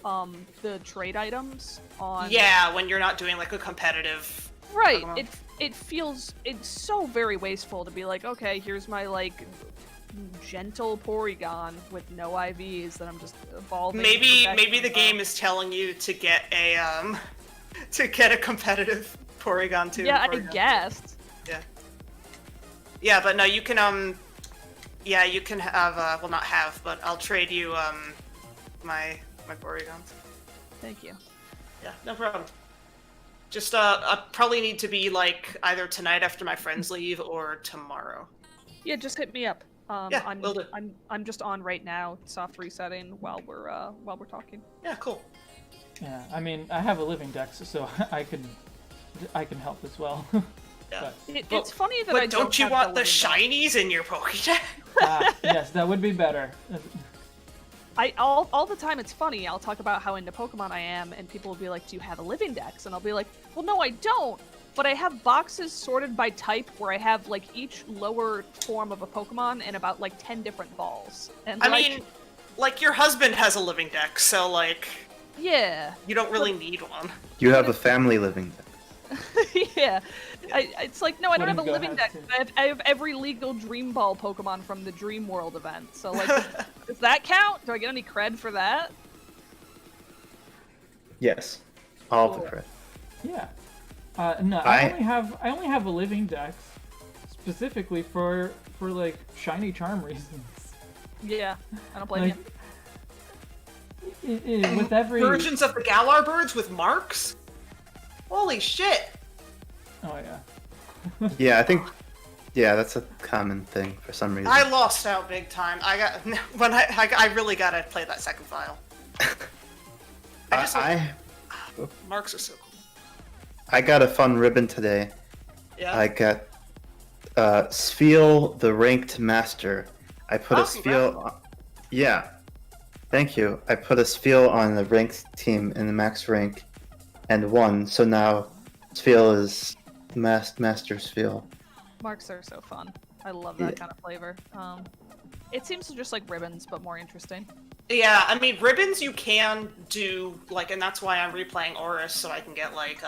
the trade items on. Yeah, when you're not doing like a competitive. Right. Pokemon. It's so very wasteful to be like, okay, here's my like gentle Porygon with no IVs that I'm just evolving. Maybe the game is telling you to get a competitive Porygon too. Yeah, Porygon. I guessed. Yeah. Yeah, but no, you can you can have well, not have, but I'll trade you my Porygons. Thank you. Yeah, no problem. Just I probably need to be like either tonight after my friends leave or tomorrow. Yeah, just hit me up. Yeah, will do. I'm just on right now, soft resetting while we're talking. Yeah, cool. Yeah, I mean, I have a living dex, so I can help as well. Yeah. It's funny that but I don't you have want the living dex. shinies in your Pokédex? Yes, that would be better. All the time it's funny. I'll talk about how into Pokemon I am, and people will be like, "Do you have a living dex?" And I'll be like, "Well, no, I don't. But I have boxes sorted by type where I have like each lower form of a Pokemon and about like 10 different balls." And I mean, like your husband has a living dex, so like. Yeah. You don't really need one. You have a family living there. Yeah. It's like, no, I don't have a Wouldn't go living have deck. I have every legal Dream Ball Pokemon from the Dream World event. So, like, does that count? Do I get any cred for that? Yes. All Cool. the credit. Yeah. No, I only have a living dex specifically for like shiny charm reasons. Yeah, I don't blame Like, with every Versions of the Galar birds with marks? Holy shit! Oh yeah. Yeah, I think. Yeah, that's a common thing for some reason. I lost out big time. I really gotta play that second file. Marks are so cool. I got a fun ribbon today. Yeah. I got Spheal the Ranked Master. I put a Spheal. Yeah. Thank you. I put a Spheal on the ranked team in the max rank and won. So now Spheal is Master Spheal. Marks are so fun. I love that kind of flavor. It seems just like ribbons, but more interesting. Yeah, I mean, ribbons you can do, like, and that's why I'm replaying Oris, so I can get, like,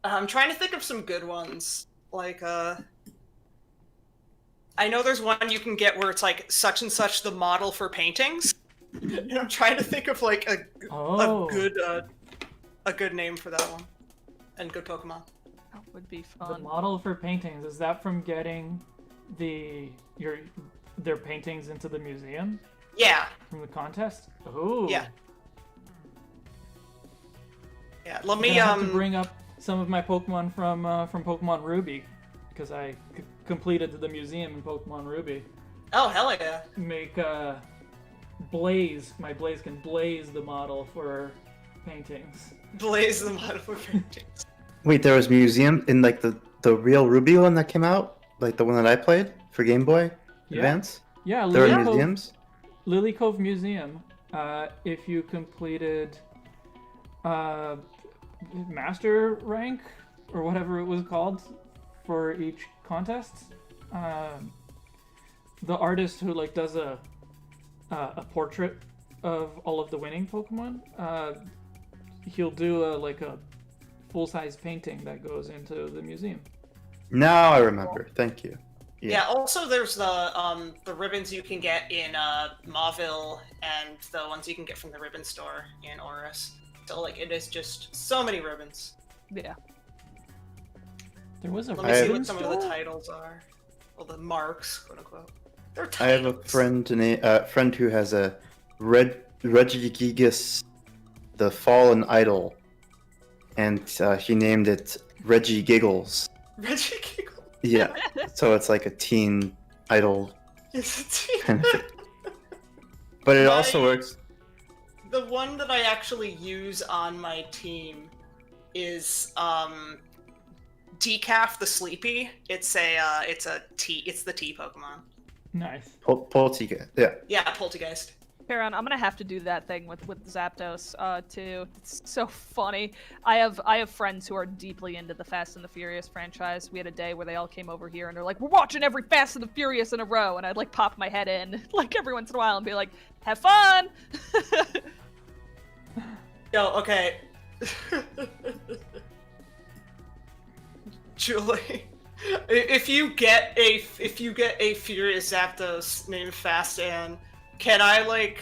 I'm trying to think of some good ones. Like, I know there's one you can get where it's, like, such and such the model for paintings. And I'm trying to think of, like, a good name for that one. And good Pokemon. That would be The fun. model for paintings, is that from getting their paintings into the museum? Yeah. From the contest? Oh. Yeah. Yeah, let I me, have to bring up some of my Pokemon from Pokemon Ruby, because I completed the museum in Pokemon Ruby. Oh, hell yeah. Make Blaze. My Blaze can blaze the model for paintings. Blaze the model for paintings. Wait, there was museum in like the real Ruby one that came out, like the one that I played for Game Boy Advance. Yeah, There are museums. Lily Cove Museum. If you completed master rank or whatever it was called for each contest, the artist who like does a portrait of all of the winning Pokemon, he'll do a full-size painting that goes into the museum. Now I remember. Thank you. Yeah, also there's the ribbons you can get in Mauville and the ones you can get from the ribbon store in Oris. So like it is just so many ribbons. Yeah. There was a Let me see ribbon what some store? of the titles are. Well, the marks, quote unquote. They're I have a titles. friend who has a Reggie the Fallen Idol, and he named it Reggie Giggles. Reggie Giggle. Yeah, so it's like a teen idol It's a team. kind of thing. But it also works. The one that I actually use on my team is Decaf the Sleepy. It's the T Pokemon. Nice. Poltika. Yeah. Yeah, Poltergeist. Karen, I'm gonna have to do that thing with Zapdos too. It's so funny. I have friends who are deeply into the Fast and the Furious franchise. We had a day where they all came over here and they're like, "We're watching every Fast and the Furious in a row," and I'd like pop my head in like every once in a while and be like, "Have fun." Yo, okay. Julie, if you get a Furious Zapdos named Fast Ann, can I like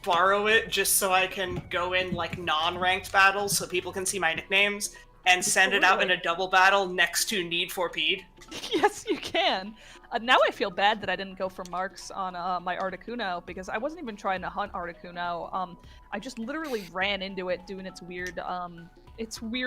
borrow it just so I can go in like non-ranked battles so people can see my nicknames and send it out in a double battle next to Need for Pede? Yes, you can. Now I feel bad that I didn't go for marks on my Articuno because I wasn't even trying to hunt Articuno. I just literally ran into it doing its weird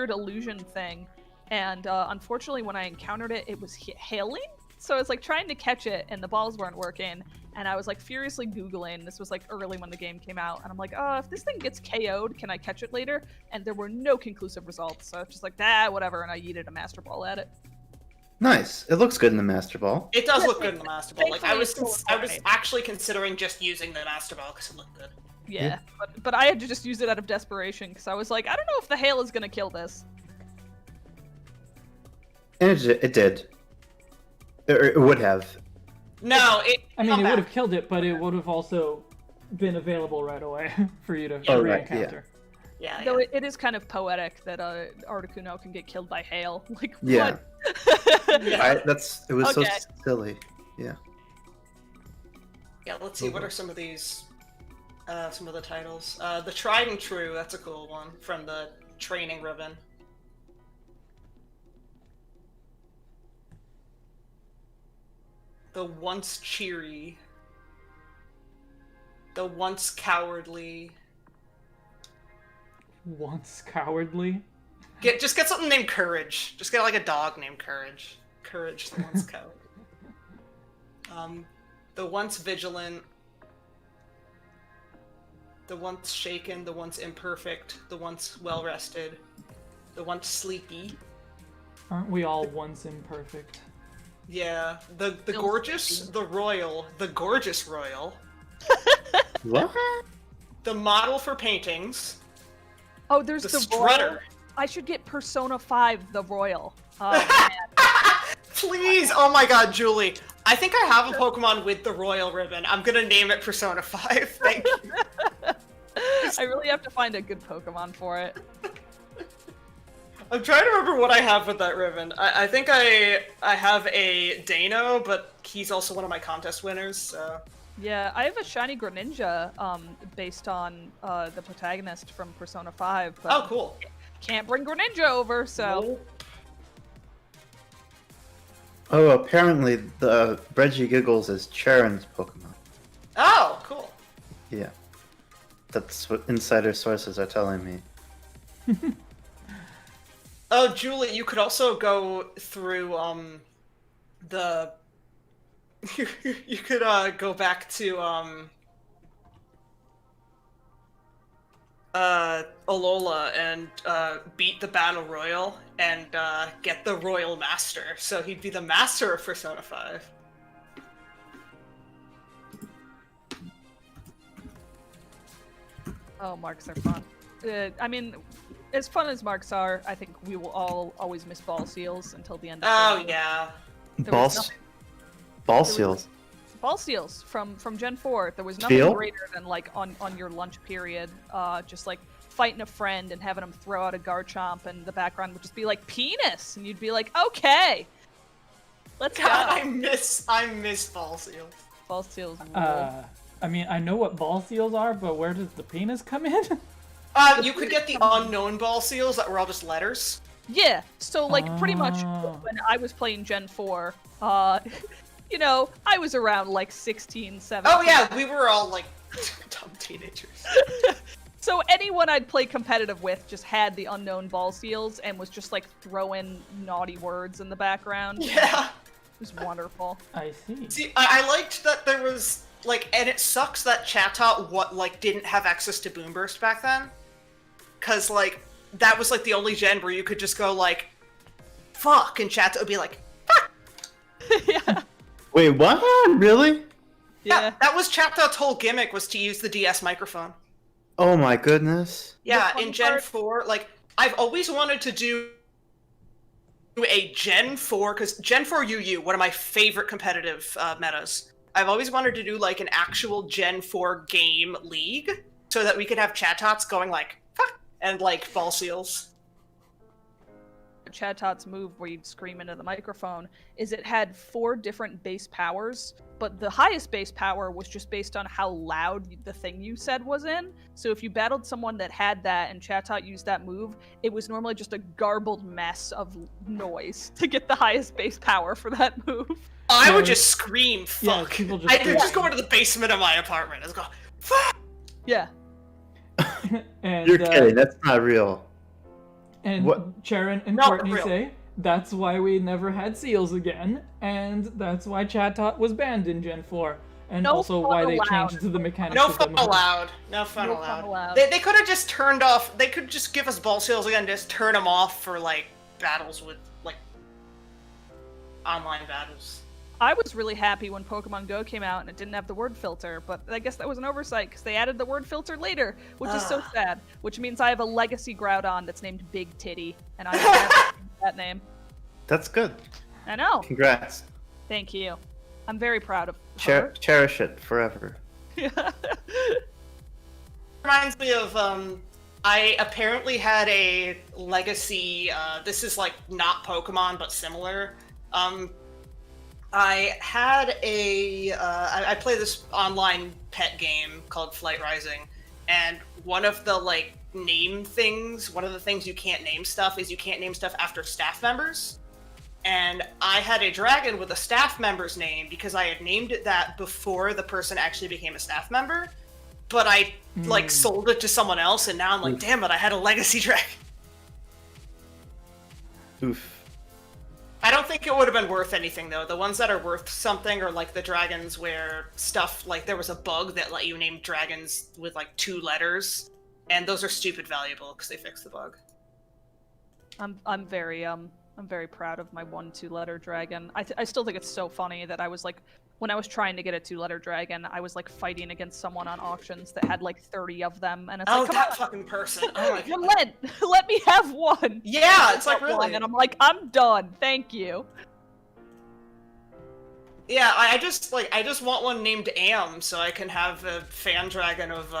illusion thing, and unfortunately when I encountered it, it was hailing. So I was like trying to catch it, and the balls weren't working. And I was like furiously Googling. This was like early when the game came out, and I'm like, if this thing gets KO'd, can I catch it later? And there were no conclusive results. So I was just like, whatever, and I yeeted a Master Ball at it. Nice. It looks good in the Master Ball. It does look good in the Master Ball. Like I was Thankfully, actually considering just using the Master Ball because it looked good. Yeah, but I had to just use it out of desperation because I was like, I don't know if the hail is gonna kill this. And it did. It would have. No, it would have killed it, but it would have also been available right away for you to re-encounter. Yeah. Though it is kind of poetic that Articuno can get killed by hail. Like, Yeah. what? Yeah. It was Okay. so silly. Yeah. Yeah, let's see, what are some of these, some of the titles? The Tried and True, that's a cool one, from the Training Ribbon. The Once Cheery. The Once Cowardly. Once cowardly. Just get something named Courage. Just get like a dog named Courage. Courage, the Once Cowardly. The Once Vigilant. The Once Shaken, the Once Imperfect, the Once Well-Rested, the Once Sleepy. Aren't we all once imperfect? Yeah, the Gorgeous, the Royal, the Gorgeous Royal, What? the Model for Paintings, Oh, there's the the Strutter. Royal. I should get Persona 5, the Royal. Oh, man. Please! Oh my god, Julie. I think I have a Pokemon with the Royal Ribbon. I'm gonna name it Persona 5. Thank you. I really have to find a good Pokemon for it. I'm trying to remember what I have with that ribbon. I think I have a Dano, but he's also one of my contest winners, so... Yeah, I have a shiny Greninja, based on the protagonist from Persona 5. But Oh, cool. can't bring Greninja over, so... Nope. Oh, apparently the Reggie Giggles is Charon's Pokemon. Oh, cool. Yeah. That's what insider sources are telling me. Oh, Julie, you could also go through, the... you could, go back to, Alola and, beat the Battle Royal and, get the Royal Master. So he'd be the master of Persona 5. Oh, marks are fun. I mean, as fun as marks are, I think we will all always miss ball seals until the end of Oh, the yeah. Ball seals. Ball seals from Gen 4. There was nothing Feel? greater than like on your lunch period, just like fighting a friend and having him throw out a Garchomp, and the background would just be like penis, and you'd be like, okay, let's go. God, I miss ball seals. Ball seals. Rule. I mean, I know what ball seals are, but where does the penis come in? You could get the unknown ball seals that were all just letters. Yeah, so like pretty much when I was playing Gen 4, you know, I was around like 16, 17. Oh yeah, we were all like dumb teenagers. So anyone I'd play competitive with just had the unknown ball seals and was just like throwing naughty words in the background. Yeah. It was wonderful. I see. See, I liked that there was like, and it sucks that Chatot didn't have access to Boom Burst back then, cause like that was like the only gen where you could just go like, fuck, and Chatot would be like, fuck. Yeah. Wait, what? Really? Yeah, that was Chatot's whole gimmick, was to use the DS microphone. Oh my goodness. Yeah, in Gen 4, like, I've always wanted to do a Gen 4, because Gen 4 UU, one of my favorite competitive metas. I've always wanted to do, like, an actual Gen 4 game league, so that we could have Chatots going, like, fuck, and, like, ball seals. Chatot's move where you'd scream into the microphone is it had 4 different base powers, but the highest base power was just based on how loud the thing you said was in. So if you battled someone that had that and Chatot used that move, it was normally just a garbled mess of noise to get the highest base power for that move. I would just scream, fuck. Yeah, I'd just go into the basement of my apartment and go, fuck! Yeah. And, You're kidding, that's not real. And What? Sharon and Not Courtney real. say that's why we never had seals again, and that's why Chatot was banned in Gen 4, and No also fun why they allowed. changed the mechanics No of the fun move. allowed. No fun No fun allowed. allowed. They could have just turned off, they could just give us ball seals again, just turn them off for, like, battles with, like, online battles. I was really happy when Pokemon Go came out and it didn't have the word filter, but I guess that was an oversight because they added the word filter later, which is so sad. Which means I have a legacy Groudon that's named Big Titty, and I have that name. That's good. I know. Congrats. Thank you. I'm very proud of her. Cherish it forever. Reminds me of, I apparently had a legacy, this is, like, not Pokemon, but similar. I had I play this online pet game called Flight Rising, and one of the, like, one of the things you can't name stuff is you can't name stuff after staff members. And I had a dragon with a staff member's name because I had named it that before the person actually became a staff member, but I, like, sold it to someone else, and now I'm like, damn it, I had a legacy dragon. Oof. I don't think it would have been worth anything, though. The ones that are worth something are, like, the dragons where stuff, like, there was a bug that let you name dragons with, like, 2 letters, and those are stupid valuable because they fixed the bug. I'm very proud of my 1 2-letter dragon. I still think it's so funny that I was like, when I was trying to get a 2-letter dragon, I was like fighting against someone on auctions that had like 30 of them, and it's Oh, like, come that on, fucking person. Oh my god. let me have one. Yeah, it's like, One, really. and I'm like, I'm done. Thank you. Yeah, I just want one named Am so I can have a fan dragon of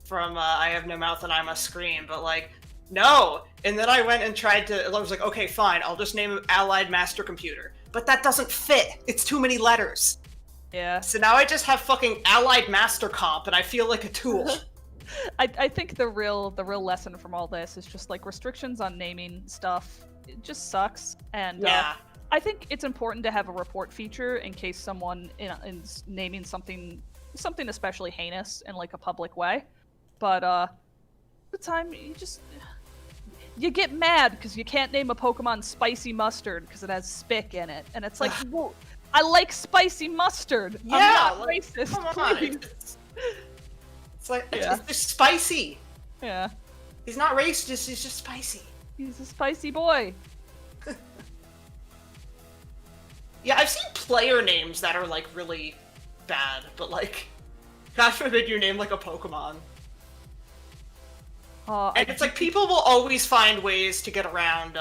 from I Have No Mouth and I Must Scream, but like, no! And then I went and tried to, I was like, okay, fine, I'll just name it Allied Master Computer. But that doesn't fit! It's too many letters! Yeah. So now I just have fucking Allied Master Comp, and I feel like a tool. I think the real lesson from all this is just like restrictions on naming stuff. It just sucks, and Yeah. I think it's important to have a report feature in case someone is naming something especially heinous in like a public way. But the time you get mad because you can't name a Pokemon Spicy Mustard because it has spick in it, and it's like, well, I like spicy mustard. Yeah, I'm not like, racist. come on. Please. It's like, Yeah. it's just spicy. Yeah, He's not racist, he's just spicy. he's a spicy boy. Yeah, I've seen player names that are like really bad, but like, God forbid you name like a Pokemon. And it's like people will always find ways to get around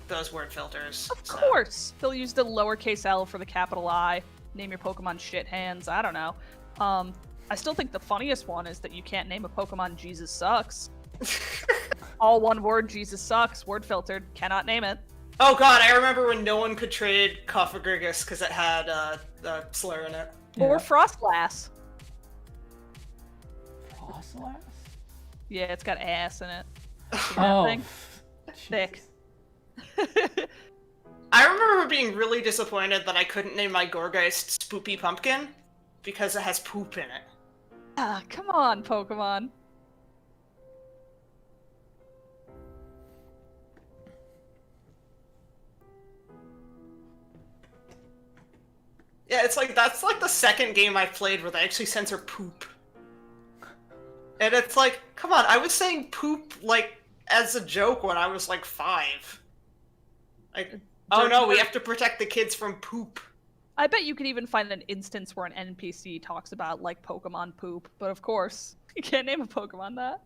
those word filters. Of course, they'll use the lowercase L for the capital I. Name your Pokemon shit hands. I don't know. I still think the funniest one is that you can't name a Pokemon Jesus Sucks. All one word, Jesus Sucks, word filtered, cannot name it. Oh god, I remember when no one could trade Coffagrigus because it had a slur in it. Or Yeah. Frostlass. Frostlass? Yeah, it's got ass in it. Oh. thing? Thick. I remember being really disappointed that I couldn't name my Gorgeist Spoopy Pumpkin because it has poop in it. Ah, come on, Pokemon. Yeah, it's like, that's like the second game I've played where they actually censor poop. And it's like, come on, I was saying poop, like, as a joke when I was like 5. Like, oh no, we have to protect the kids from poop. I bet you could even find an instance where an NPC talks about, like, Pokemon poop, but of course, you can't name a Pokemon that.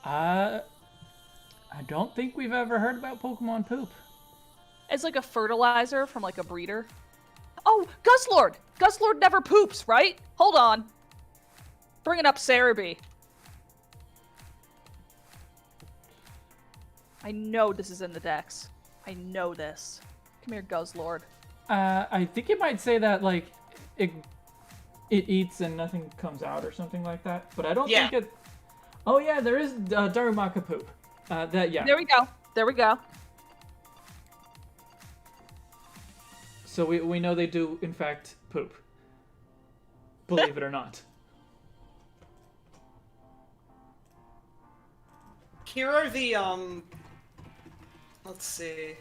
I don't think we've ever heard about Pokemon poop. It's like a fertilizer from, like, a breeder. Oh, Guzzlord! Guzzlord never poops, right? Hold on. Bringing up Cerebi. I know this is in the Dex. I know this. Come here, Guzzlord. I think it might say that, like, it eats and nothing comes out or something like that, but I don't think it... Oh yeah, there is Darumaka poop. Yeah. There we go. There we go. So we know they do, in fact, poop. Believe it or not. Here are the, let's see.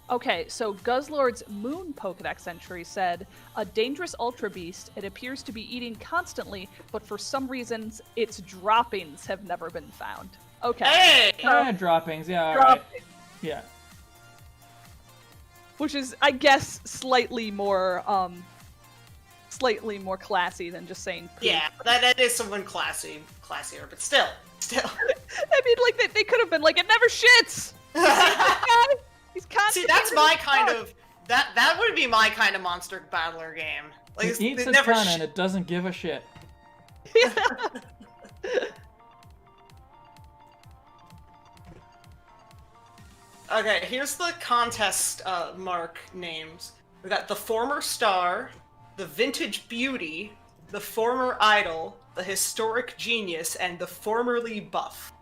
Okay, so Guzzlord's Moon Pokedex entry said, a dangerous Ultra Beast, it appears to be eating constantly, but for some reasons, its droppings have never been found. Okay. Hey! Yeah, droppings, yeah, alright. Droppings. Yeah. Which is, I guess, slightly more classy than just saying poop. Yeah, that is someone classier, but still. I mean, like, they could have been like, it never shits! He's See, that's my kind of, that would be my kind of monster battler game. Like, It eats it a never ton and it doesn't give a shit. Okay, here's the contest mark names. We got the former star, the vintage beauty, the former idol, the historic genius, and the formerly buff.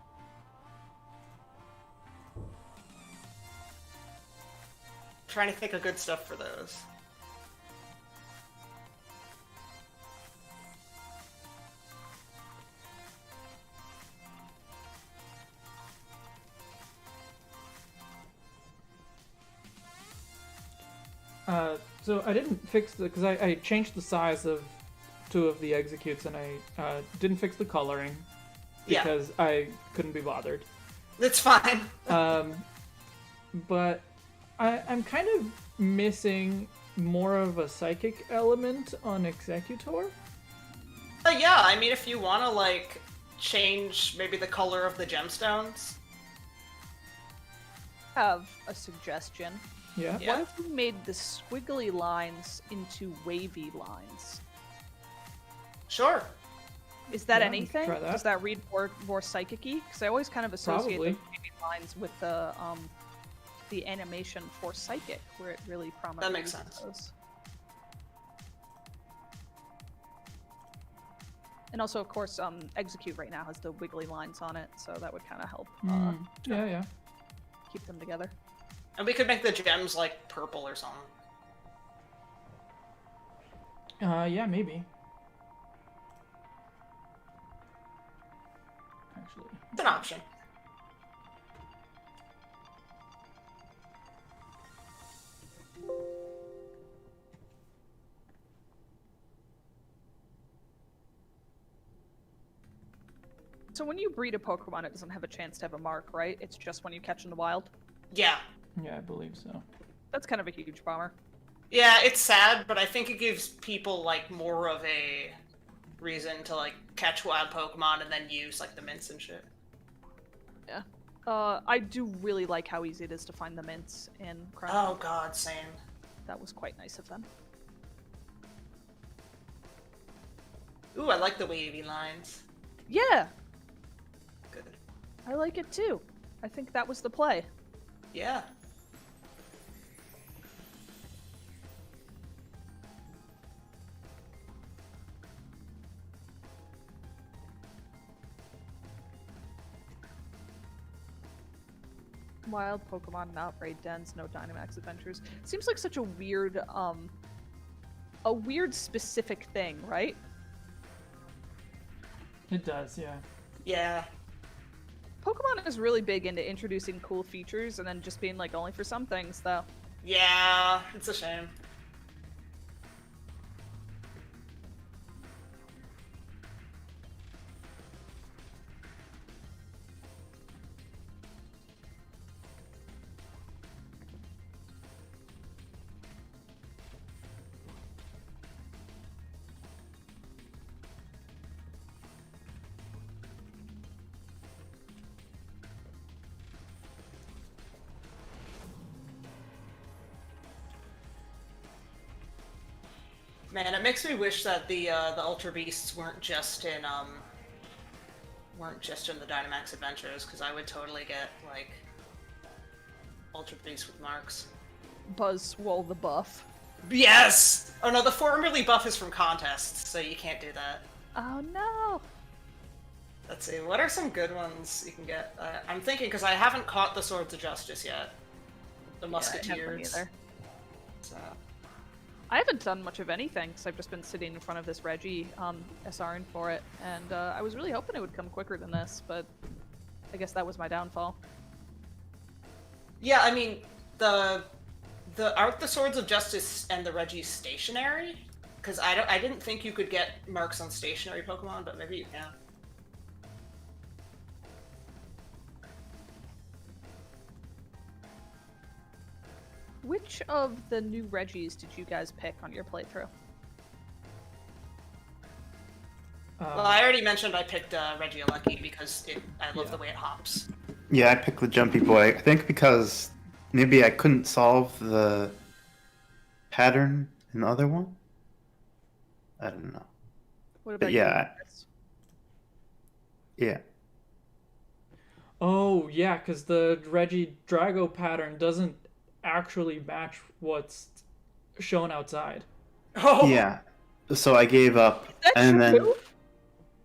Trying to think of good stuff for those. So I didn't fix because I changed the size of 2 of the Exeggcutes and I didn't fix the coloring because I couldn't be bothered. It's fine. But I'm kind of missing more of a psychic element on Exeggutor. Yeah, I mean, if you want to, like, change maybe the color of the gemstones. Have a suggestion. Yeah. Yeah. What if we made the squiggly lines into wavy lines? Sure. Is that Yeah, anything? try that. Does that read more psychic-y? Because I always kind of associate Probably. the wavy lines with the animation for psychic, where it really prominently That makes uses sense. those. And also, of course, Exeggcute right now has the wiggly lines on it, so that would kind of help Yeah. keep them together. And we could make the gems like purple or something. Yeah, maybe. Actually. It's an option. So when you breed a Pokemon, it doesn't have a chance to have a mark, right? It's just when you catch in the wild? Yeah. Yeah, I believe so. That's kind of a huge bummer. Yeah, it's sad, but I think it gives people like more of a reason to like catch wild Pokemon and then use like the mints and shit. Yeah. I do really like how easy it is to find the mints in Crown. Oh god, same. That was quite nice of them. Ooh, I like the wavy lines. Yeah, Good. I like it too. I think that was the play. Yeah. Wild Pokemon, not raid dens, no Dynamax adventures. Seems like such a weird specific thing, right? It does, yeah. Yeah. Pokemon is really big into introducing cool features and then just being like only for some things, though. Yeah, it's a shame. Man, it makes me wish that the Ultra Beasts weren't just in the Dynamax Adventures, because I would totally get like Ultra Beasts with marks. Buzzwole the buff. Yes! Oh no, the formerly buff is from contests, so you can't do that. Oh no! Let's see, what are some good ones you can get? I'm thinking, because I haven't caught the Swords of Justice yet. The Yeah, I haven't Musketeers. either. So. I haven't done much of anything, because I've just been sitting in front of this Reggie SRing for it, and I was really hoping it would come quicker than this, but I guess that was my downfall. Yeah, I mean, aren't the Swords of Justice and the Reggie stationary? Because I didn't think you could get marks on stationary Pokemon, but maybe you can. Which of the new Reggies did you guys pick on your playthrough? Well, I already mentioned I picked Regieleki because I love the way it hops. Yeah, I picked the Jumpy Boy. I think because maybe I couldn't solve the pattern in the other one. I don't know. What about yeah. you, Chris? Yeah. Oh, yeah, because the Reggie Drago pattern doesn't actually match what's shown outside. Oh, Yeah. So I gave up, Is that and then true?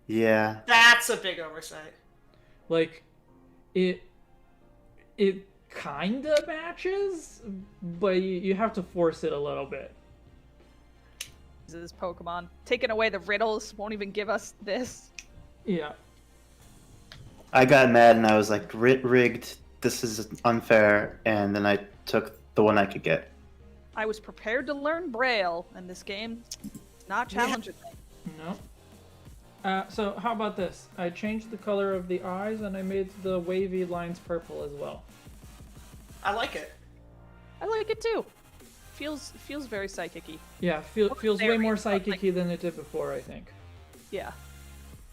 yeah, that's a big oversight. Like, it kind of matches, but you have to force it a little bit. This Pokemon taking away the riddles, won't even give us this. Yeah. I got mad and I was like, rigged. This is unfair, and then I took the one I could get. I was prepared to learn Braille, and this game not challenging me. No. So how about this? I changed the color of the eyes and I made the wavy lines purple as well. I like it. I like it too. Feels very psychic-y. Yeah, feels way very, more but, like- psychic-y than it did before, I think. Yeah.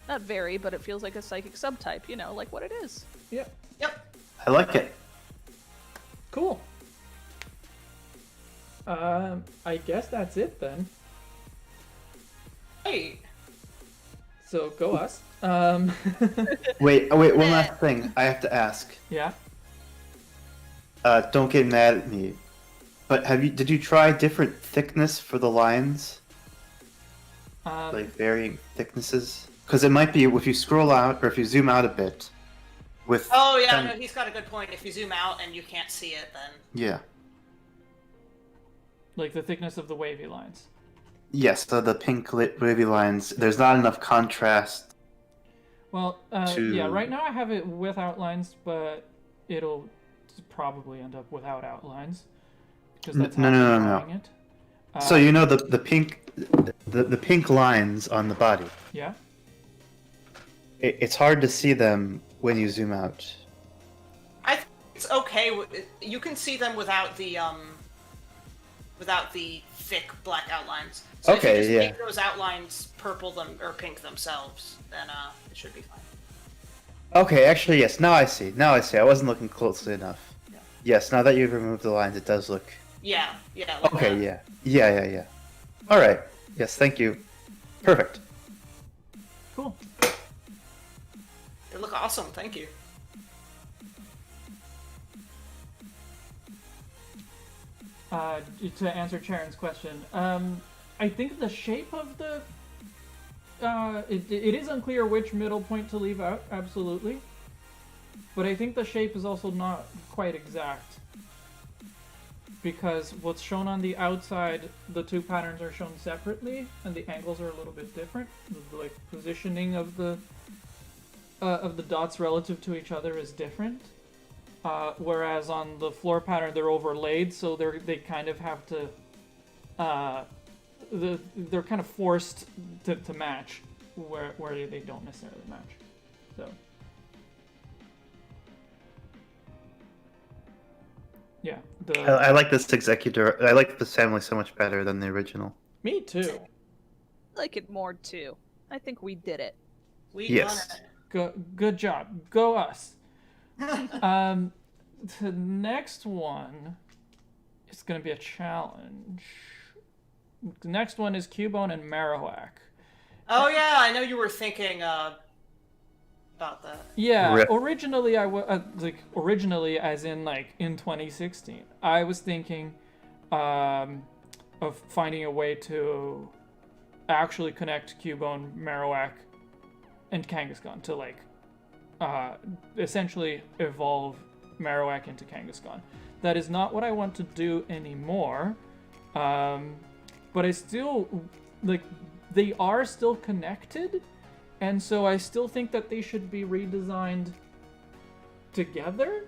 Not very, but it feels like a psychic subtype, you know, like what it is. Yeah. Yep. I like it. Cool. I guess that's it then. Hey, So go us. Wait, one last thing I have to ask. Yeah. Don't get mad at me, but did you try different thickness for the lines? Like varying thicknesses? Because it might be if you scroll out or if you zoom out a bit. Oh yeah, no, he's got a good point. If you zoom out and you can't see it, then Yeah. Like the thickness of the wavy lines. Yes, so the pink wavy lines. There's not enough contrast. Well, yeah, right now I have it with outlines, but it'll probably end up without outlines. Because that's how I'm drawing it. So you know the pink, the pink lines on the body. Yeah. It's hard to see them when you zoom out. I think it's okay. You can see them without the thick black outlines. So Okay, if you just yeah. make those outlines purple or pink themselves, then it should be fine. Okay, actually, yes. Now I see. I wasn't looking closely enough. Yeah. Yes, now that you've removed the lines, it does look. Yeah. Like Okay, that. yeah. All right. Yes, thank you. Perfect. Cool. They look awesome. Thank you. To answer Charon's question, I think the shape of the it is unclear which middle point to leave out, absolutely. But I think the shape is also not quite exact. Because what's shown on the outside, the two patterns are shown separately, and the angles are a little bit different. The like positioning of the dots relative to each other is different. Whereas on the floor pattern, they're overlaid, so they kind of have to they're kind of forced to match where they don't necessarily match. So yeah, I like this Exeggutor. I like this family so much better than the original. Me too. I like it more too. I think we did it. Yes. Good job. Go us. The next one is going to be a challenge. The next one is Cubone and Marowak. Oh yeah, I know you were thinking about that. Yeah, Rip. originally originally as in like in 2016, I was thinking of finding a way to actually connect Cubone, Marowak, and Kangaskhan to like essentially evolve Marowak into Kangaskhan. That is not what I want to do anymore. But I still like they are still connected, and so I still think that they should be redesigned together.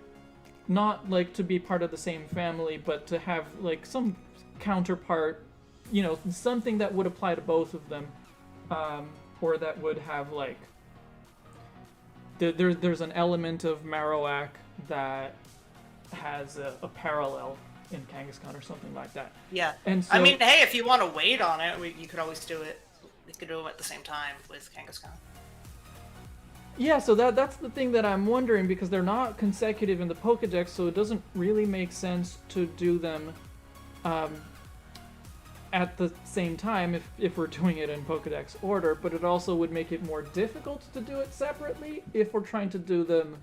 Not like to be part of the same family, but to have like some counterpart, you know, something that would apply to both of them, or that would have like there's an element of Marowak that has a parallel in Kangaskhan or something like that. Yeah. And so, I mean, hey, if you want to wait on it, you could always do it. We could do them at the same time with Kangaskhan. yeah, so that's the thing that I'm wondering, because they're not consecutive in the Pokédex, so it doesn't really make sense to do them at the same time if we're doing it in Pokédex order, but it also would make it more difficult to do it separately if we're trying to do them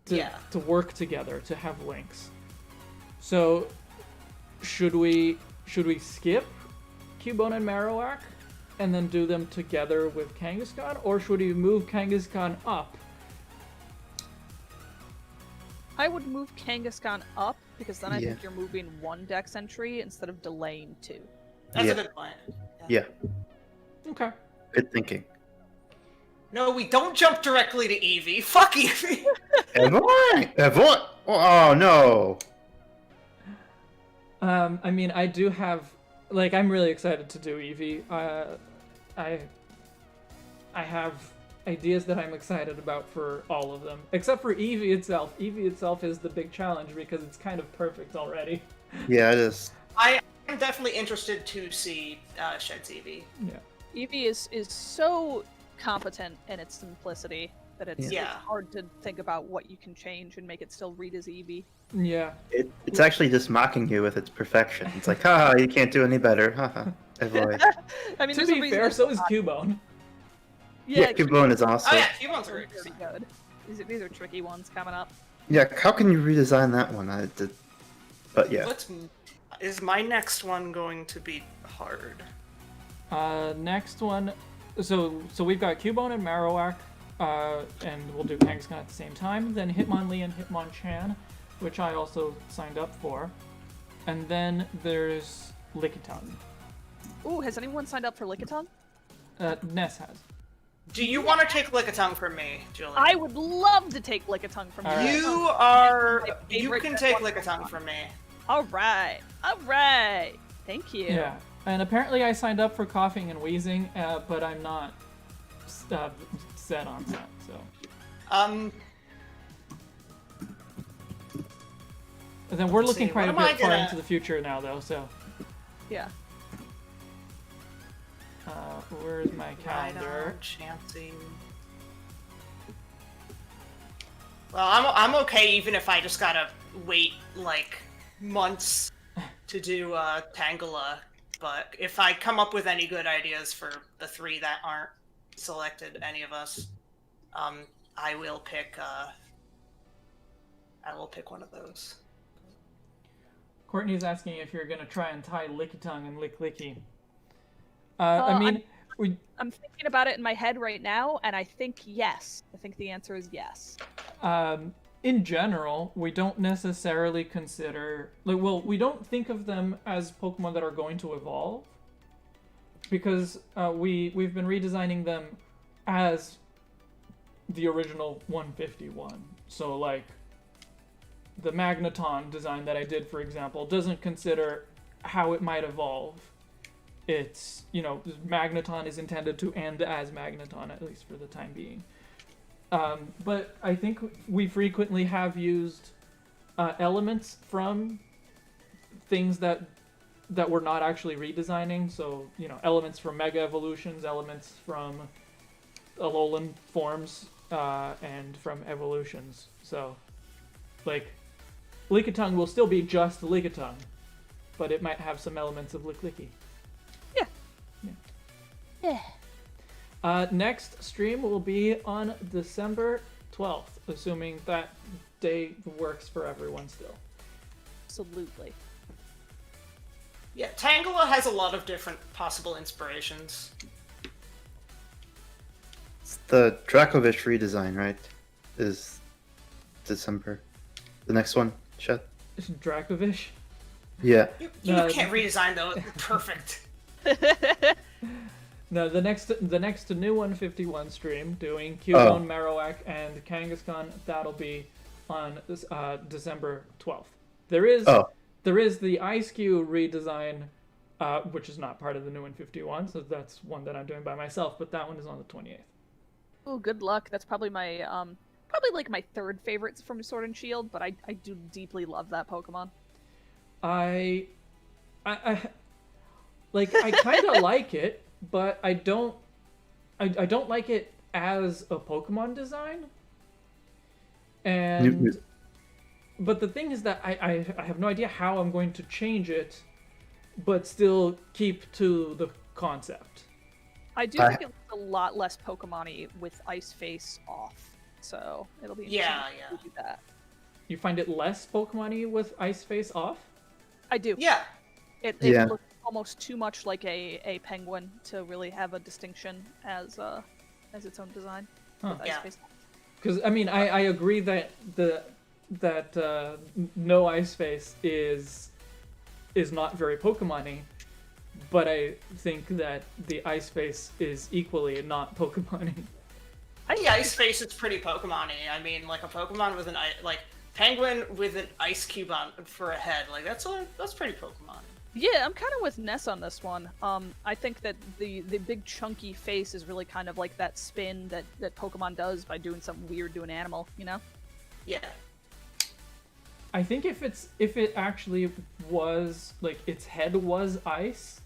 to work together, to have links. So should we skip Cubone and Marowak and then do them together with Kangaskhan, or should we move Kangaskhan up? I would move Kangaskhan up, because then I Yeah. think you're moving one dex entry instead of delaying two. That's Yeah. a good point. Yeah. Okay. Good thinking. No, we don't jump directly to Eevee. Fuck Eevee. Evoy! Oh no! I mean, I do have, like, I'm really excited to do Eevee. I have ideas that I'm excited about for all of them, except for Eevee itself. Eevee itself is the big challenge because it's kind of perfect already. Yeah, it is. I am definitely interested to see Shed's Eevee. Yeah. Eevee is so competent in its simplicity. That it's Yeah. hard to think about what you can change and make it still read as Eevee. Yeah. It's actually just mocking you with its perfection. It's like, haha, you can't do any better. Haha. Avoid. I mean, To there's a be reason fair, it's so is not- Cubone. Yeah, Cubone is also. Oh yeah, Cubone's Pretty great. good. These are tricky ones coming up. Yeah, how can you redesign that one? But yeah. Is my next one going to be hard? Next one. So we've got Cubone and Marowak, and we'll do Kangaskhan at the same time. Then Hitmonlee and Hitmonchan, which I also signed up for. And then there's Lickitung. Ooh, has anyone signed up for Lickitung? Ness has. Do you want to take Lickitung from me, Julie? I would love to take Lickitung from Alright. you. You can take Lickitung from me. All right. Thank you. Yeah. And apparently I signed up for coughing and wheezing, but I'm not set on that. So. Um. And then we're Let's looking see, quite a what am I bit far gonna- into the future now, though. So. Yeah. Where's my calendar? Rhydon, Chansey. Well, I'm okay even if I just gotta wait like months to do Tangela, but if I come up with any good ideas for the 3 that aren't selected, any of us, I will pick one of those. Courtney's asking if you're gonna try and tie Lickitung and Licklicky. I mean, I'm thinking about it in my head right now, and I think yes. I think the answer is yes. in general, we don't necessarily consider, like, well, we don't think of them as Pokemon that are going to evolve, because we've been redesigning them as the original 151. So, like, the Magneton design that I did, for example, doesn't consider how it might evolve. It's, you know, Magneton is intended to end as Magneton, at least for the time being. But I think we frequently have used elements from things that we're not actually redesigning. So, you know, elements from Mega Evolutions, elements from Alolan forms, and from evolutions. So, like, Lickitung will still be just Lickitung, but it might have some elements of Licklicky. Next stream will be on December 12th, assuming that day works for everyone still. Absolutely. Yeah, Tangela has a lot of different possible inspirations. It's the Dracovish redesign, right? Is December. The next one, Chet? Dracovish? Yeah. You No, can't redesign those. Perfect. No, the next new 151 stream, doing Cubone, Marowak, and Kangaskhan, that'll be on December 12th. There is the Ice Cube redesign, which is not part of the new 151, so that's one that I'm doing by myself, but that one is on the 28th. Oh, good luck. That's probably my like my third favorite from Sword and Shield, but I do deeply love that Pokemon. I kind of like it, but I don't like it as a Pokemon design. And but the thing is that I have no idea how I'm going to change it, but still keep to the concept. I do think it looks a lot less Pokemon-y with Ice Face off, so it'll be interesting to do that. You find it less Pokemon-y with Ice Face off? I do. Yeah. It looks almost too much like a penguin to really have a distinction as its own design. With Ice Face. Because I mean, I agree that no Ice Face is not very Pokemon-y, but I think that the Ice Face is equally not Pokemon-y. The Ice Face is pretty Pokemon-y. I mean, like a Pokemon with penguin with an ice cube on for a head. Like that's pretty Pokemon. Yeah, I'm kind of with Ness on this one. I think that the big chunky face is really kind of like that spin that Pokemon does by doing something weird to an animal, you know? Yeah. I think if it actually was like its head was ice,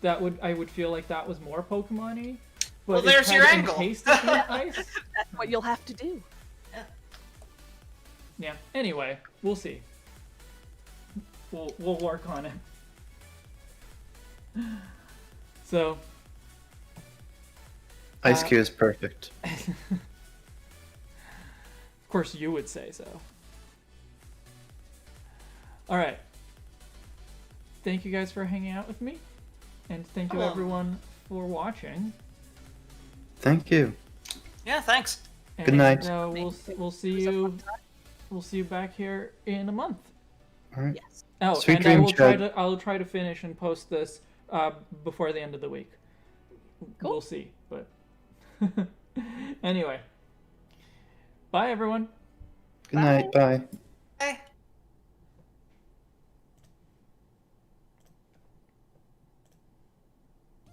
I would feel like that was more Pokemon-y. but Well, there's its your head angle. encased in ice. That's what you'll have to do. Yeah. Anyway, we'll see. We'll work on it. So. Ice Cube is perfect. Of course, you would say so. All right. Thank you guys for hanging out with me, and thank you everyone for watching. Thank you. Yeah, thanks. And, Good night. We'll see you. We'll see you back here in a month. All right. Yes. Oh, Sweet and I dreams, Chad. I'll try to finish and post this before the end of the week. Cool. We'll see, but anyway. Bye everyone. Good night. Bye.